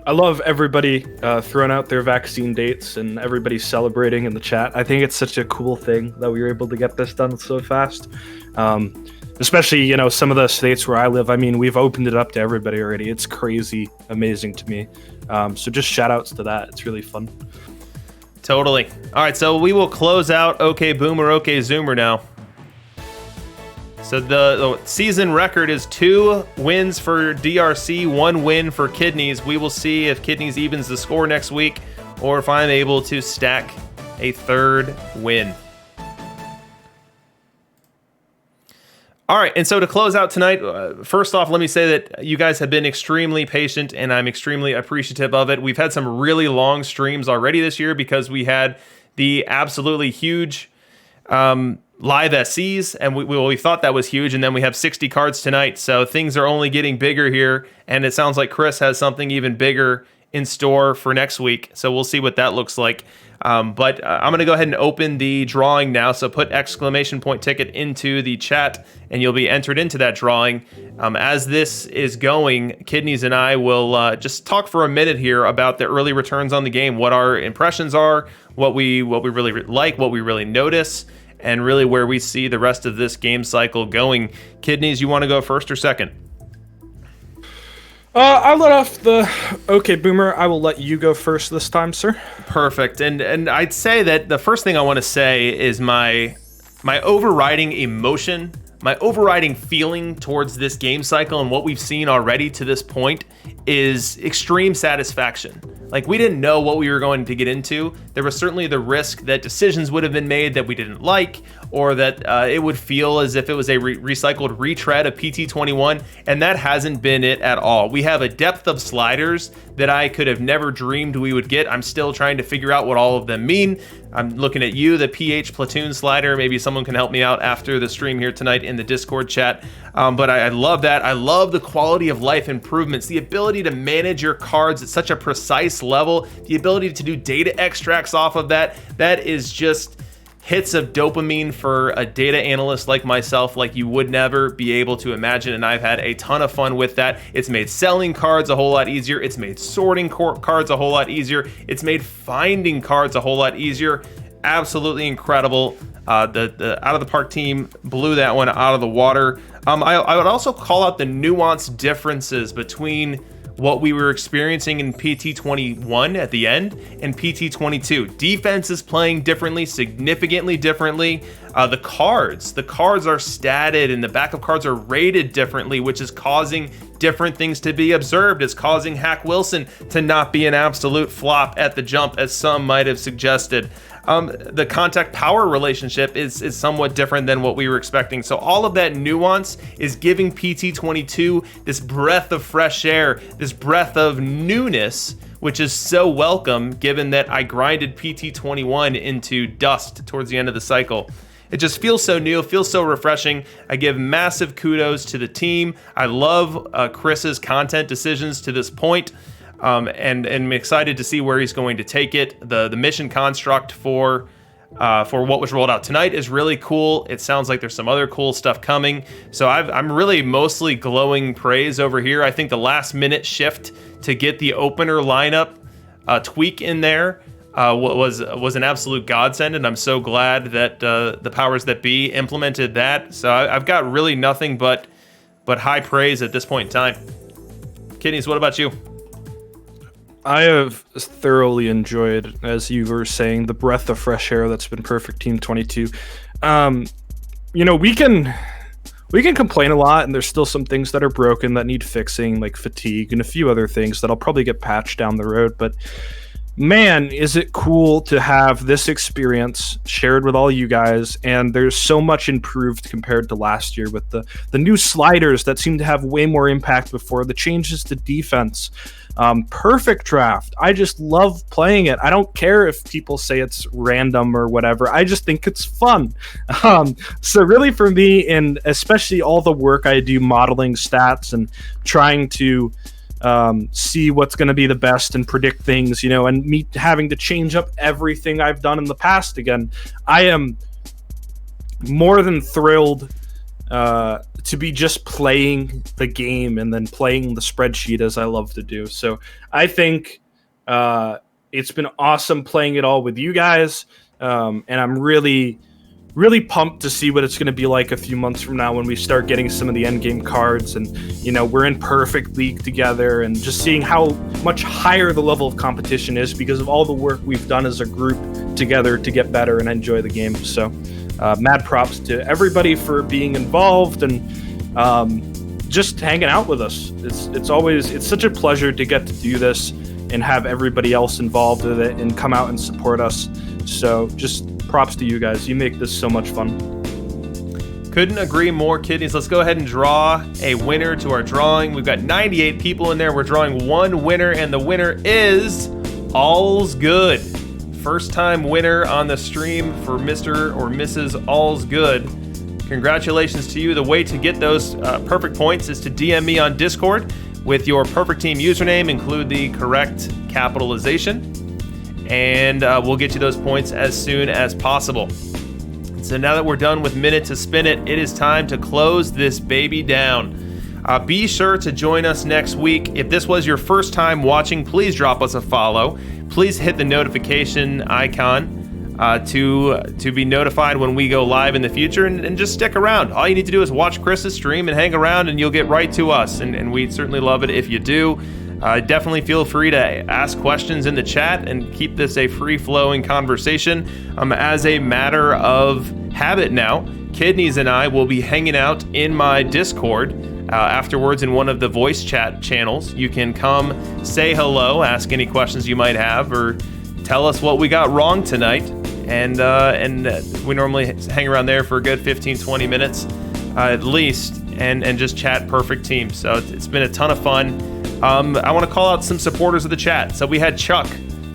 I love everybody throwing out their vaccine dates and everybody celebrating in the chat. I think it's such a cool thing that we were able to get this done so fast. Especially, you know, some of the states where I live. I mean, we've opened it up to everybody already. It's crazy, amazing to me. So just shout outs to that. It's really fun. Totally. All right, so we will close out OK Boomer, OK Zoomer now. So the season record is 2 wins for DRC, 1 win for Kidneys. We will see if Kidneys evens the score next week, or if I'm able to stack a 3rd win. All right, and so to close out tonight, first off, let me say that you guys have been extremely patient, and I'm extremely appreciative of it. We've had some really long streams already this year because we had the absolutely huge live SCs, and we thought that was huge, and then we have 60 cards tonight, so things are only getting bigger here, and it sounds like Chris has something even bigger in store for next week, so we'll see what that looks like. But I'm going to go ahead and open the drawing now, so put exclamation point ticket into the chat, and you'll be entered into that drawing. As this is going, Kidneys and I will just talk for a minute here about the early returns on the game, what our impressions are, what we really like, what we really notice, and really where we see the rest of this game cycle going. Kidneys, you want to go first or second? I'll let off the OK Boomer. I will let you go first this time, sir. Perfect. And I'd say that the first thing I want to say is my overriding emotion, my overriding feeling towards this game cycle and what we've seen already to this point is extreme satisfaction. Like, we didn't know what we were going to get into. There was certainly the risk that decisions would have been made that we didn't like, or that it would feel as if it was a recycled retread of PT21, and that hasn't been it at all. We have a depth of sliders that I could have never dreamed we would get. I'm still trying to figure out what all of them mean. I'm looking at you, the PH Platoon slider. Maybe someone can help me out after the stream here tonight in the Discord chat. But I love that. I love the quality of life improvements, the ability to manage your cards at such a precise level, the ability to do data extracts off of that. That is just hits of dopamine for a data analyst like myself, like you would never be able to imagine, and I've had a ton of fun with that. It's made selling cards a whole lot easier. It's made sorting cards a whole lot easier. It's made finding cards a whole lot easier. Absolutely incredible. The Out of the Park team blew that one out of the water. I would also call out the nuanced differences between what we were experiencing in PT21 at the end and PT22. Defense is playing differently, significantly differently. The cards are statted and the backup cards are rated differently, which is causing different things to be observed. It's causing Hack Wilson to not be an absolute flop at the jump, as some might have suggested. The contact power relationship is somewhat different than what we were expecting. So all of that nuance is giving PT22 this breath of fresh air, this breath of newness, which is so welcome given that I grinded PT21 into dust towards the end of the cycle. It just feels so new, feels so refreshing. I give massive kudos to the team. I love Chris's content decisions to this point. And I'm excited to see where he's going to take it. The mission construct for what was rolled out tonight is really cool. It sounds like there's some other cool stuff coming. So I'm really mostly glowing praise over here. I think the last minute shift to get the opener lineup tweak in there was an absolute godsend, and I'm so glad that the powers that be implemented that. So I've got really nothing but high praise at this point in time. Kidneys, what about you? I have thoroughly enjoyed, as you were saying, the breath of fresh air that's been Perfect Team 22. We can complain a lot, and there's still some things that are broken that need fixing, like fatigue and a few other things that'll probably get patched down the road. But man, is it cool to have this experience shared with all you guys, and there's so much improved compared to last year with the new sliders that seem to have way more impact before, the changes to defense. Perfect draft. I just love playing it. I don't care if people say it's random or whatever. I just think it's fun. So really for me, and especially all the work I do modeling stats and trying to see what's going to be the best and predict things, and me having to change up everything I've done in the past again, I am more than thrilled to be just playing the game and then playing the spreadsheet as I love to do. So I think it's been awesome playing it all with you guys, and I'm really pumped to see what it's going to be like a few months from now when we start getting some of the endgame cards and, we're in Perfect League together, and just seeing how much higher the level of competition is because of all the work we've done as a group together to get better and enjoy the game. So mad props to everybody for being involved and just hanging out with us. It's such a pleasure to get to do this and have everybody else involved with it and come out and support us. So just props to you guys. You make this so much fun. Couldn't agree more, kidneys. Let's go ahead and draw a winner to our drawing. We've got 98 people in there. We're drawing one winner, and the winner is All's Good. First time winner on the stream for Mr. or Mrs. All's Good. Congratulations to you. The way to get those perfect points is to DM me on Discord with your Perfect Team username. Include the correct capitalization, and we'll get you those points as soon as possible. So now that we're done with Minute to Spin It, it is time to close this baby down. Be sure to join us next week. If this was your first time watching, please drop us a follow. Please hit the notification icon to be notified when we go live in the future, and just stick around. All you need to do is watch Chris's stream and hang around, and you'll get right to us, and we'd certainly love it if you do. Definitely feel free to ask questions in the chat and keep this a free-flowing conversation. As a matter of habit now, Kidneys and I will be hanging out in my Discord afterwards in one of the voice chat channels. You can come say hello, ask any questions you might have, or tell us what we got wrong tonight. And we normally hang around there for a good 15-20 minutes at least, and just chat Perfect Team. So it's been a ton of fun. I want to call out some supporters of the chat. So we had Chuck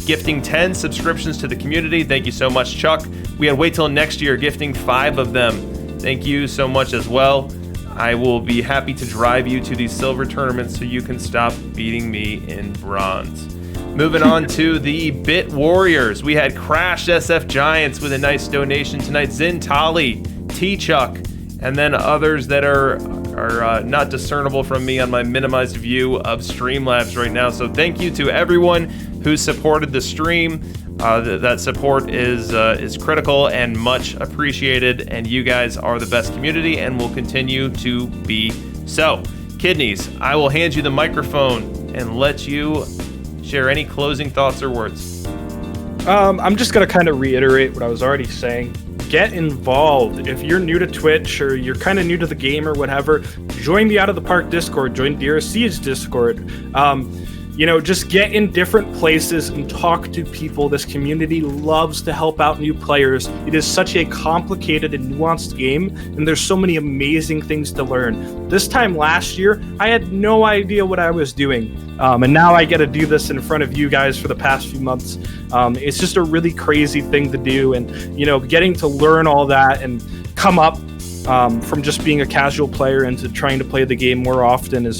gifting 10 subscriptions to the community. Thank you so much, Chuck. We had Wait Till Next Year gifting 5 of them. Thank you so much as well. I will be happy to drive you to these silver tournaments so you can stop beating me in bronze. Moving on to the Bit Warriors. We had Crashed SF Giants with a nice donation tonight. Zintali, T-Chuck, and then others that are not discernible from me on my minimized view of Streamlabs right now. So thank you to everyone who supported the stream. That support is critical and much appreciated, and you guys are the best community and will continue to be so. Kidneys, I will hand you the microphone and let you share any closing thoughts or words. I'm just going to kind of reiterate what I was already saying. Get involved. If you're new to Twitch or you're kind of new to the game or whatever, join the Out of the Park Discord, join DRC's Discord. Just get in different places and talk to people. This community loves to help out new players. It is such a complicated and nuanced game, and there's so many amazing things to learn. This time last year, I had no idea what I was doing. And now I get to do this in front of you guys for the past few months. It's just a really crazy thing to do. And, getting to learn all that and come up from just being a casual player into trying to play the game more often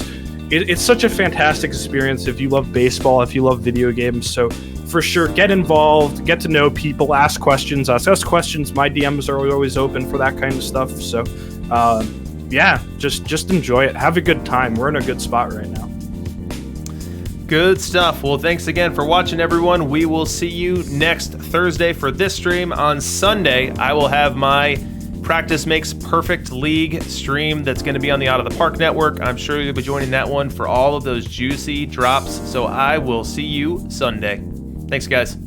it's such a fantastic experience if you love baseball, if you love video games. So for sure, get involved, get to know people, ask questions, ask us questions. My DMs are always open for that kind of stuff. So just enjoy it. Have a good time. We're in a good spot right now. Good stuff. Well, thanks again for watching, everyone. We will see you next Thursday for this stream. On Sunday, I will have my Practice Makes Perfect League stream that's going to be on the Out of the Park Network. I'm sure you'll be joining that one for all of those juicy drops. So I will see you Sunday. Thanks, guys.